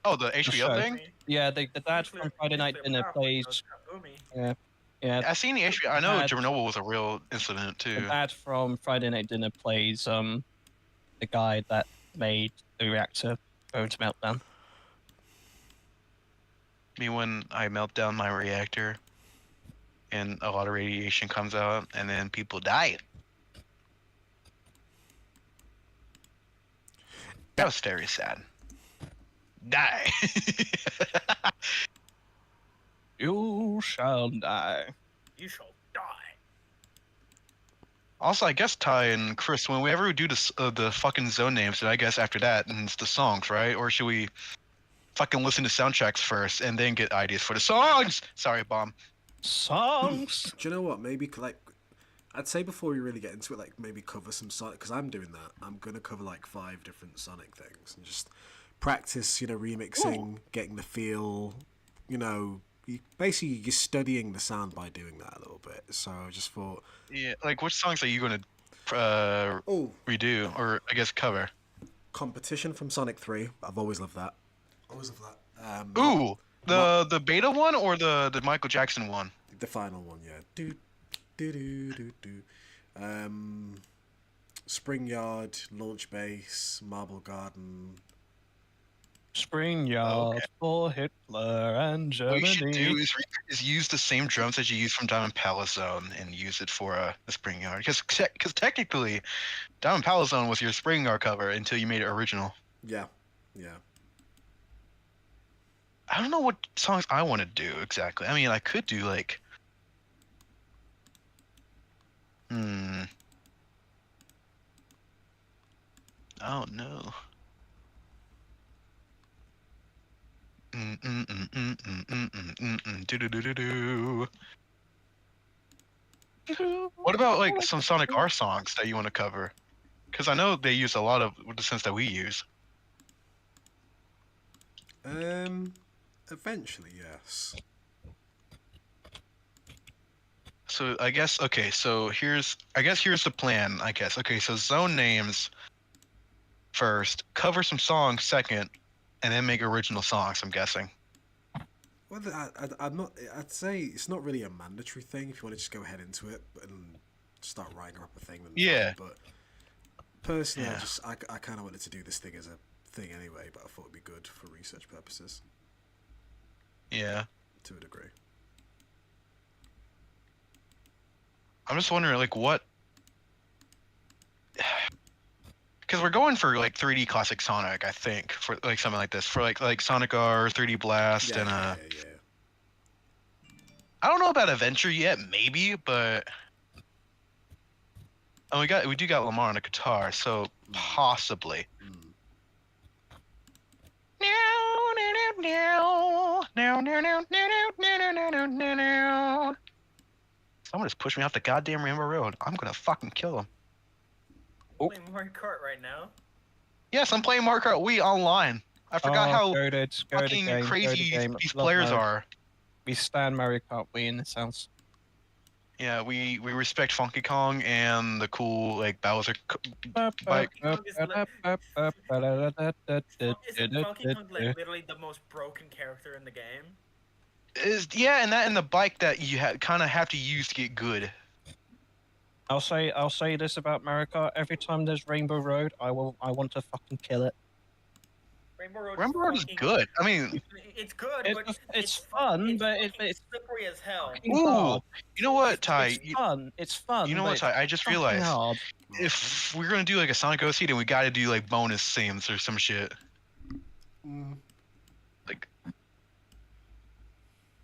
Oh, the HBO show. thing? Yeah, the dad from Friday Night Dinner plays. Yeah, I seen the HBO. I know Dad- Chernobyl was a real incident the too. dad from Friday Night Dinner plays the guy that made the reactor go into meltdown. Me when I melt down my reactor, and a lot of radiation comes out, and then people die. That was very sad. Die. You shall die. You shall die. Also, I guess Ty and Chris, when we ever do the fucking zone names, then I guess after that, and it's the songs, right? Or should we fucking listen to soundtracks first and then get ideas for the songs? Sorry, bomb. Songs. Do you know what? Maybe like I'd say before we really get into it, like maybe cover some Sonic, because I'm doing that. I'm gonna cover like 5 different Sonic things and just practice, remixing, getting the feel. Basically you're studying the sound by doing that a little bit. So I just thought, Yeah, like which songs are you gonna redo or I guess cover? Competition from Sonic 3. I've always loved that. Always loved that. Ooh, the beta one or the Michael Jackson one? The final one, yeah. Spring Yard, Launch Base, Marble Garden. Spring Yard for Hitler and Germany. What you should do is use the same drums that you use from Diamond Palace Zone and use it for the Spring Yard. Because technically, Diamond Palace Zone was your Spring Yard cover until you made it original. Yeah. I don't know what songs I want to do exactly. I mean, I could do like... I don't know. What about like some Sonic R songs that you want to cover? Because I know they use a lot of the synths that we use. Eventually, yes. So I guess okay. So here's the plan. I guess okay. So zone names first, cover some songs second, and then make original songs. I'm guessing. Well, I'm not. I'd say it's not really a mandatory thing. If you want to just go ahead into it and start writing up a thing, then yeah. Fine. But personally, I kind of wanted to do this thing as a thing anyway. But I thought it'd be good for research purposes. Yeah. To a degree. I'm just wondering, like, what... Because we're going for, like, 3D Classic Sonic, I think, for, like, something like this. For, like Sonic R, 3D Blast, and, yeah. I don't know about Adventure yet, maybe, but... Oh, we do got Lamar on a guitar, so possibly. Someone just pushed me off the goddamn Rainbow Road. I'm gonna fucking kill him. I'm playing Mario Kart right now. Yes, I'm playing Mario Kart Wii online. I forgot how fucking crazy these players are. We stand Mario Kart Wii in this house. Yeah, we respect Funky Kong and the cool like Bowser bike. Isn't Funky Kong like literally the most broken character in the game? And the bike that you kind of have to use to get good. I'll say this about Mario Kart: every time there's Rainbow Road, I want to fucking kill it. Rainbow Road is good. I mean, it's good, but it's fun, but it's slippery as hell. Ooh, you know what, Ty? It's fun. You know what, Ty? I just realized if we're gonna do like a Sonic OC, then we gotta do like bonus themes or some shit.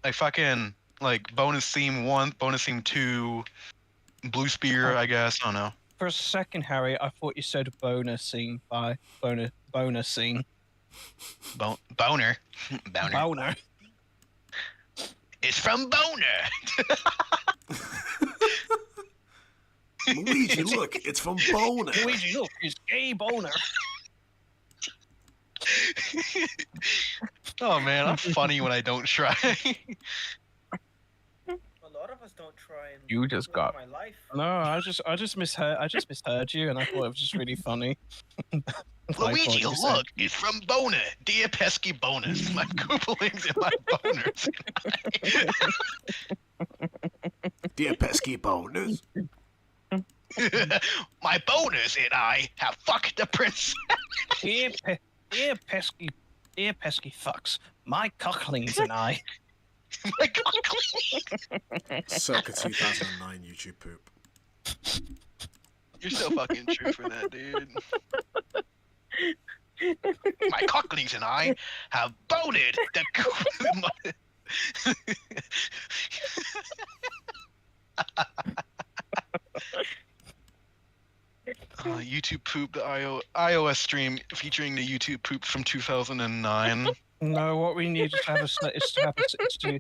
Like fucking like bonus theme 1, bonus theme 2, Blue Spear, I guess. I don't know. For a second, Harry, I thought you said bonus scene by bonus scene. Boner. It's from Boner. Luigi, look, it's from Boner. Luigi, look, it's gay Boner. Oh man, I'm funny when I don't try. A lot of us don't try and You just got my life. No, I just misheard you, and I thought it was just really funny. Luigi, look, it's from Boner. Dear pesky bonus, my Koopalings and my boners. Dear pesky boners. My boners and I have fucked the princess. Dear pesky fucks, my cocklings and I. My cocklings. Circa 2009 YouTube poop. You're so fucking true for that, dude. My cocklings and I have boated the... YouTube poop, the iOS stream featuring the YouTube poop from 2009. No, what we need is to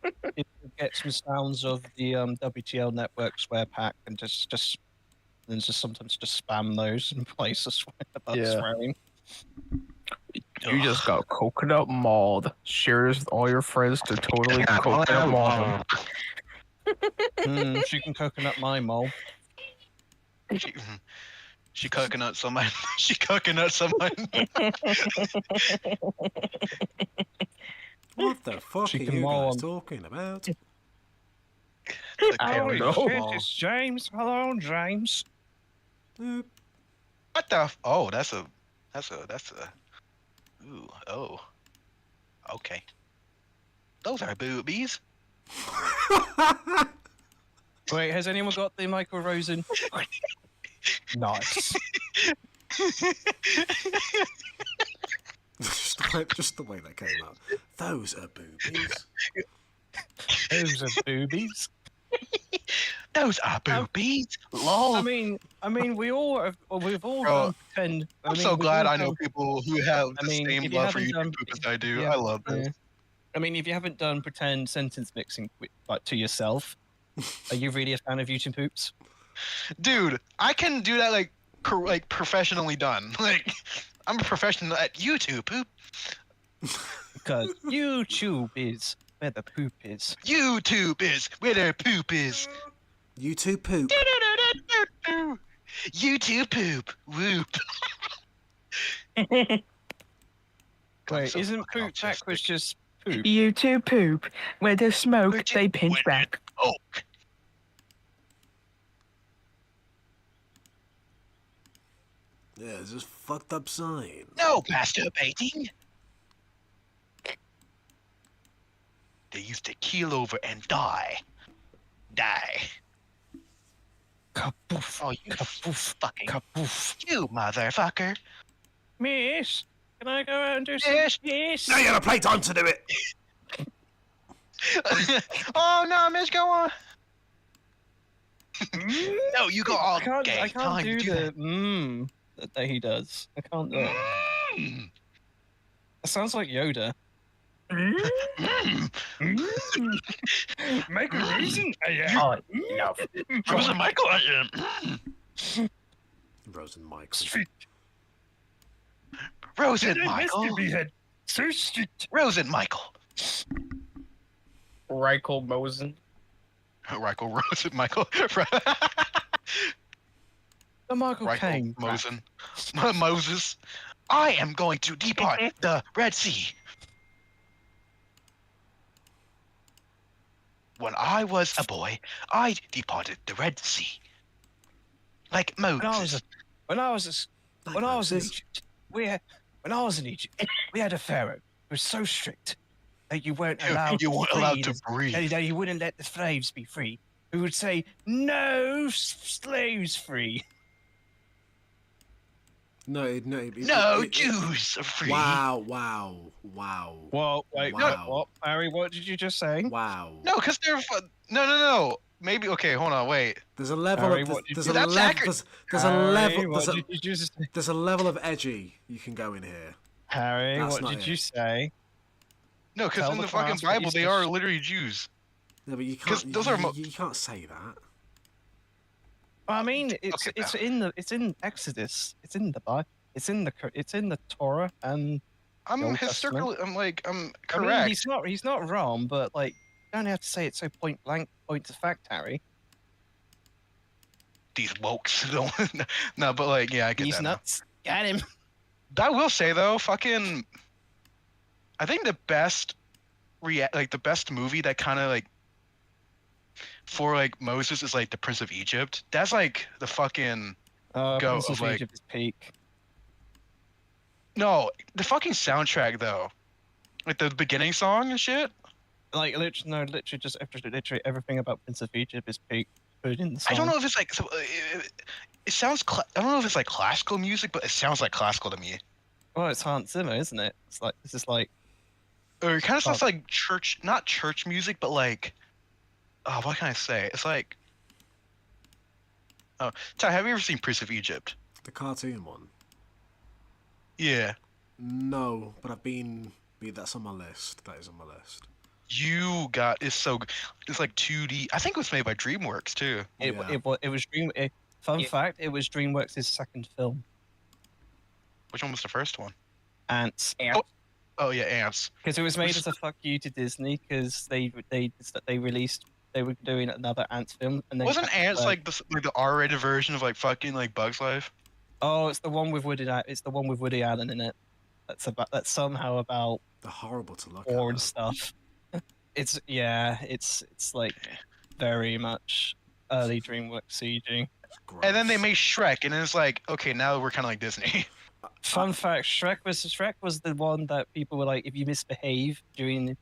get some sounds of the WTL network swear pack and just sometimes just spam those in place of swearing. You just got coconut mauled. Shares with all your friends to totally coconut maul. She can coconut my mole. She coconut someone. She coconut someone. What the fuck She are can you mow guys on- talking about? Oh, no. shit, it's James. Hello, James. Oop. What the? Oh, that's a. Ooh, oh. Okay. Those are boobies. Wait, has anyone got the Michael Rosen? Nice. just the way that came out. Those are boobies. Those are boobies. Those are boobies. Lol. I mean, we've all Bro, done pretend. I'm mean, so we've glad all I know done- people who have the same if you love for haven't YouTube done- poop as I do. yeah, I love this. yeah. I mean, if you haven't done pretend sentence mixing like to yourself, are you really a fan of YouTube poops? Dude, I can do that like professionally done. Like, I'm a professional at YouTube poop. Because YouTube is where the poop is. YouTube is where the poop is. YouTube poop. YouTube poop. Whoop. Wait, so isn't fucking poop backwards autistic. just poop? YouTube poop. Where there's smoke, Which they is pinch when back. Oh, Yeah, it's just fucked up sign. no masturbating. They used to keel over and die. Kapoof. Oh, you Kapoof. fucking Kapoof. you motherfucker. Miss, can I go out and do some? Yes. Yes. Now you got a playtime to do it. Oh no, miss, go on. No, you go all I can't. gay. I can't Time do to do the that he does. I can't do it. Mm. It sounds like Yoda. Mm. Make a reason. Oh, love. Frozen Michael. Rosen Michael. Street. Rosen Michael. So strict. Rosen Michael. Reichel Mosen. Michael Rosen Michael. The Michael Caine. Mosen. Moses. I am going to depart the Red Sea. When I was a boy, I departed the Red Sea. Like Moses. When I was in Egypt, we had a pharaoh who was so strict that you weren't allowed. You weren't allowed to breathe. That he wouldn't let the slaves be free. Who would say no slaves free? No, Jews are free. Wow. Well, wait, Wow. what? Harry, what did you just say? Wow. No, because they're no. Maybe okay. Hold on. Wait. There's a level Harry, of what did there's you- a That's level accurate. there's a Harry, level what there's a, did you just say? there's a level of edgy you can go in here. Harry, That's what not did it. you say? No, because Tell in the the fucking class what you Bible they said. are literally Jews. No, but you 'Cause can't. those are You can't say that. I mean, it's Okay, it's in Exodus. It's in the Bible. It's in the Torah, and I'm Old historically. I'm I mean, correct. he's not wrong, but like, you don't have to say it so point blank, point to fact, Harry. These wokes don't. No, but like, yeah, I get He's that. now. nuts. Got him. I will say though, fucking, I think the best the best movie that kind of like for like Moses is like the Prince of Egypt. That's like the fucking Go Prince of, of like- Egypt is peak. no, the fucking soundtrack though, like the beginning song and shit. Like literally just literally everything about Prince of Egypt is peak. Put it in the song. I don't know if it's like it sounds. I don't know if it's like classical music, but it sounds like classical to me. Well, it's Hans Zimmer, isn't it? It's like this is like Or it kind of sounds like not church music, but like, oh, what can I say? It's like, oh, Ty, have you ever seen Prince of Egypt? The cartoon one. Yeah. No, but that's on my list. That is on my list. It's so good. It's like 2D. I think it was made by DreamWorks too. it Yeah. was fun fact. It was DreamWorks' second film. Which one was the first one? Ants. Oh yeah, Ants. Because it was made as a fuck you to Disney because they were doing another Ants film and then Wasn't Ants like the R-rated version of like fucking like Bugs Life? oh it's the one with Woody Allen in it. that's somehow about They're horrible to look war at. and stuff. It's like very much early DreamWorks CG. And then they made Shrek, and it's like, okay, now we're kind of like Disney. Fun fact: Shrek was the one that people were like, if you misbehave during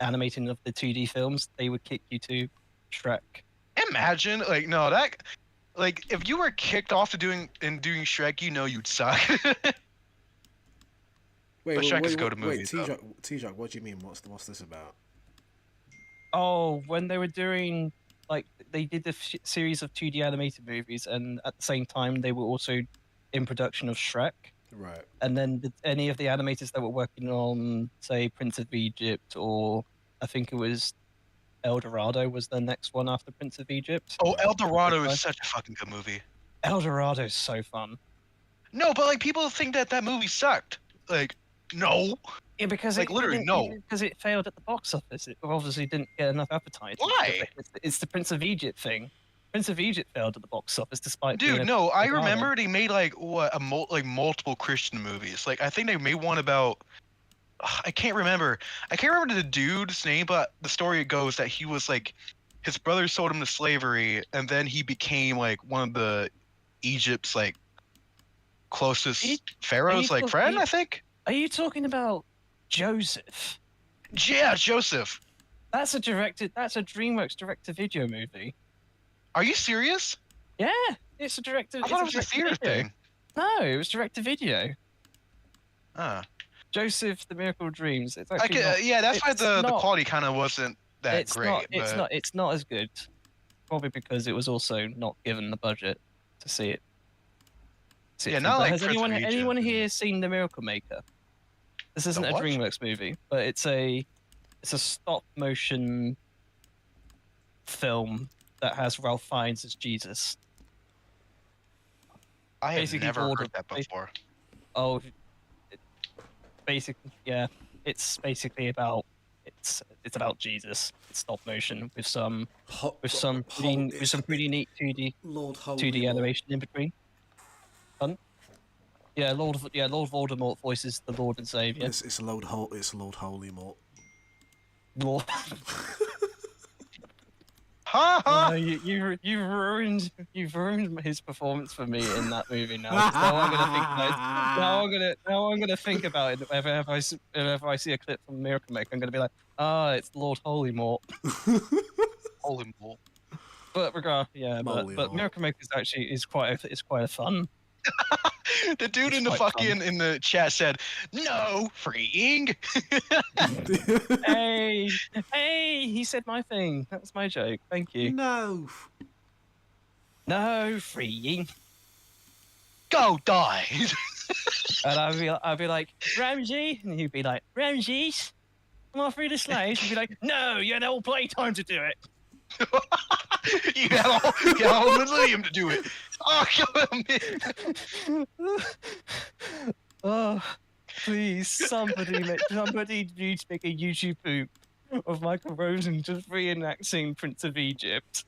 animating of the 2D films, they would kick you to Shrek. Imagine, like, no, that, like, if you were kicked off to doing Shrek, you know you'd suck. Wait, But Shrek is go to movies. Wait, T-Jock, what do you mean? What's this about? Oh, when they were doing like they did the series of 2D animated movies, and at the same time they were also in production of Shrek. Right. And then any of the animators that were working on, say, Prince of Egypt, or I think it was El Dorado was the next one after Prince of Egypt. Oh, El Dorado is such a fucking good movie. El Dorado is so fun. No, but like people think that movie sucked. Like, no. Yeah, because like literally no. Because it failed at the box office. It obviously didn't get enough appetite. Why? It's the Prince of Egypt thing. Prince of Egypt failed at the box office despite. Dude, no, I remember they made like multiple Christian movies. Like I think they made one about. I can't remember the dude's name, but the story goes that he was like, his brother sold him to slavery, and then he became like one of the Egypt's like closest pharaohs, like friend, I think. Are you talking about Joseph? Yeah, Joseph. That's a DreamWorks direct-to-video movie. Are you serious? Yeah, it's a direct. I thought it was a theater thing. No, it was direct-to-video. Ah. Joseph, The Miracle of Dreams. It's actually yeah, that's why the quality kind of wasn't that great. It's not as good. Probably because it was also not given the budget to see it. Yeah, not like has anyone here seen The Miracle Maker? This isn't a what? DreamWorks movie, but it's a stop motion film that has Ralph Fiennes as Jesus. I have never heard that before. Oh, basically, yeah. It's basically about it's about Jesus. It's stop motion with some pretty neat 2D animation in between. Fun. Yeah, Lord Voldemort voices the Lord and Savior. It's Lord Holymort. Lord. You've ruined his performance for me in that movie now. Now I'm gonna think about it. If I see a clip from Miracle Maker, I'm gonna be like, it's Lord Holymort. Holymort. But but Miracle Maker is quite a fun. The dude in the chat said, "No freeing." Hey, he said my thing. That was my joke. Thank you. No freeing. Go die. And I'd be like, Ramsey, and he'd be like, Ramses, come on through the slaves. He'd be like, no, you had all playtime to do it. You had all millennium to do it. Oh, oh, please, somebody needs to make a YouTube poop of Michael Rosen just reenacting Prince of Egypt.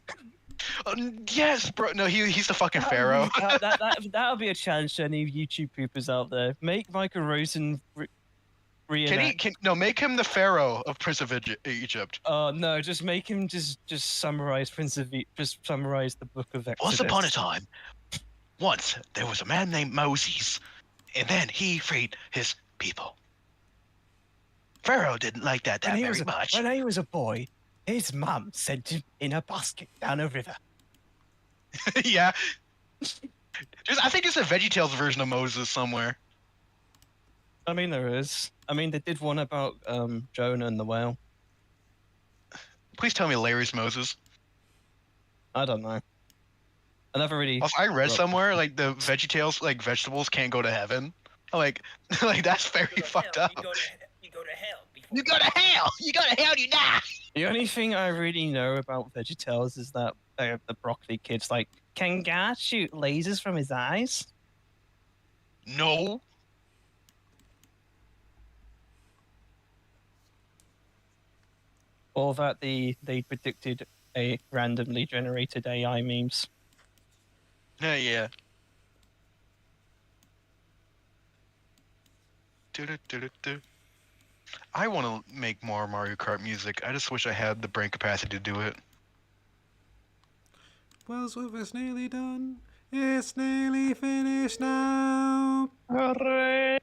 Yes, bro. No, he's the fucking pharaoh. That'll be a challenge to any YouTube poopers out there. Make Michael Rosen reenact. Make him the pharaoh of Prince of Egypt. No, just make him just summarize summarize the book of Exodus. Once upon a time, once there was a man named Moses, and then he freed his people. Pharaoh didn't like that very much. When he was a boy, his mum sent him in a basket down a river. Yeah. I think there's a VeggieTales version of Moses somewhere. I mean, there is. I mean, they did one about Jonah and the whale. Please tell me Larry's Moses. I don't know. I never really. Also, I read somewhere like the VeggieTales, like vegetables can't go to heaven. Like that's very fucked up. You go to hell. You go to hell. You go to hell. You die. The only thing I really know about VeggieTales is that the broccoli kid's like, can God shoot lasers from his eyes? No. Or that they predicted a randomly generated AI memes. Yeah. Do-do-do-do-do. I want to make more Mario Kart music. I just wish I had the brain capacity to do it. Wellsworth is nearly done. It's nearly finished now. Hooray!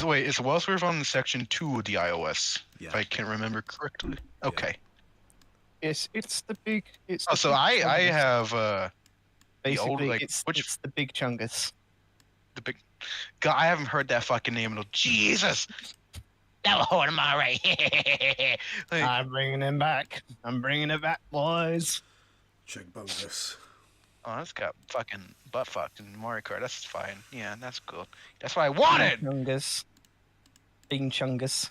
Wait, is Wellsworth on section 2 of the iOS? Yeah. If I can remember correctly. Okay. It's the big. It's Oh, the so big I chungus. have Basically, old, like, it's which- it's the big chungus. the big. God, I haven't heard that fucking name in a Jesus. Now hold him all right. Like, I'm bringing him back. I'm bringing it back, boys. Check bonus. oh, that's got fucking butt fucked in Mario Kart. That's fine. Yeah, that's good. That's what I wanted. Chungus. Big chungus.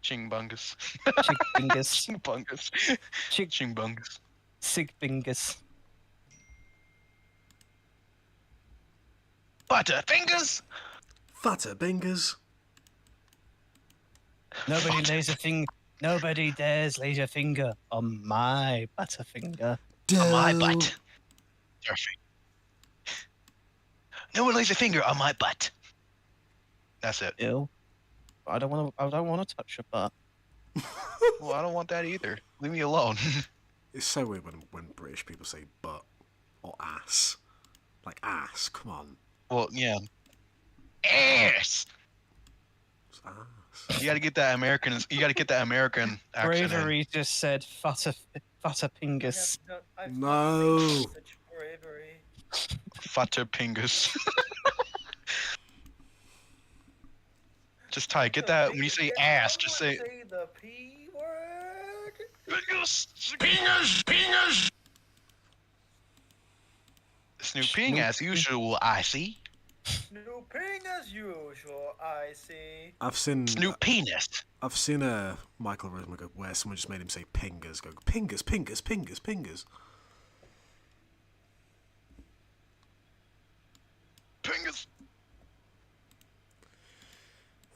Chingbungus. Chick bingus. Chingbungus. Chick Chingbungus. sig bingus. Butterfingers. Fatter bingers. Nobody dares lay a finger on my butterfinger. On my butt. Perfect. No one lays a finger on my butt. That's it. Ew. I don't want to touch your butt. Well, I don't want that either. Leave me alone. It's so weird when British people say butt or ass. Like ass, come on. Well, yeah. Ass. It's ass. You gotta get that American. You gotta get that American accent. Bravery just said futterpingus. No. Such bravery. Futterpingus. Just Ty, get that when you say ass. Just say. Say the P word. Fingers. Snooping as usual. I see. Snooping as usual, I see. I've seen Snoop penis. I've seen a Michael Roseman go where someone just made him say pingers. Go pingers. Pingers.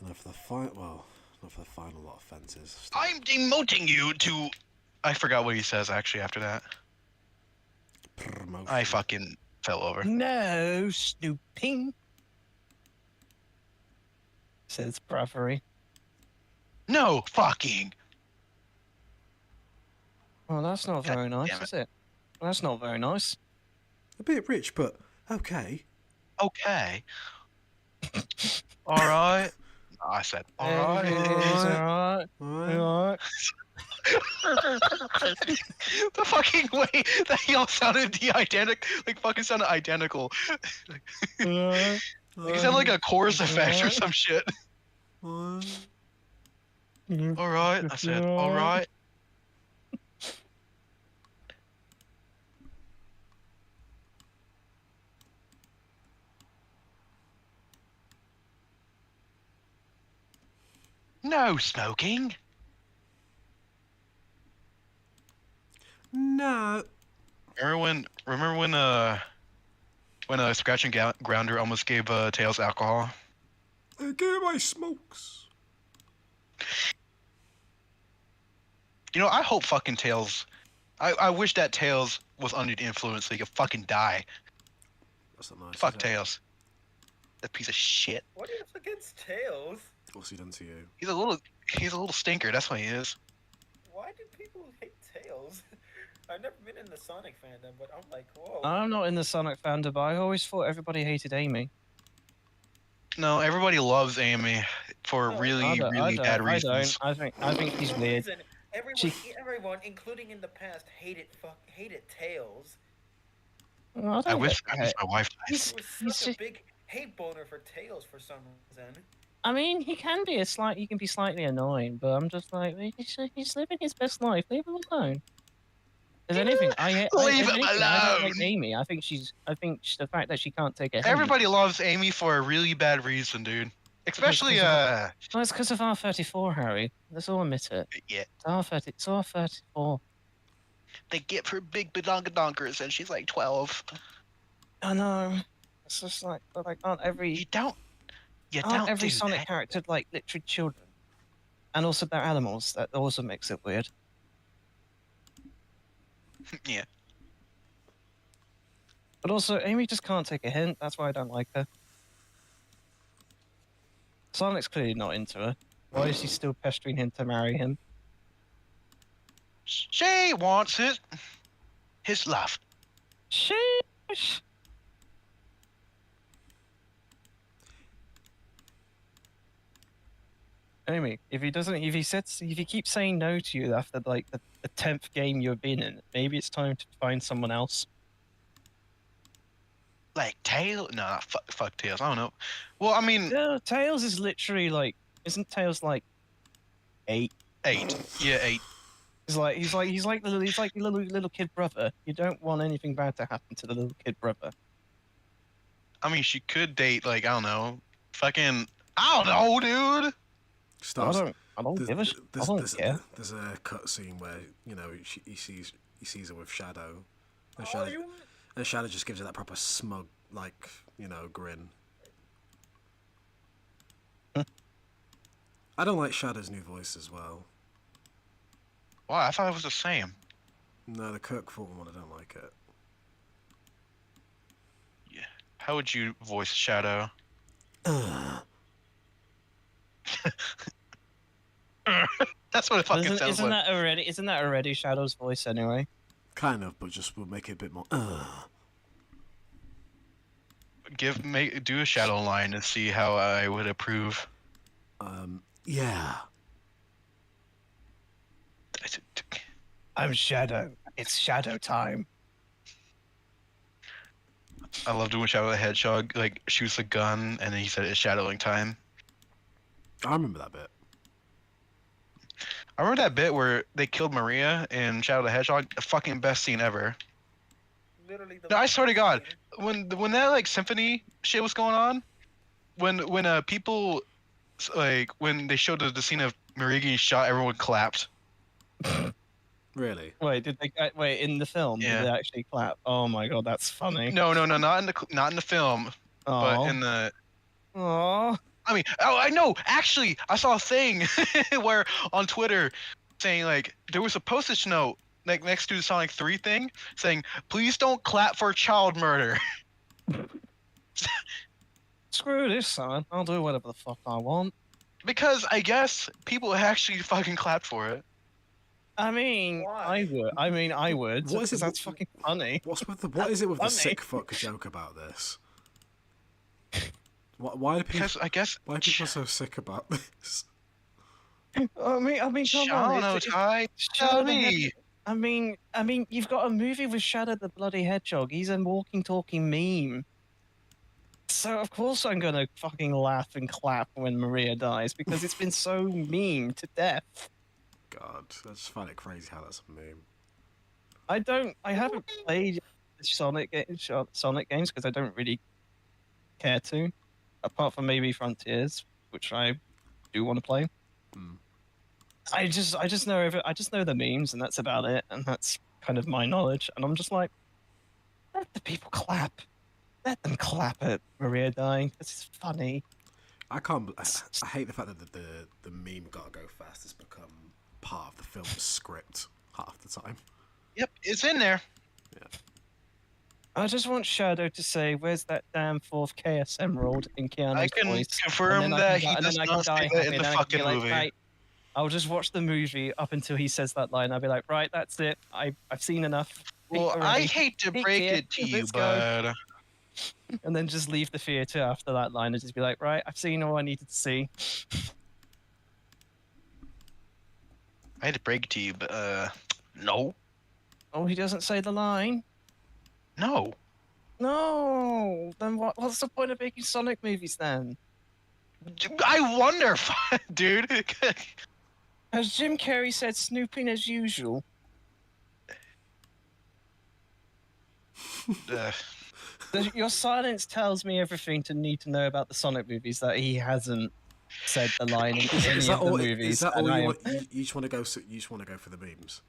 And for the final lot of fences. I'm demoting you to. I forgot what he says actually after that. Promotion. I fucking fell over. No snooping. Says bravery. No fucking. Well, that's not God very nice, damn it. is it? Well, that's not very nice. A bit rich, but okay. Okay. All right. I said all right. Alright. Alright. The fucking way that y'all sounded sounded identical. Alright. Like it sounded like a chorus effect or some shit. What? All right. I said all right. No smoking. No. Remember when Scratch and Grounder almost gave Tails alcohol? I gave my smokes. You know, I hope fucking Tails. I wish that Tails was under the influence so he could fucking die. That's not nice. Fuck is it? Tails. That piece of shit. What is against Tails? What's he done to you? He's a little stinker. That's what he is. Why do people hate Tails? I've never been in the Sonic fandom, but I'm like, whoa. I'm not in the Sonic fandom, but I always thought everybody hated Amy. No, everybody loves Amy for No, really bad reasons. I think he's weird. Listen, everyone, including in the past, hated Tails. Well, I wish my wife died. He's- He was such he's- a big hate boner for Tails for some reason. I mean, he can be slightly annoying, but I'm just like, he's living his best life. Leave him alone. If anything, Leave if him anything, I don't like alone. Amy. I think the fact that she can't take a hint. Everybody loves Amy for a really bad reason, dude. Especially Well, it's because of R34, Harry. Let's all admit it. yeah. It's R34. They give her big badonkadonkers and she's like 12. I know. It's just like aren't every Sonic that. character like literally children? And also they're animals. That also makes it weird. Yeah. But also, Amy just can't take a hint. That's why I don't like her. Sonic's clearly not into her. Why is he still pestering him to marry him? She wants his love. Sheesh. Anyway, if he keeps saying no to you after like the 10th game you've been in, maybe it's time to find someone else. Like Tails? No, fuck Tails. I don't know. Well, I mean, No, Tails is literally like, isn't Tails like 8? 8. Yeah, 8. He's like the little kid brother. You don't want anything bad to happen to the little kid brother. I mean, she could date like I don't know, I don't know, dude. I don't give a shit. I don't care. There's a cutscene where he sees her with Shadow, and Shadow just gives her that proper smug grin. I don't like Shadow's new voice as well. Why? I thought it was the same. No, the Kirk Fulton one, I don't like it. Yeah. How would you voice Shadow? That's what it fucking sounds like. Isn't that already Shadow's voice anyway? Kind of, but just we'll make it a bit more. Do a Shadow line and see how I would approve. Yeah. I'm Shadow. It's Shadow time. I love doing Shadow the Hedgehog, like shoots a gun and then he said it's shadowing time. I remember that bit. I remember that bit where they killed Maria in Shadow the Hedgehog. The fucking best scene ever. Literally No, I swear to God, when that like symphony shit was going on, when people like when they showed the scene of Maria getting shot, everyone clapped. Really? Wait, did they? Wait, in the film, Yeah. did they actually clap? Oh my god, that's funny. No, not in the film, but in the. Aww. I mean, I know. Actually, I saw a thing where on Twitter saying like there was a postage note like next to the Sonic 3 thing saying, "Please don't clap for child murder." Screw this, son. I'll do whatever the fuck I want. Because I guess people actually fucking clapped for it. I mean, I would. What is it? That's fucking funny. What is it with the sick fuck joke about this? Why are people? I guess why are people so sick about this? I mean, come on. Shadowy. I mean, you've got a movie with Shadow the Bloody Hedgehog. He's a walking, talking meme. So of course I'm gonna fucking laugh and clap when Maria dies because it's been so meme to death. God, I just find it crazy how that's a meme. I haven't played Sonic games because I don't really care to, apart from maybe Frontiers, which I do want to play. I just know the memes and that's about it, and that's kind of my knowledge. And I'm just like, let the people clap. Let them clap at Maria dying. This is funny. I hate the fact that the meme gotta go fast has become part of the film's script half the time. Yep, it's in there. Yeah. I just want Shadow to say, "Where's that damn fourth KS Emerald?" in Keanu's I can voice. confirm that he does not say that in the fucking movie. Right, I'll just watch the movie up until he says that line. I'll be like, right, that's it. I've seen enough. Well, I hate to break it to you, but... And then just leave the theater after that line and just be like, right, I've seen all I needed to see. I hate to break it to you, but, no. Oh, he doesn't say the line? No. No! Then what's the point of making Sonic movies then? I wonder, dude. Has Jim Carrey said snooping as usual? Your silence tells me everything to need to know about the Sonic movies that he hasn't said the line in any of the movies. Is that all you want? You just want to go? You just want to go for the memes?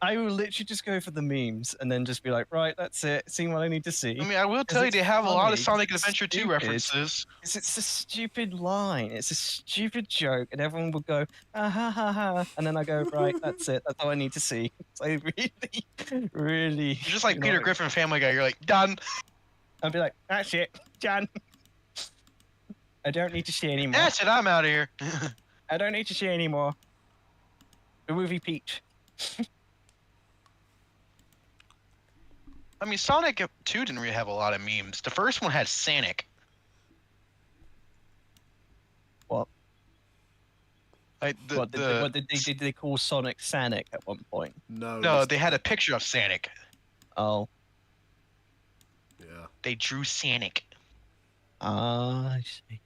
I will literally just go for the memes and then just be like, right, that's it. Seen what I need to see. I mean, I will tell you they have a lot of Sonic Adventure 2 references. It's a stupid line. It's a stupid joke, and everyone will go, ah, ha, ha, ha. And then I go, right, that's it. That's all I need to see. So I really... You're just like Peter Griffin Family Guy. You're like, done. I'll be like, that's it. Done. I don't need to see anymore. That's it. I'm out of here. I don't need to see anymore. The movie Peach. I mean, Sonic 2 didn't really have a lot of memes. The first one had Sonic. What? Like What did they call Sonic Sanic at one point? No, they had a picture of Sonic. Oh. Yeah. They drew Sonic. Ah, I see.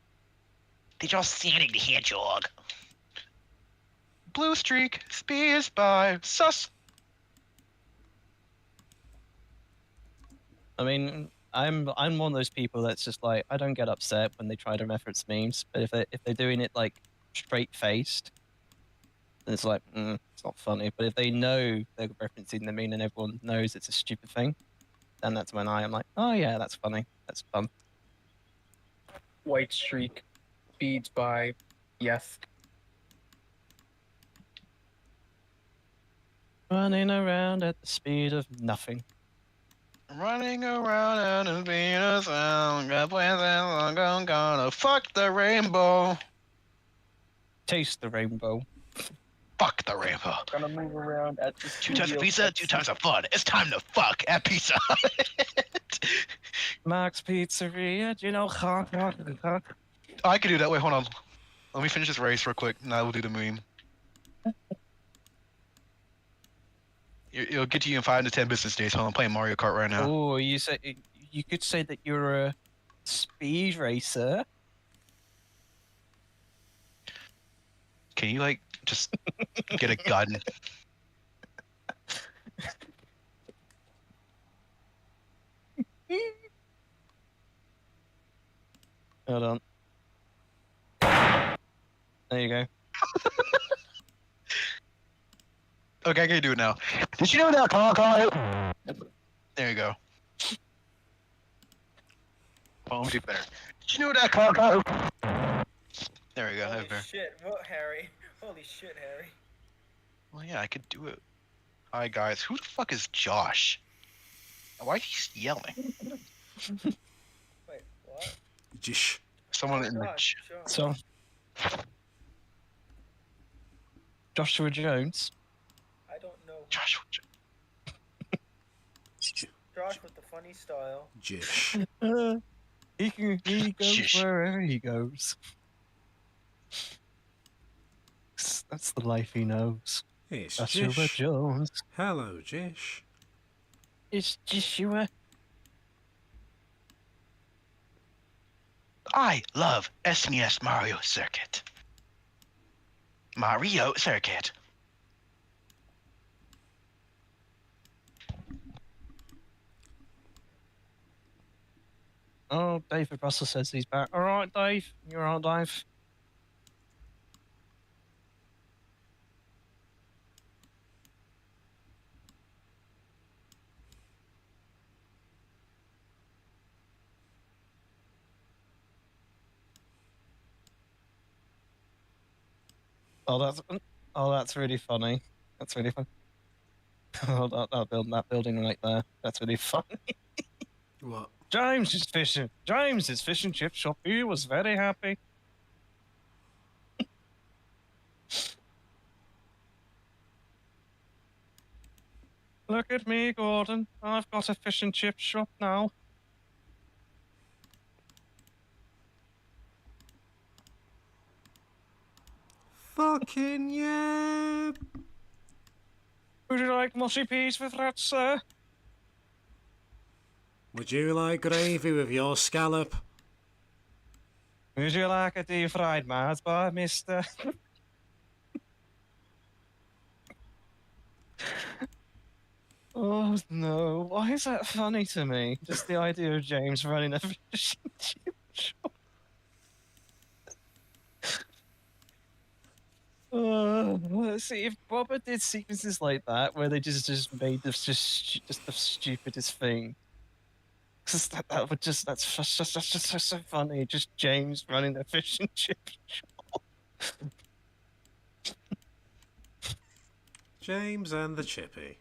They draw Sonic the Hedgehog. Blue streak, spears by sus. I mean, I'm one of those people that's just like, I don't get upset when they try to reference memes, but if they're doing it like straight faced, then it's like, it's not funny. But if they know they're referencing the meme and everyone knows it's a stupid thing, then that's when I am like, oh yeah, that's funny, that's fun. White streak, speeds by, yes. Running around at the speed of nothing. Running around at the speed of sound. I'm gonna fuck the rainbow. Taste the rainbow. Fuck the rainbow. Gonna move around at the 2 times of pizza, 2 times of fun. It's time to fuck at Pizza Hut. Max Pizzeria, do you know? Oh, I can do that. Wait, hold on. Let me finish this race real quick, and I will do the meme. It'll get to you in 5 to 10 business days. Hold on, I'm playing Mario Kart right now. Oh, you could say that you're a speed racer. Can you, like, just get a gun? Hold on. There you go. Okay, I can do it now. Did you know that car? There you go. Oh, let me do better. Did you know that car? There we go. Holy That's better. shit! What, Harry? Holy shit, Harry! Well, yeah, I could do it. Hi, guys. Who the fuck is Josh? Why is he yelling? Wait, what? Jish. Someone in the Josh, So, Joshua Jones. I don't know. Josh. Josh with the funny style. Jish. He goes Shush. wherever he goes. That's the life he knows. It's Joshua Jish. Jones. Hello, Jish. It's Joshua. I love SNES Mario Circuit. Mario Circuit. Oh, David Russell says he's back. All right, Dave. You're all right, Dave. Oh, that's really funny. That's really fun. Oh, that building right there. That's really funny. What? James is fishing. James is fish and chip shop. He was very happy. Look at me, Gordon. I've got a fish and chip shop now. Fucking yeah. Would you like mushy peas with that, sir? Would you like gravy with your scallop? Would you like a deep fried Mars bar, mister? Oh no, why is that funny to me? Just the idea of James running a fish and chip shop. Let's see if Bobber did sequences like that where they just made this just the stupidest thing. Cause that's just so funny. Just James running a fish and chip shop. James and the Chippy.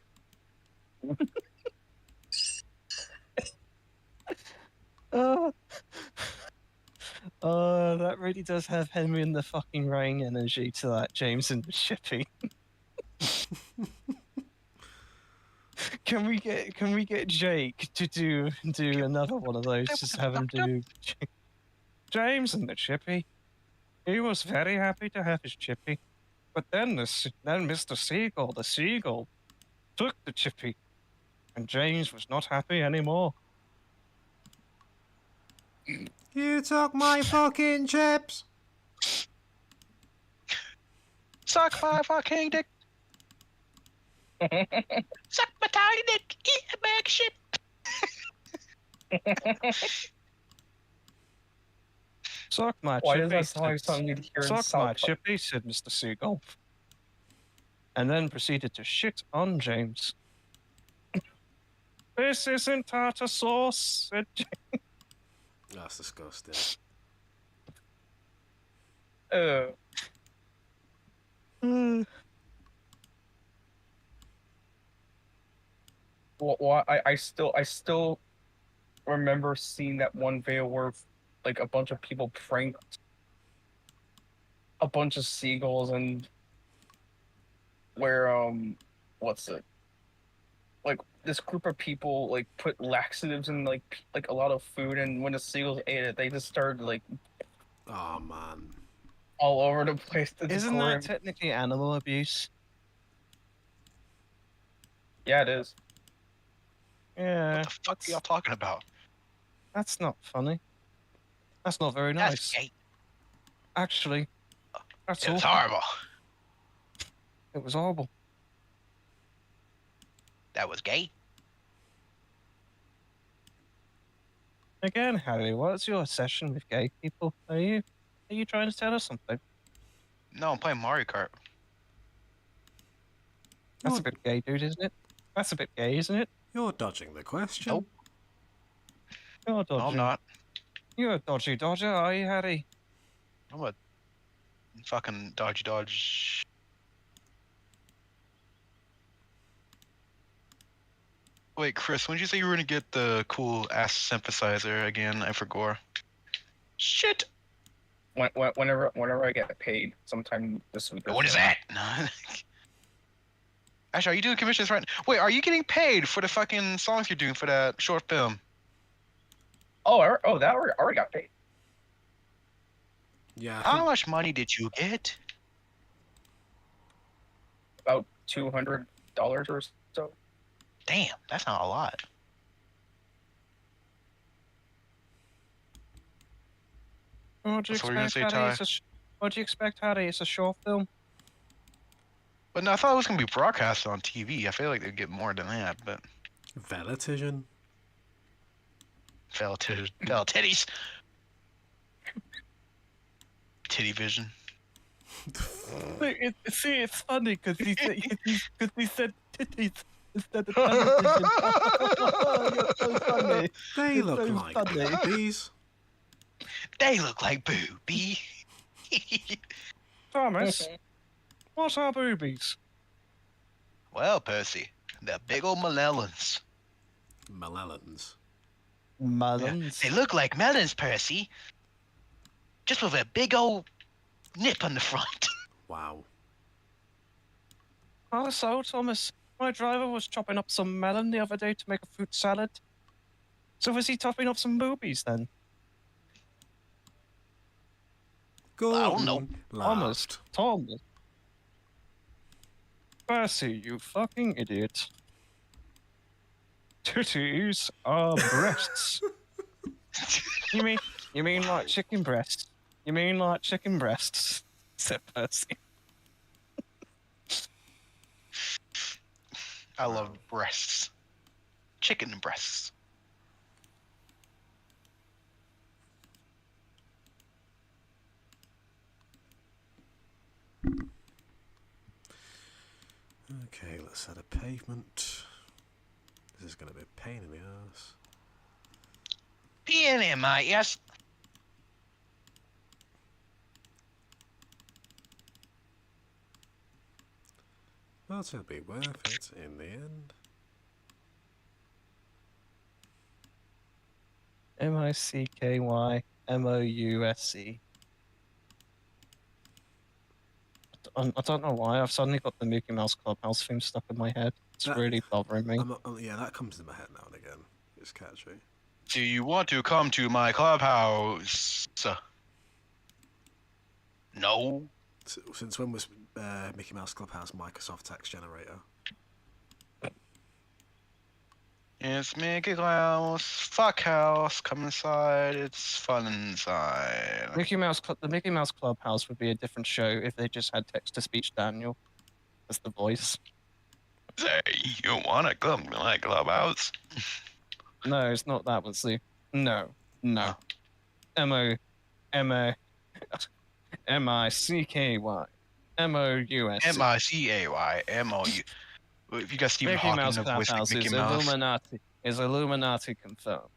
That really does have Henry and the fucking rain energy to that, James and the Chippy. Can we get Jake to do another one of those? Just have him do James and the Chippy. He was very happy to have his Chippy, but then Mr. Seagull, the seagull, took the Chippy, and James was not happy anymore. You took my fucking chips. Suck my fucking dick. Suck my tiny dick. Eat a bag of shit. Suck my Why Chippy. does that sound like something you'd hear in Suck South my Park? Chippy, said Mr. Seagull, and then proceeded to shit on James. This isn't tartar sauce, said James. That's disgusting. Well, I still remember seeing that one video where like a bunch of people pranked a bunch of seagulls, and where what's it, like this group of people like put laxatives in like a lot of food, and when the seagulls ate it, they just started like, oh man, all over the place. Isn't that technically animal abuse? Yeah, it is. Yeah. What the fuck are y'all talking about? That's not funny. That's not very nice. That's gay. Actually, that's It's awful. horrible. It was horrible. That was gay. Again, Harry, what's your obsession with gay people? Are you trying to tell us something? No, I'm playing Mario Kart. That's a bit gay, dude, isn't it? That's a bit gay, isn't it? You're dodging the question. Nope. You're dodgy. No, I'm not. You're a dodgy dodger, are you, Harry? I'm a fucking dodge. Wait, Chris, when did you say you were gonna get the cool ass synthesizer again? I forgot. Shit. Whenever I get paid, sometime this week. What is that? No. Actually, are you doing commissions right now? Wait, are you getting paid for the fucking songs you're doing for that short film? That already got paid. Yeah. How much money did you get? About $200 or so. Damn, that's not a lot. What do you So what were you gonna expect, say, Harry? Ty? What do you expect, Harry? It's a short film. But no, I thought it was gonna be broadcast on TV. I feel like they'd get more than that, but Velitision. fell titties. Titty vision. See, it's funny because he said titties instead of television. You're so funny. They You're look so like funny. boobies. They look like booby. Thomas, what are boobies? Well, Percy, they're big old melons. Melons. Melons. They look like melons, Percy. Just with a big old nip on the front. Wow. Oh, so, Thomas, my driver was chopping up some melon the other day to make a fruit salad. So was he topping up some boobies then? Gordon know. laughed. Thomas. Percy, you fucking idiot. Titties are breasts. You mean like chicken breasts? You mean like chicken breasts? Said Percy. I love breasts. Chicken breasts. Okay, let's set a pavement. This is going to be a pain in the ass. Being in my ass. But it'll be worth it in the end. MICKY. Mouse. I don't know why. I've suddenly got the Mickey Mouse Clubhouse theme stuck in my head. It's really bothering me. Yeah, that comes in my head now and again. It's catchy. Do you want to come to my clubhouse? No. Since when was Mickey Mouse Clubhouse Microsoft text generator? It's Mickey Mouse, fuck house, come inside, it's fun inside. The Mickey Mouse Clubhouse would be a different show if they just had text-to-speech Daniel as the voice. Say, you wanna come to my clubhouse? No, it's not that one, see. No. M-O-M-O M-I-C-K-Y M-O-U-S. M-I-C-A-Y M-O-U. If you got Stephen Mickey Hawking Mouse the voice like Clubhouse Mickey is Mouse. Illuminati. Is Illuminati confirmed?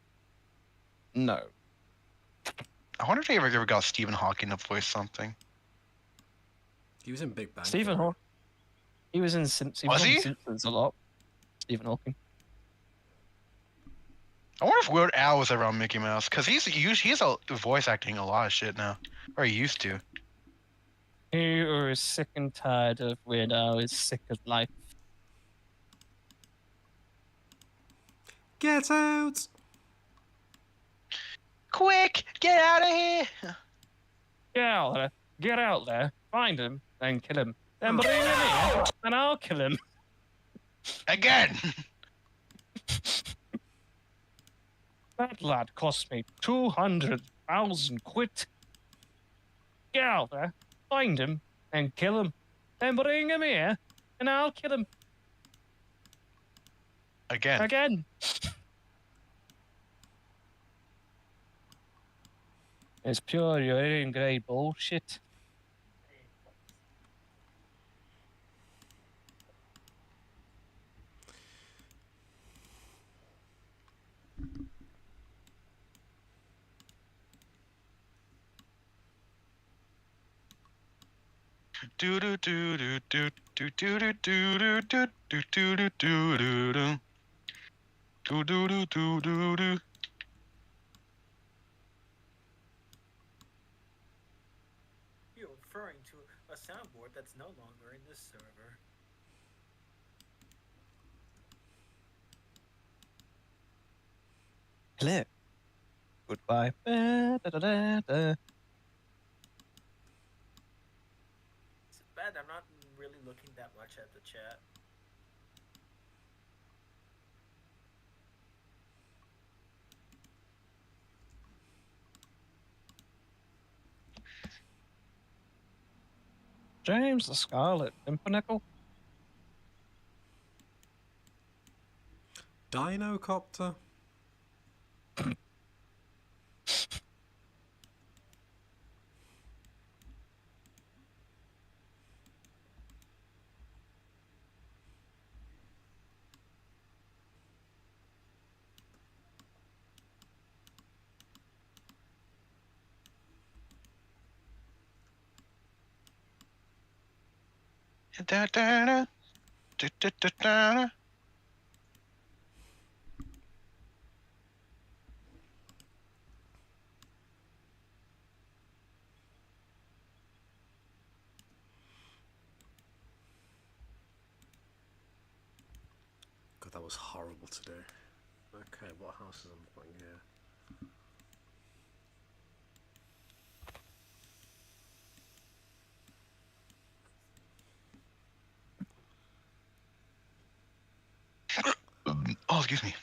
No. I wonder if they ever got Stephen Hawking to voice something. He was in Big Bang. Stephen Hawking. He was in Simpsons. Was he? Simpsons a lot. Stephen Hawking. I wonder if Weird Al was around Mickey Mouse, because he's voice acting a lot of shit now. Or he used to. He who is sick and tired of Weird Al is sick of life. Get out! Quick! Get out of here! Get out there. Get out there. Find him. Then kill him. Then bring him here. And I'll kill him. Again! That lad cost me 200,000 quid. Get out there. Find him. And kill him. Then bring him here. And I'll kill him. Again. It's pure urine grey bullshit. Do do do do do do do do do do do do do do do do. Do do do do do do. You're referring to a soundboard that's no longer in this server. Hello. Goodbye. Da-da-da-da. It's bad I'm not really looking that much at the chat. James the Scarlet Pimpernel. Dinocopter? Da da da. Da da da da. God, that was horrible to do. Okay, what houses am I putting here? Oh, excuse me.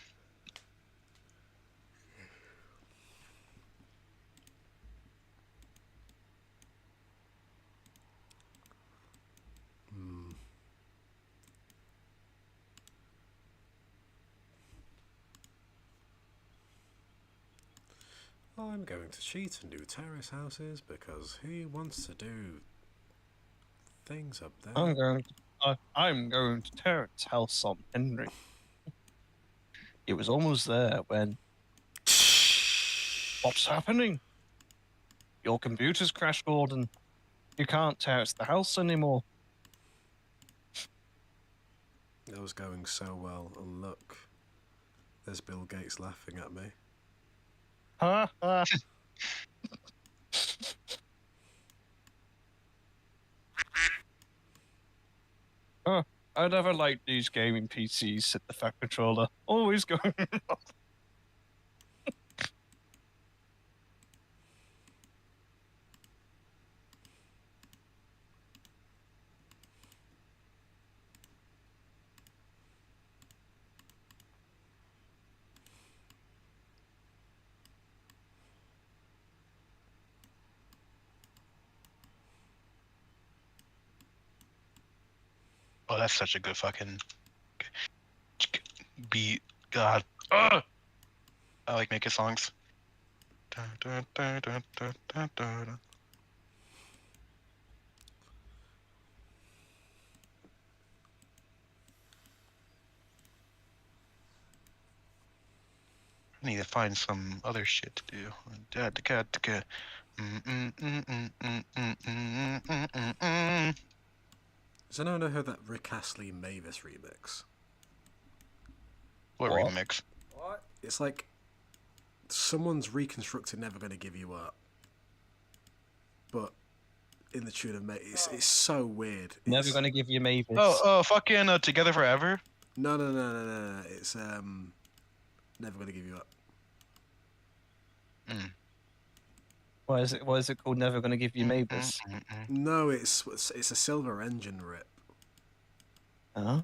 I'm going to cheat and do terrace houses because who wants to do things up there? I'm going to Terrence House on Henry. It was almost there when... What's happening? Your computer's crashed, Gordon. You can't terrace the house anymore. That was going so well, and look, there's Bill Gates laughing at me. Ha ha. Oh, I never liked these gaming PCs at the fat controller. Always going. Oh, that's such a good fucking beat. God. Ugh! I like making songs. Dun, dun, dun, dun, dun, dun, dun. I need to find some other shit to do. Does anyone know that Rick Astley Mavis remix? What remix? What? It's like someone's reconstructed Never Gonna Give You Up, but in the tune of Mavis. It's so weird. Never gonna give you Mavis. Oh, fucking Together Forever? No. It's Never Gonna Give You Up. Why is it called Never Gonna Give You Mavis? No, it's a Silver Engine rip. Oh.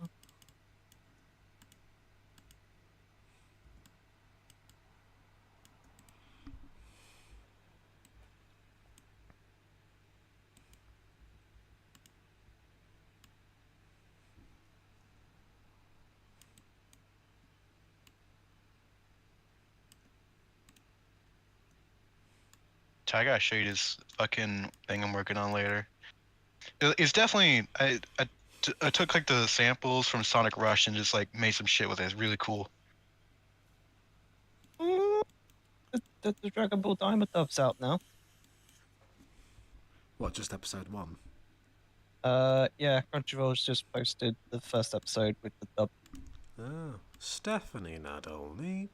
I gotta show you this fucking thing I'm working on later. It's definitely I took like the samples from Sonic Rush and just like made some shit with it. It's really cool. The Dragon Ball Diamond dub's out now. What, just episode 1? Yeah, Crunchyroll's just posted the first episode with the dub. Oh, Stephanie not only.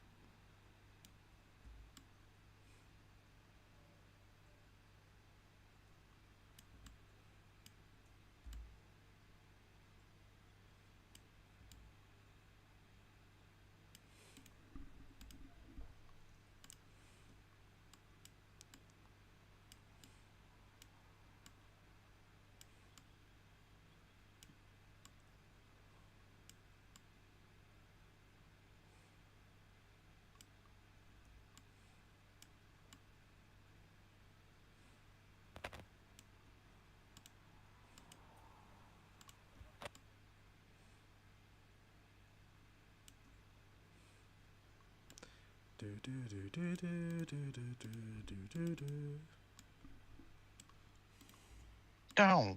Down.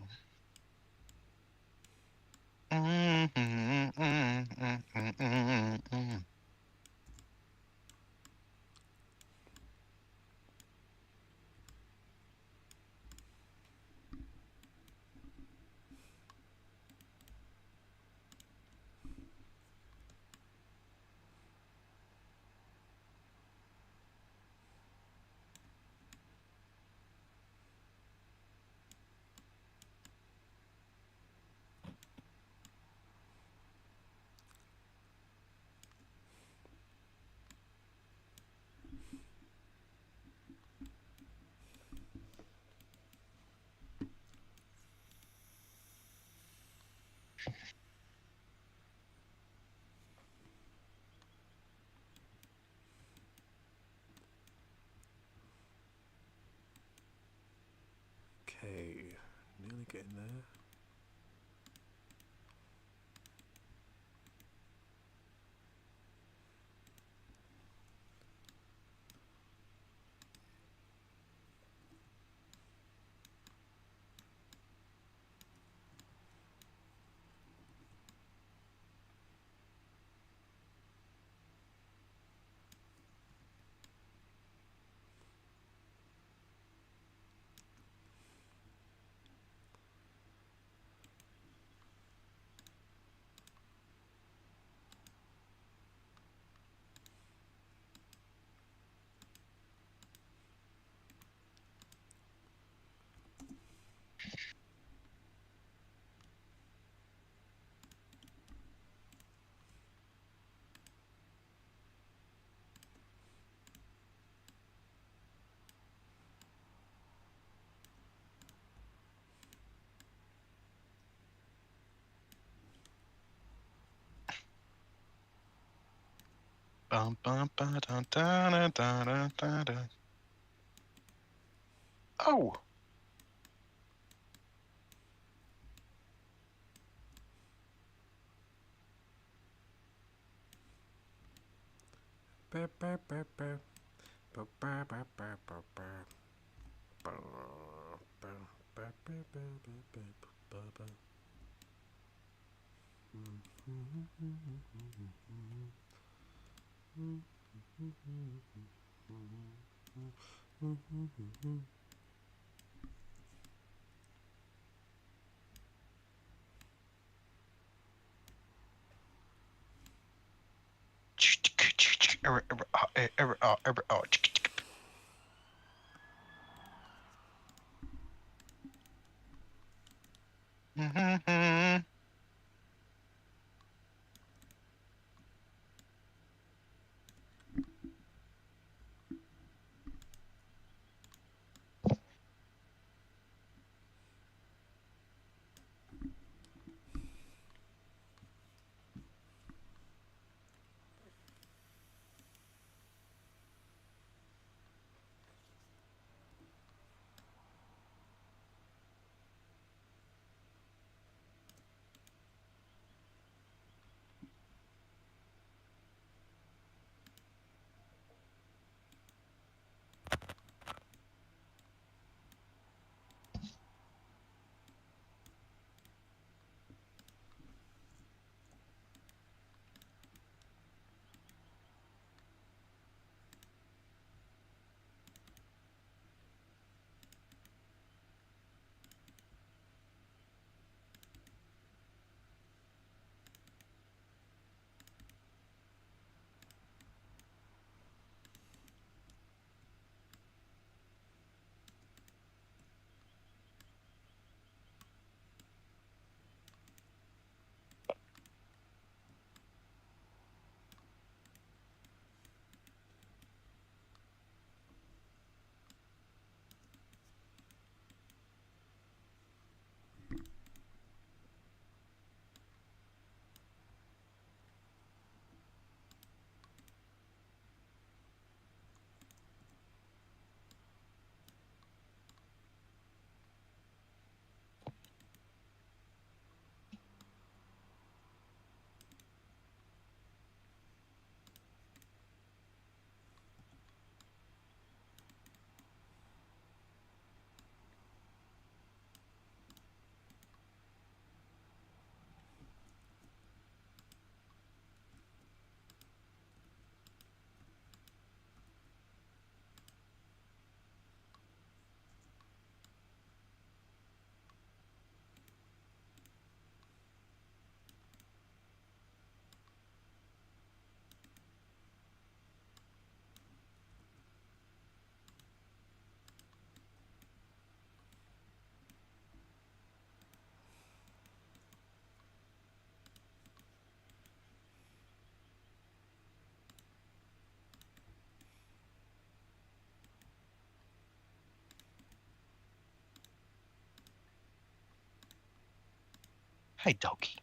Okay, nearly getting there. Bum, bum, ba, da, da, da, da, da, da. Oh. Hey, doggy.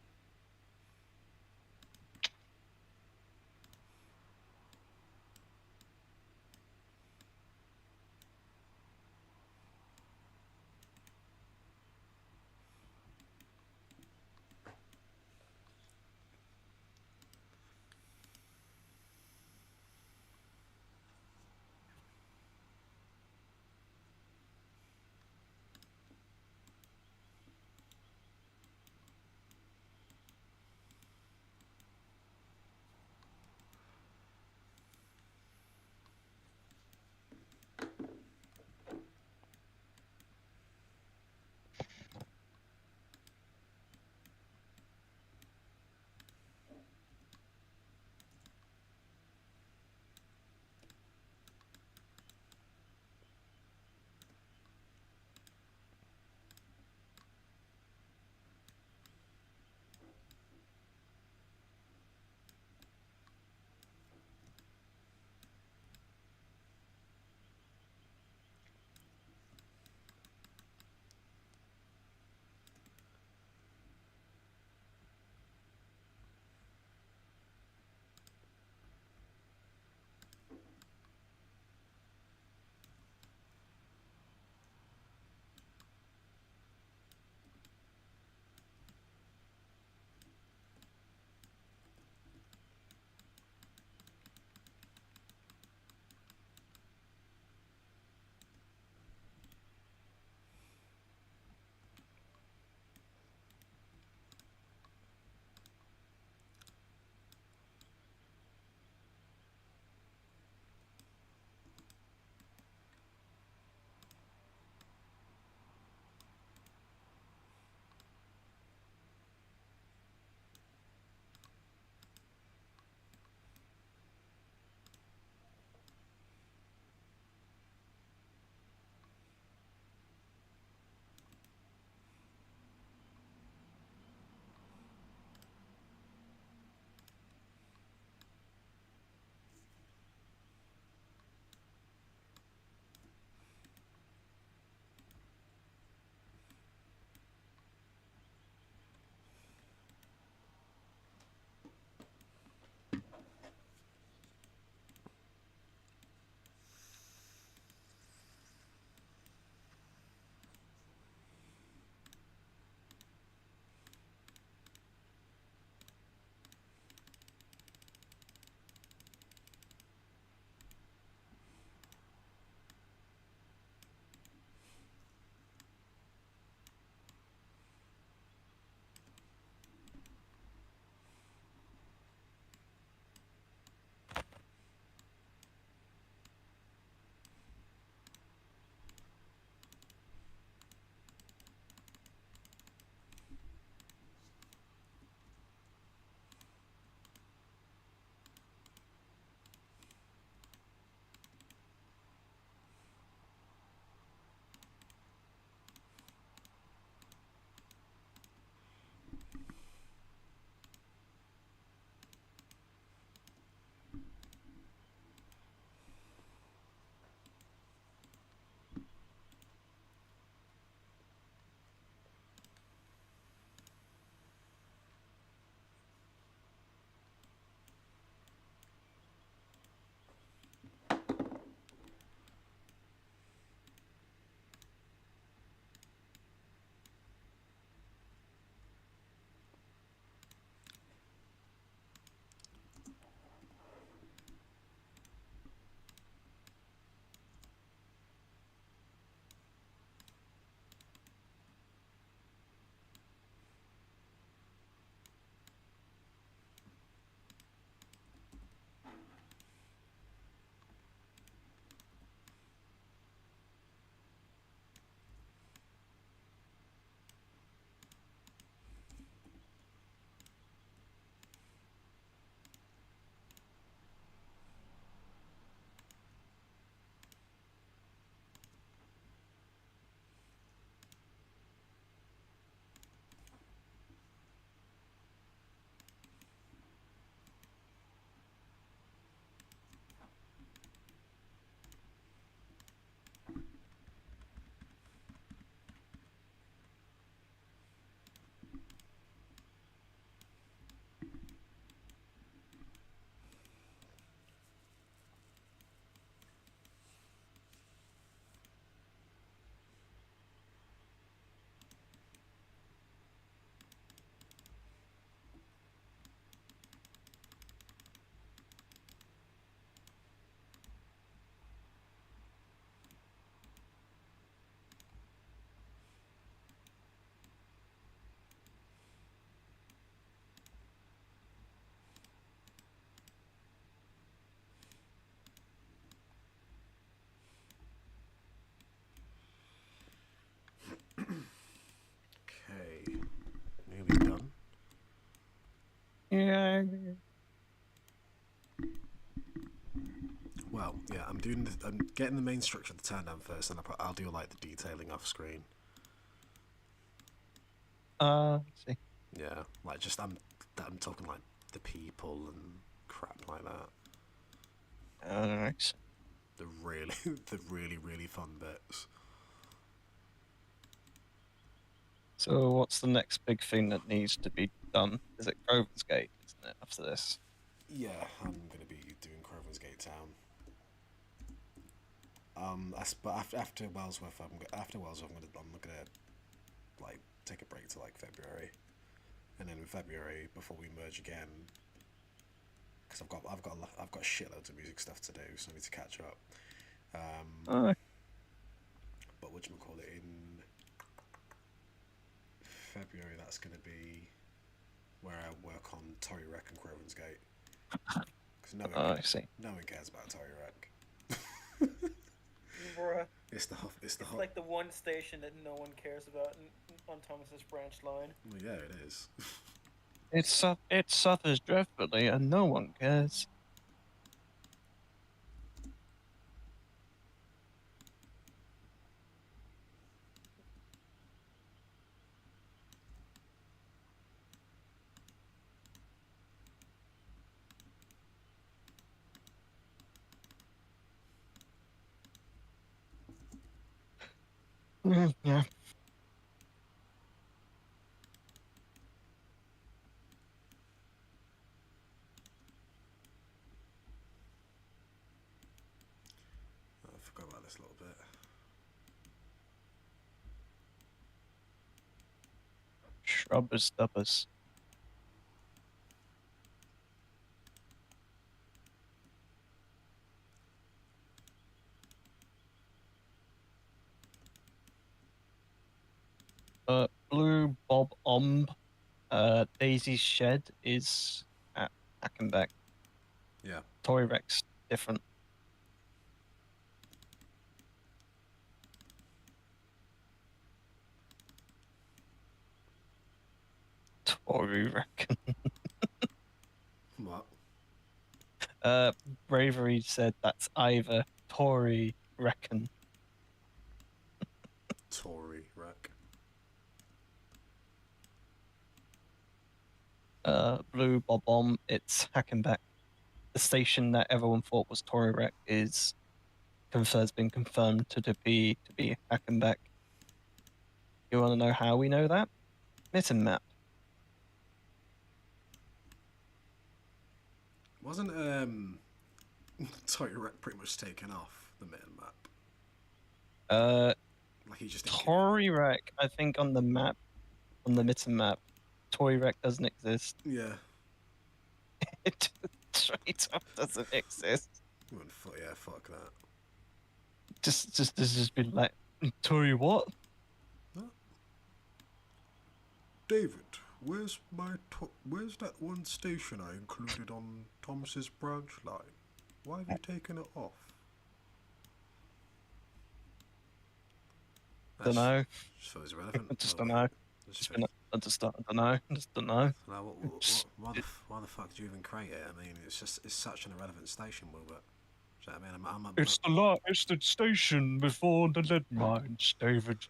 I'm getting the main structure of the turn down first, and I'll do like the detailing off screen. See. Yeah, like just I'm talking like the people and crap like that. Alright. The really fun bits. So what's the next big thing that needs to be done? Is it Grover's Gate, isn't it, after this? Yeah, I'm gonna be doing Crovan's Gate Town. But after Wellsworth, I'm gonna like take a break to like February, and then in February before we merge again, because I've got shitloads of music stuff to do, so I need to catch up. But whatchamacallit, in February, that's going to be where I work on Tory Rec and Crovan's Gate. Because no one cares about Tory Rec. Bruh. It's like the one station that no one cares about on Thomas's branch line. Well, yeah, it is. It suffers dreadfully, and no one cares. Yeah. I forgot about this little bit. Shrubbers dubbers. Blue Bob Omb, Daisy's Shed is at Hackenbeck. Yeah. Tory Rex different. Tory reckon. What? Bravery said that's either Tory reckon. Tory Rec. Blue Bob Omb, it's Hackenbeck. The station that everyone thought was Tory Rec has been confirmed to be Hackenbeck. You want to know how we know that? Mitten map. Wasn't Tory Rec pretty much taken off the mitten map? Like he just Tory Rec, I think on the map, on the mitten map, Tory Rec doesn't exist. Yeah. It straight up doesn't exist. Yeah, fuck that. Just been like, Tory what? David, where's that one station I included on Thomas's branch line? Why have you taken it off? Don't know. Just feels irrelevant. I just don't know. I just don't know. Why the fuck do you even create it? I mean, it's such an irrelevant station, Wilbert. Do you know what I mean? It's the station before the lead mines, David.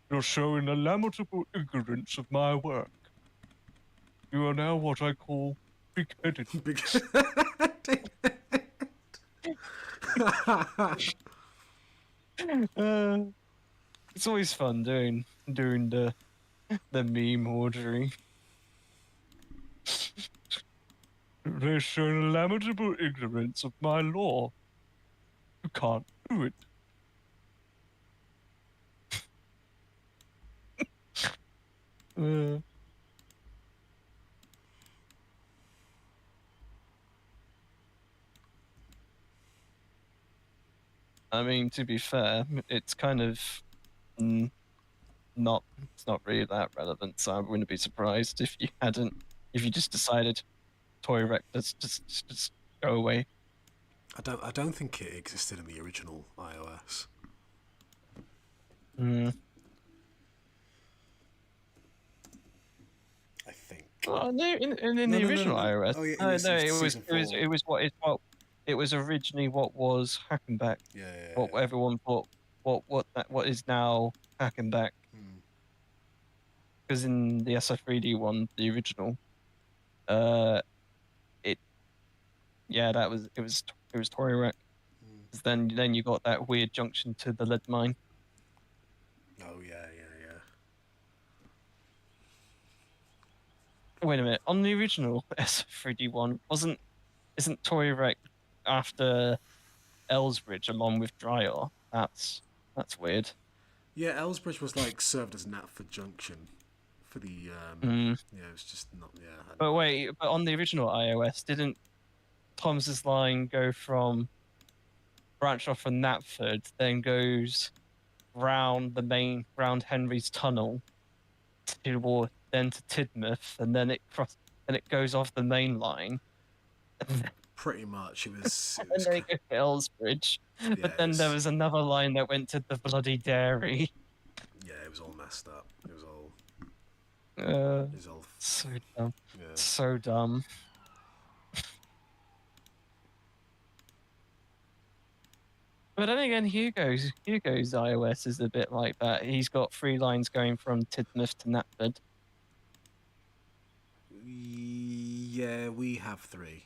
You're showing a lamentable ignorance of my work. You are now what I call big-headed. It's always fun doing the meme ordering. They're showing a lamentable ignorance of my law. You can't do it. I mean, to be fair, it's kind of it's not really that relevant, so I wouldn't be surprised if you just decided Toy Rec just go away. I don't think it existed in the original iOS. I think. Well, no, in the original iOS. Oh, yeah, it was what it was originally what was Hackenback. Yeah. What everyone thought. What is now Hackenback. Because in the SF3D one, the original, it was Tory Wreck. Then you got that weird junction to the lead mine. Oh yeah. Wait a minute. On the original SF3D one, isn't Tory Wreck after Ellsbridge along with Dryor? That's weird. Yeah, Ellsbridge was like served as Knapford Junction for the Mm. yeah, it was just not But wait, but on the original iOS, didn't Thomas's line go from branch off from Knapford, then goes round Henry's Tunnel then to Tidmouth, and then it goes off the main line. Pretty much, it was. And then it goes to Ellsbridge, but then there was another line that went to the bloody dairy. Yeah, it was all messed up. It was all. So dumb. Yeah. So dumb. But then again, Hugo's iOS is a bit like that. He's got 3 lines going from Tidmouth to Knapford. Yeah, we have 3,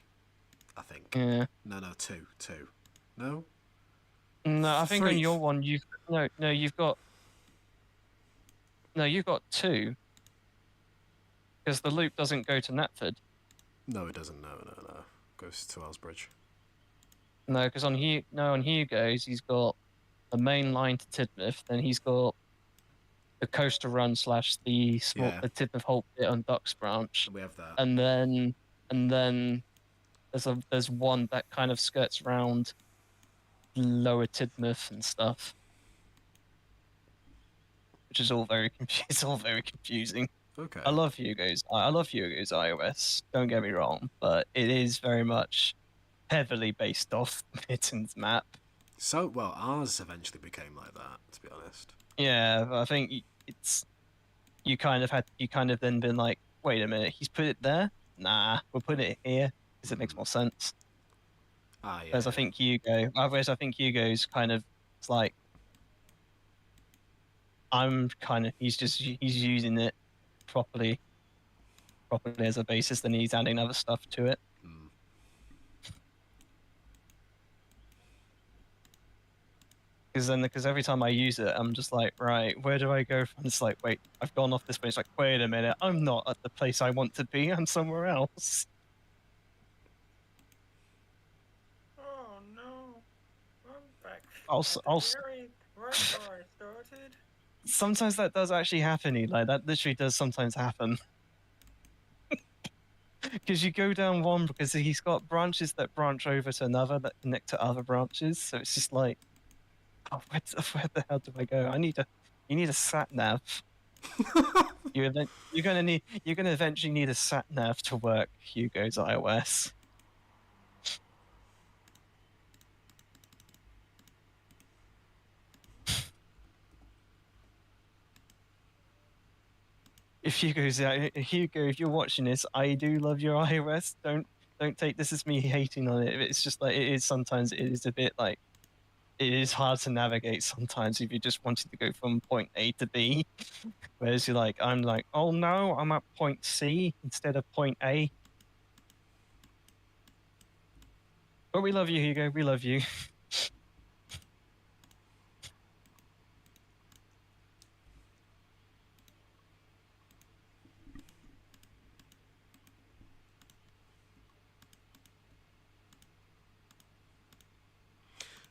I think. Yeah. No, 2. No. No, I think 3. on your one you've got 2. Because the loop doesn't go to Knapford. No, it doesn't. No. Goes to Ellsbridge. No, because on Hugo's he's got a main line to Tidmouth, then he's got the coastal run / the Tidmouth Holt bit on Ducks Branch. We have that. And then there's one that kind of skirts around lower Tidmouth and stuff. Which is all very confusing. Okay. I love Hugo's iOS, don't get me wrong, but it is very much heavily based off Mitten's map. So, well, ours eventually became like that, to be honest. Yeah, but I think it's you kind of then been like, wait a minute, he's put it there? Nah, we'll put it here because it makes more sense. Ah, yeah. Whereas I think Hugo's kind of, it's like, he's using it properly as a basis, then he's adding other stuff to it. Because every time I use it, I'm just like, right, where do I go from? It's like, wait, I've gone off this place. Like, wait a minute, I'm not at the place I want to be. I'm somewhere else. Oh no, I'm back. Sometimes that does actually happen, Eli. That literally does sometimes happen. Because you go down one because he's got branches that branch over to another that connect to other branches. So it's just like, oh, where the hell do I go? You need a sat nav. You're gonna eventually need a sat nav to work Hugo's iOS. Hugo, if you're watching this, I do love your iOS. Don't take this as me hating on it. It's just like it is sometimes. It is a bit like it is hard to navigate sometimes if you're just wanting to go from point A to B. Whereas I'm like, oh no, I'm at point C instead of point A. But we love you, Hugo. We love you.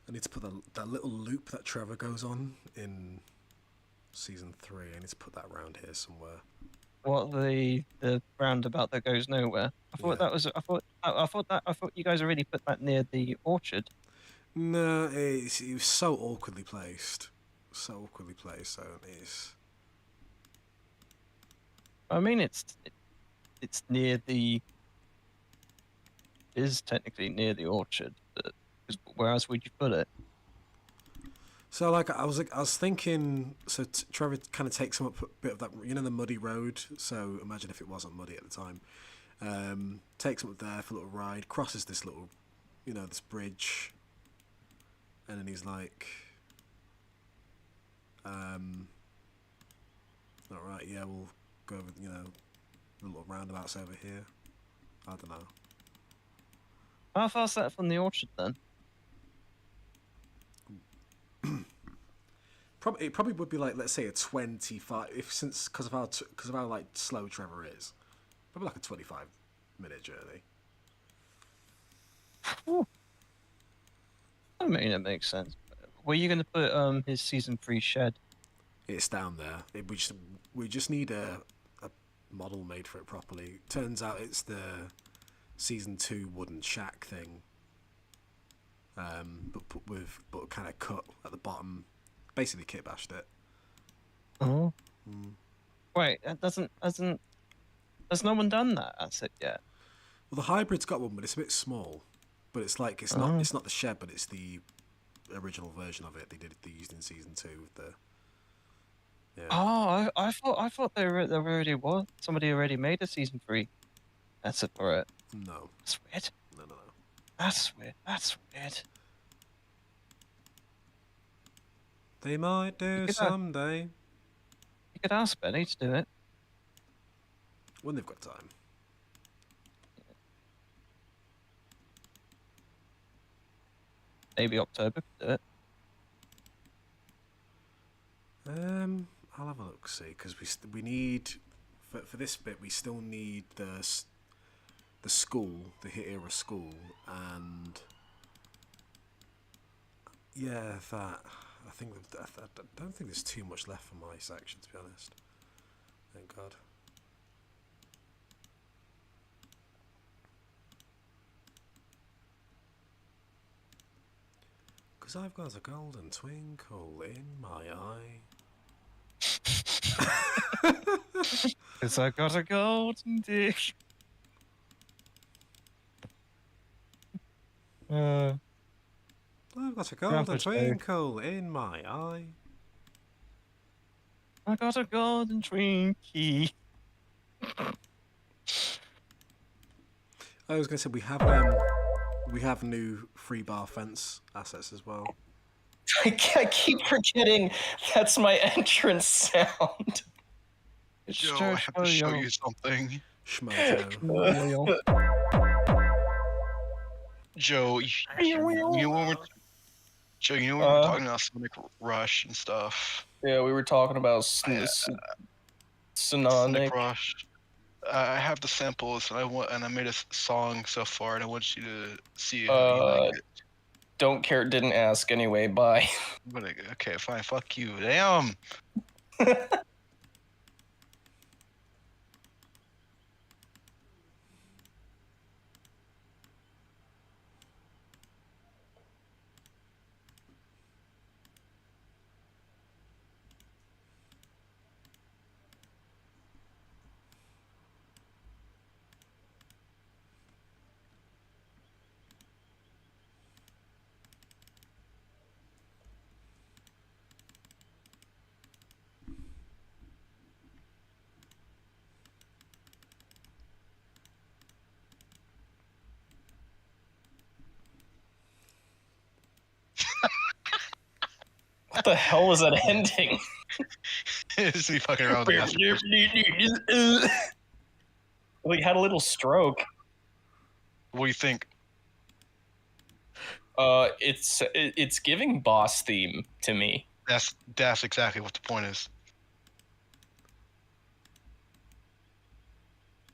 I need to put that little loop that Trevor goes on in season 3. I need to put that around here somewhere. What, the roundabout that goes nowhere? I thought you guys already put that near the orchard. No, it was so awkwardly placed. So it's. I mean, it's near the. It is technically near the orchard, but where else would you put it? So I was thinking. So Trevor kind of takes him up a bit of that, the muddy road. So imagine if it wasn't muddy at the time. Takes him up there for a little ride. Crosses this little you know, this bridge, and then he's like, all right, yeah, we'll go over, you know, the little roundabouts over here. I don't know. How far's that from the orchard then? It probably would be like, let's say a 25, because of how like slow Trevor is, probably like a 25-minute journey. I mean, it makes sense. Where are you going to put his season 3 shed? It's down there. We just need a model made for it properly. Turns out it's the season 2 wooden shack thing, but kind of cut at the bottom. Basically, kit bashed it. Oh. Wait, has no one done that as it yet? Well, the hybrid's got one, but it's a bit small. But it's like it's not the shed, but it's the original version of it. They used in season 2 with the. Yeah. Oh, I thought there already was somebody already made a season 3 asset for it. No. That's weird. No. That's weird. That's weird. They might do someday. You could ask Benny to do it. When they've got time. Maybe October could do it. I'll have a look, see, because we need for this bit we still need the school, the Hit Era school, and yeah, that I don't think there's too much left for my section, to be honest. Thank God. Because I've got a golden twinkle in my eye. Because I got a golden dick. I've got a golden twinkle in my eye. I got a golden Twinkie. I was going to say we have new free bar fence assets as well. I keep forgetting that's my entrance sound. Joe, I have to show you something. Schmozo. Joe, you know when we're talking about Sonic Rush and stuff. Yeah, we were talking about Sonic Rush. I have the samples, and I made a song so far, and I want you to see how you like it. Don't care, didn't ask anyway. Bye. Okay, fine. Fuck you. Damn. What the hell was that ending? It's me fucking around with the We had a little stroke. What do you think? It's giving boss theme to me. That's exactly what the point is.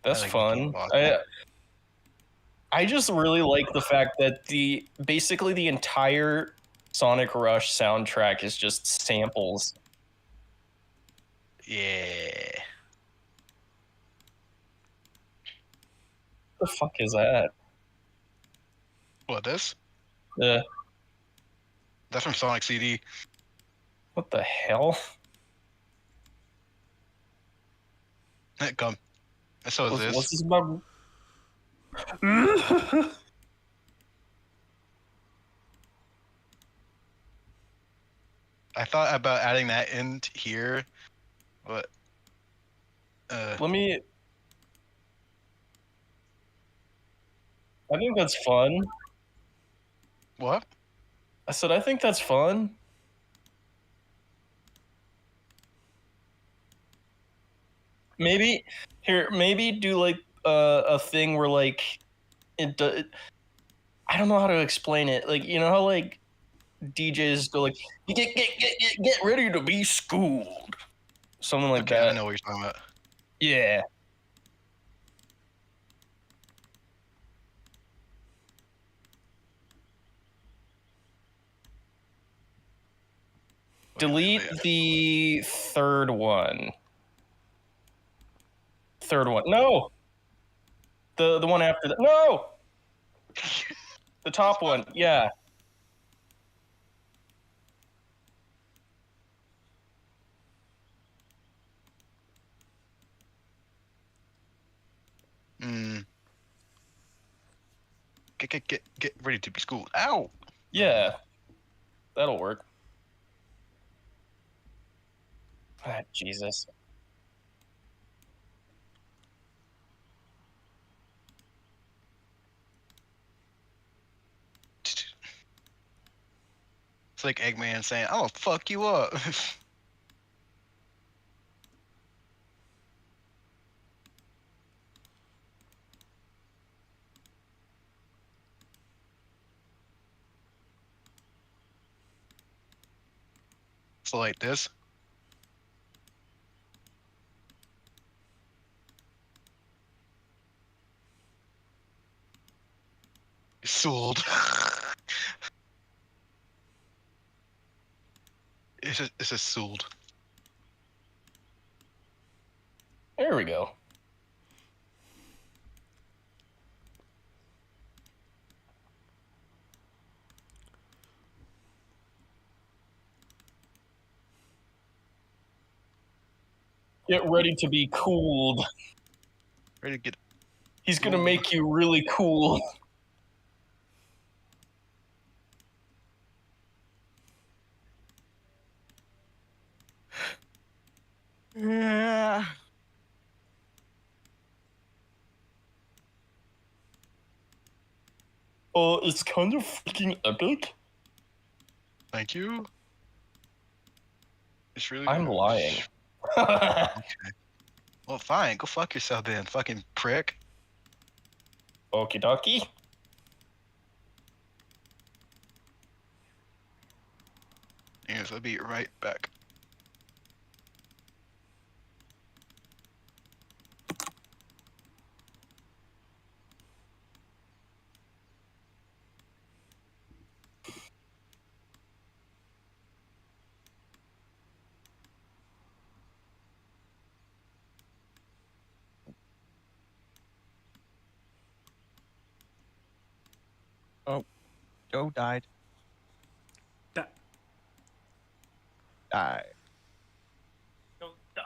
That's fun. I just really like the fact that basically the entire Sonic Rush soundtrack is just samples. Yeah. What the fuck is that? What, this? Yeah. That's from Sonic CD. What the hell? Gum. And so is this. What's this about? I thought about adding that in here, but Let me. I think that's fun. What? I said I think that's fun. Maybe maybe do like a thing where like I don't know how to explain it. Like, you know how like DJs go like get ready to be schooled, something like Okay, that. I know what you're talking about. Yeah. Delete the third one. Third one. No. The one after that. No. The top one. Yeah. Get ready to be schooled. Ow! Yeah. That'll work. Ah, Jesus. It's like Eggman saying, "I'm gonna fuck you up." So like this. Sold. It's just sold. There we go. Get ready to be cooled. Ready to get. He's gonna make you really cool. Yeah. Oh, it's kind of freaking epic. Thank you. It's really. I'm lying. Okay. Well, fine. Go fuck yourself then, fucking prick. Okie dokie. Yes, I'll be right back. Oh, Joe died. That. Died. Don't die.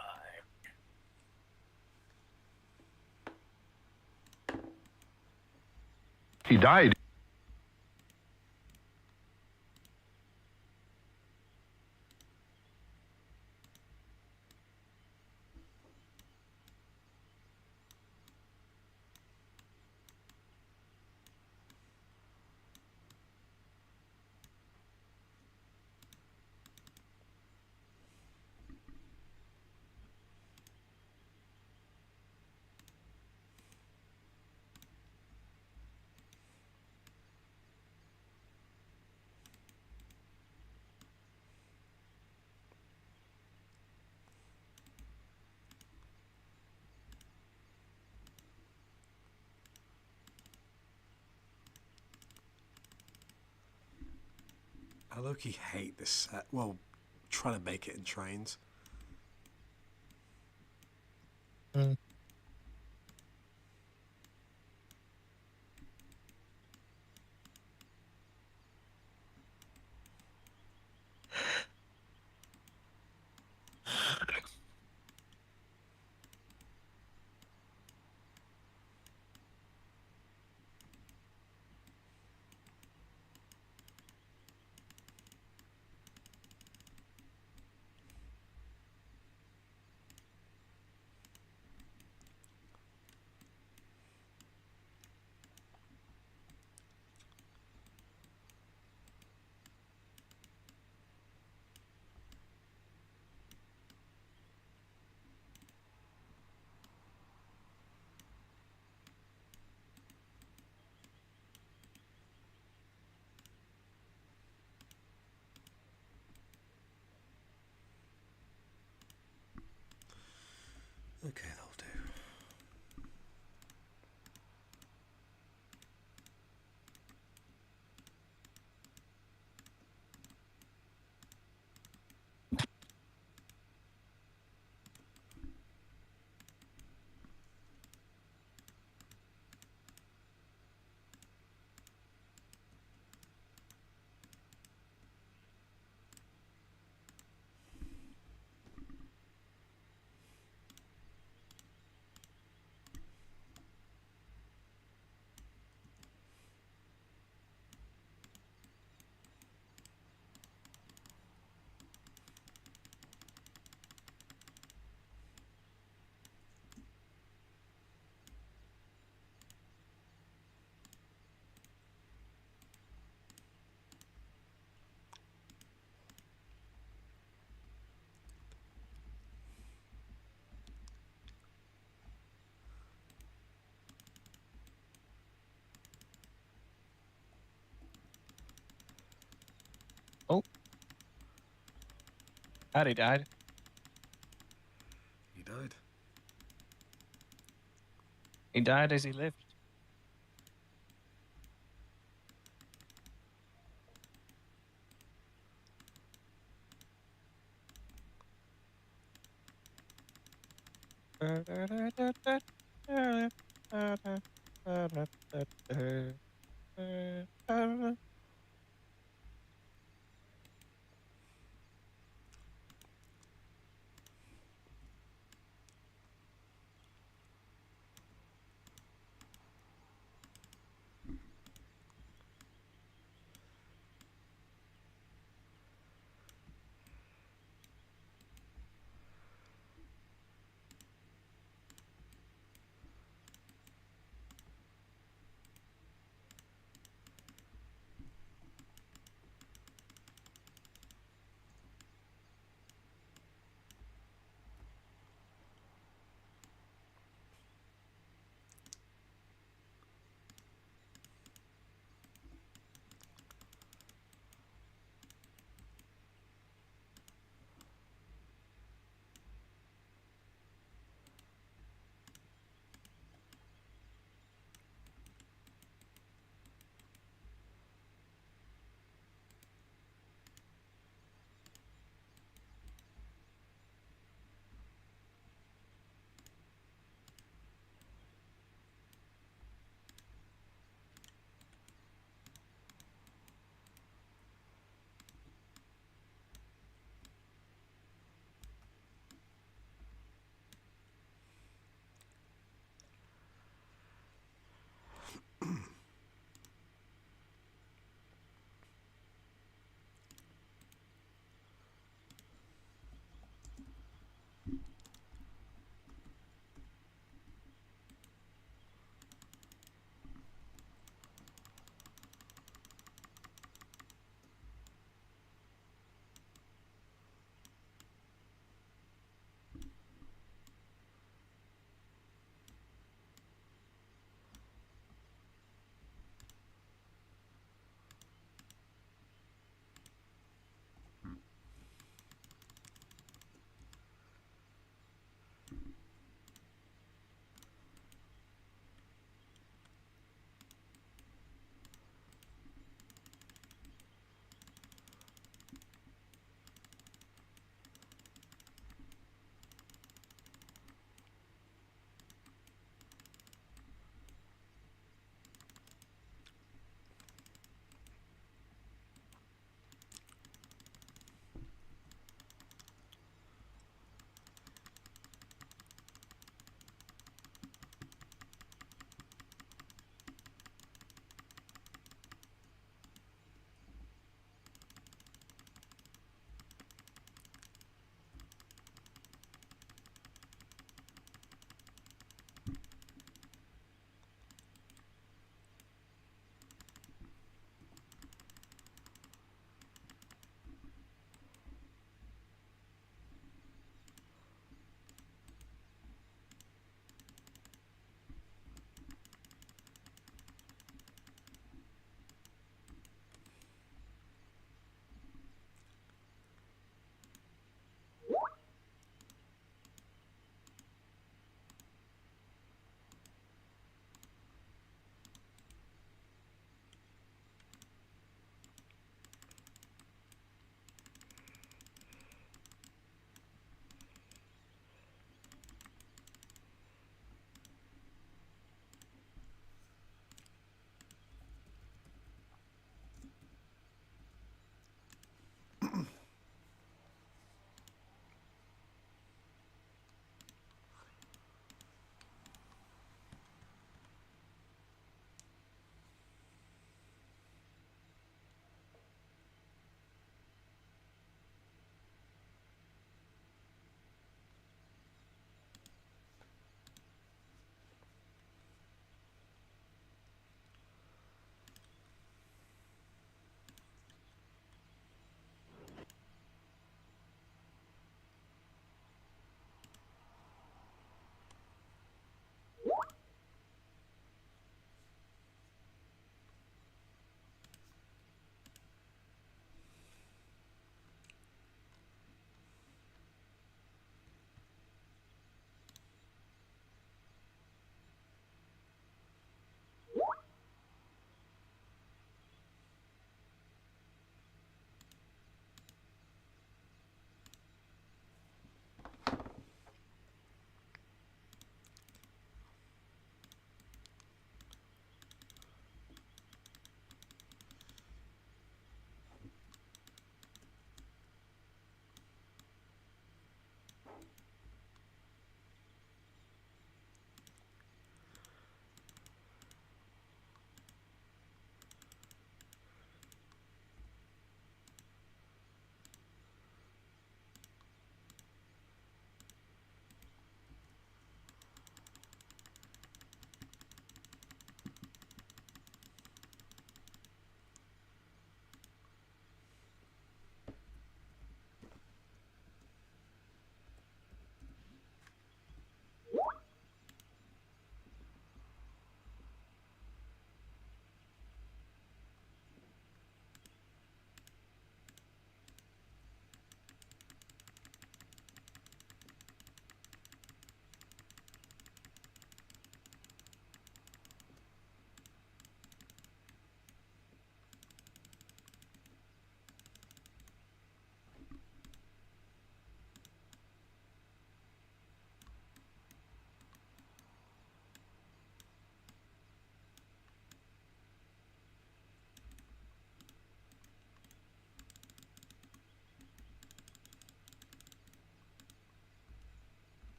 He died. I low-key hate this set. Well, trying to make it in trains. Okay, that'll do. Oh. Harry died. He died. He died as he lived.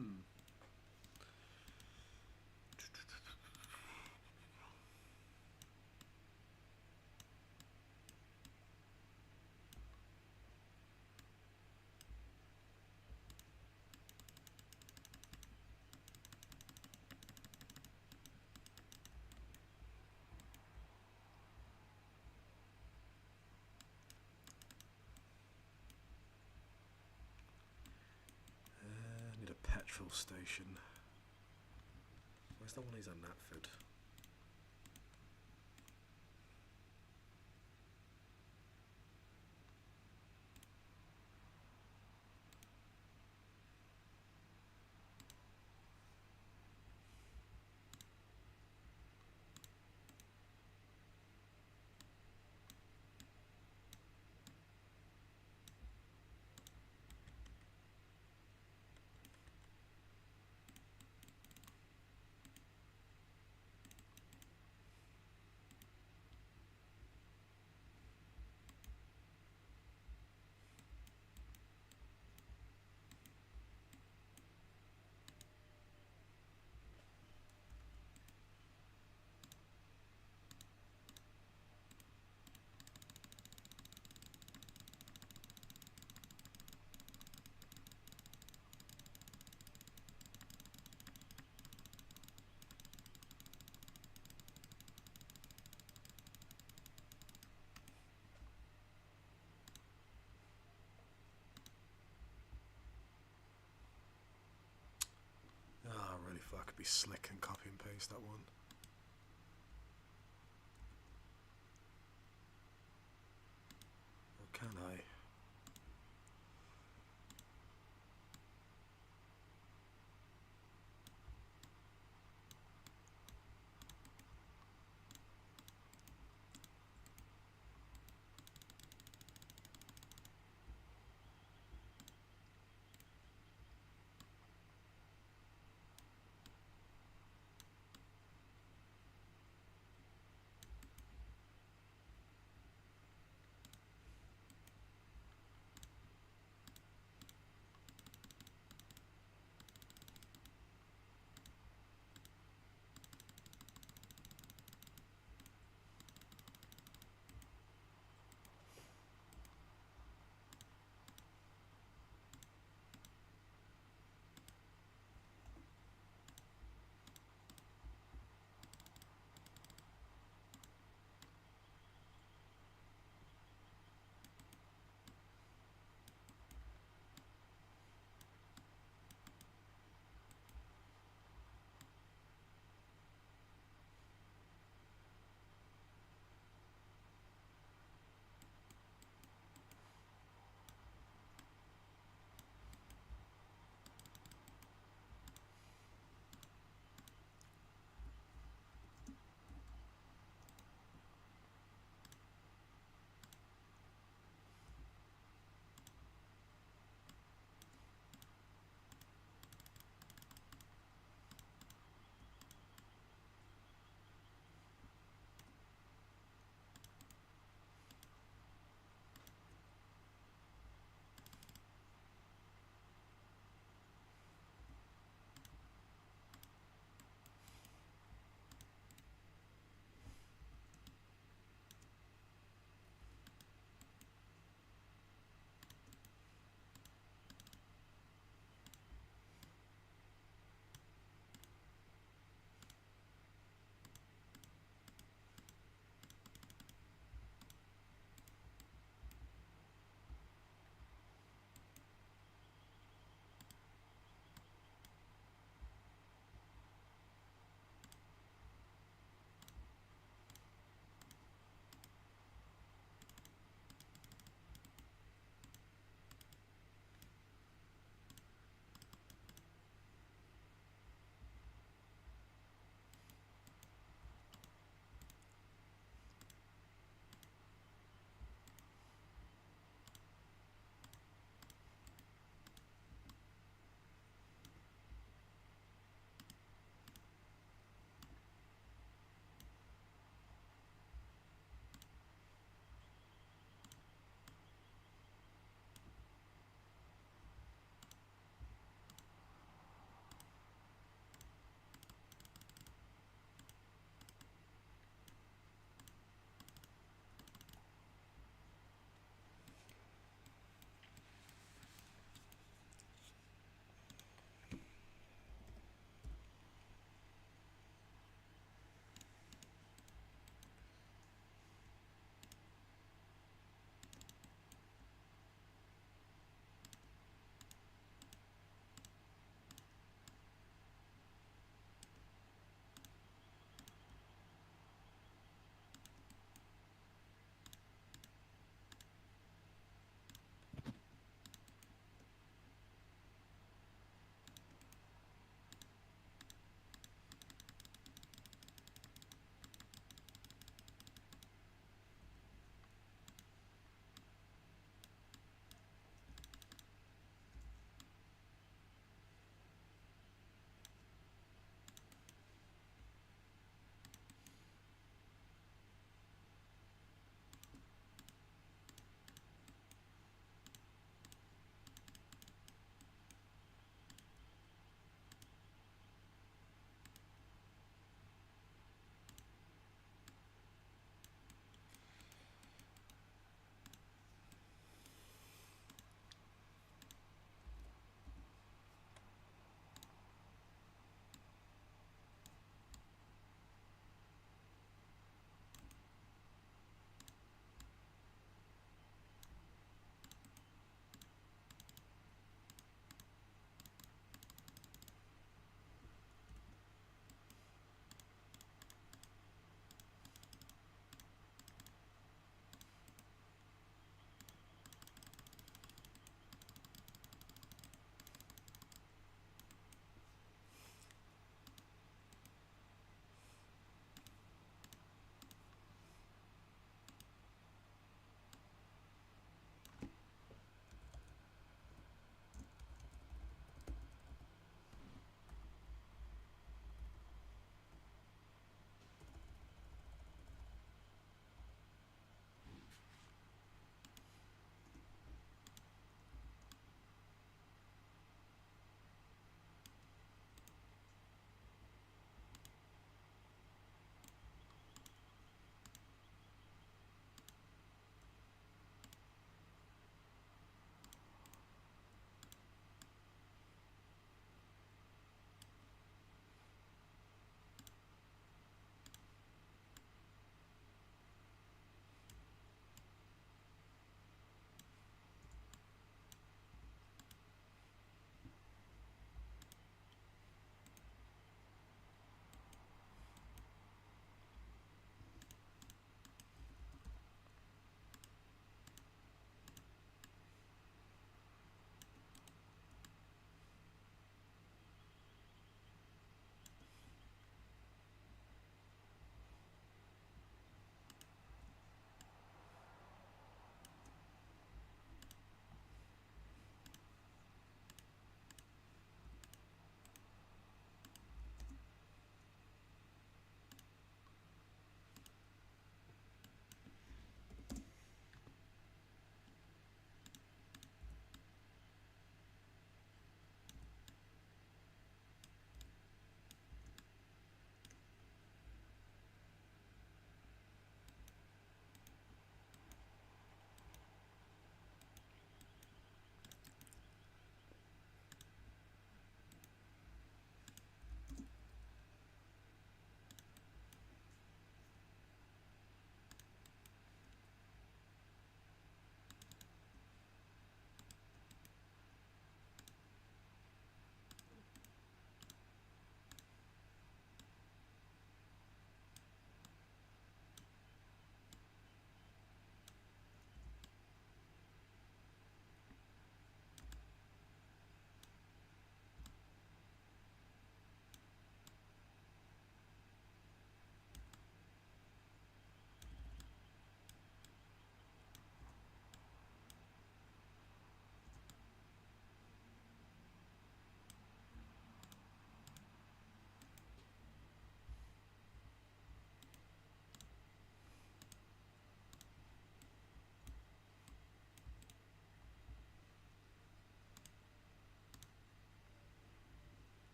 I need a petrol station. Where's the one he's on Knapford? Ah, really thought I could be slick and copy and paste that one. Or can I?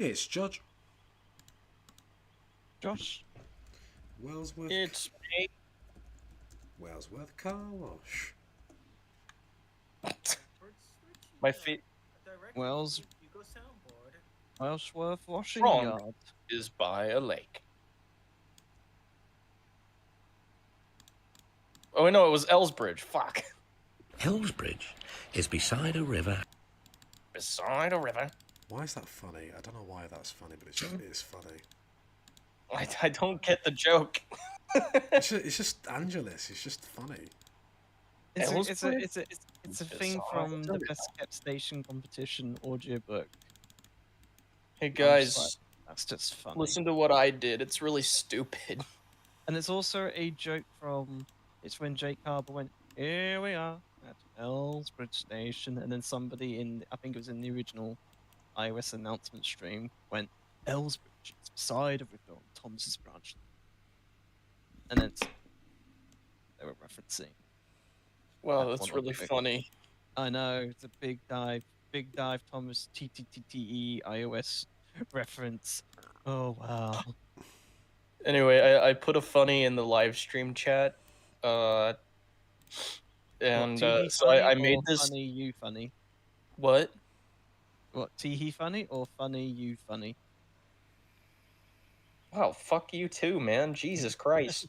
It's Judge. Josh. Wellsworth. It's me. Wellsworth Car Wash. My feet. Wellsworth washing Wrong. yard Is by a lake. Oh no, it was Ellsbridge. Fuck. Ellsbridge is beside a river. Beside a river. Why is that funny? I don't know why that's funny, but it's funny. I don't get the joke. It's just Angelus. It's just funny. It's a thing from the best kept station competition audiobook. Hey guys, that's just funny. listen to what I did. It's really stupid. And it's also a joke from. It's when Jake Harbour went, "Here we are at Ellsbridge Station," and then somebody I think it was in the original iOS announcement stream, went, "Ellsbridge, it's beside a river on Thomas's branch," and then they were referencing. Wow, that's really funny. I know, it's a big dive Thomas TTTTE iOS reference. Oh wow. Anyway, I put a funny in the live stream chat. And so I made this. Funny, you funny. What? What, Teehee funny or funny, you funny? Wow, fuck you too, man. Jesus Christ.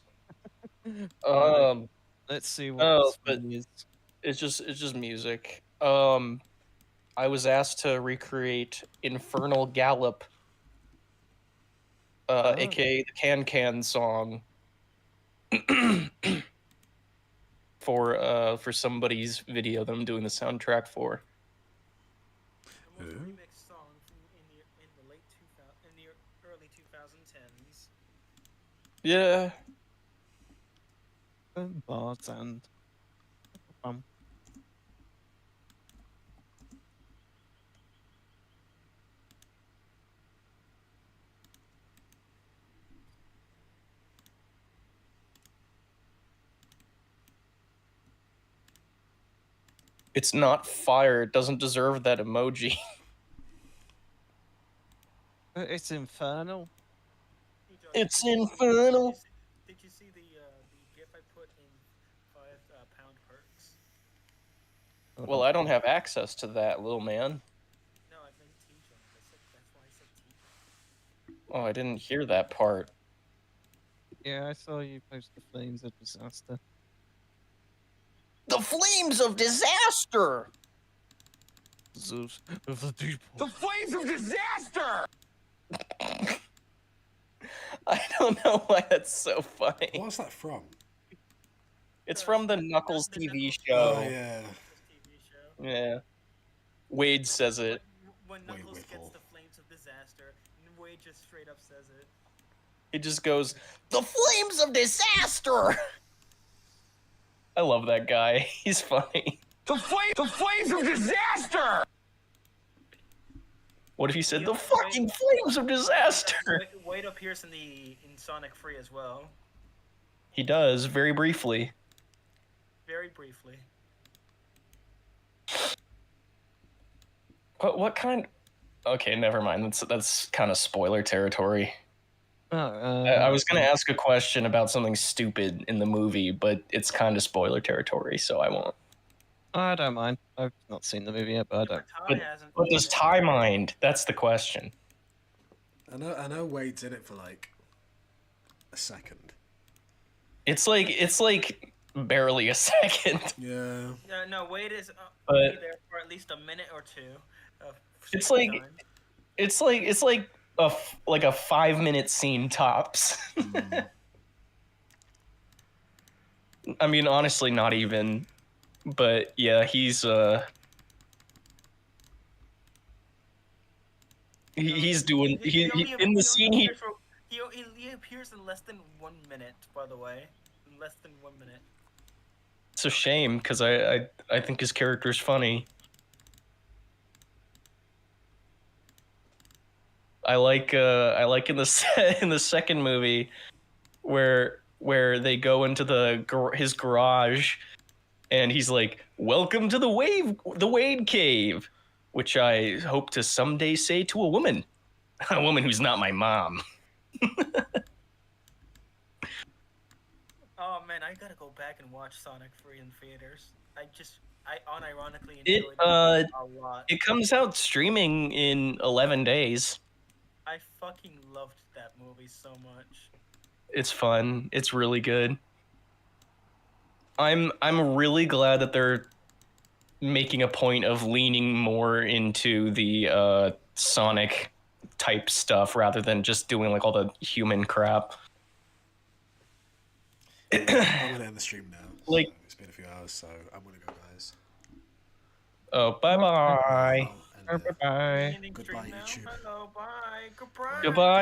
Let's see what but is. It's just music. I was asked to recreate Infernal Gallop, aka the Can song, for somebody's video that I'm doing the soundtrack for. The most remixed song in the late 2000, in the early 2010s. Yeah. Bards and It's not fire. It doesn't deserve that emoji. It's infernal. It's infernal. Did you see the GIF I put in 5-pound perks? Well, I don't have access to that, little man. No, I meant T-John. That's why I said T-John. Oh, I didn't hear that part. Yeah, I saw you post the Flames of Disaster. The Flames of Disaster! Zeus of the deep. The flames of disaster! I don't know why that's so funny. What's that from? It's from the Knuckles TV show. Oh, yeah. Yeah. Wade says it. When Knuckles gets the Flames of Disaster, and Wade just straight up says it. He just goes, "The Flames of Disaster!" I love that guy. He's funny. The flames of disaster! What if you said the fucking Flames of Disaster? Wade appears in Sonic Free as well. He does, very briefly. Very briefly. What kind? Okay, never mind. That's kind of spoiler territory. I was gonna ask a question about something stupid in the movie, but it's kind of spoiler territory, so I won't. I don't mind. I've not seen the movie yet, but I don't. But does Ty mind? That's the question. I know Wade's in it for like a second. It's like barely a second. Yeah. No, Wade is But- there for at least a minute or two. It's like a 5-minute scene tops. I mean, honestly, not even. But yeah, he's doing he in the scene he appears in less than 1 minute. By the way, in less than 1 minute. It's a shame because I think his character's funny. I like in the second movie where they go into his garage and he's like, "Welcome to the Wade Cave," which I hope to someday say to a woman. A woman who's not my mom. Oh man, I gotta go back and watch Sonic 3 in theaters. I unironically enjoyed it a lot. It comes out streaming in 11 days. I fucking loved that movie so much. It's fun. It's really good. I'm really glad that they're making a point of leaning more into the Sonic type stuff rather than just doing like all the human crap. I'm gonna end the stream now. Like, so it's been a few hours, so I'm gonna go, guys. Oh, bye bye. And, Bye bye. Goodbye, YouTube. Hello, bye. Goodbye. Goodbye.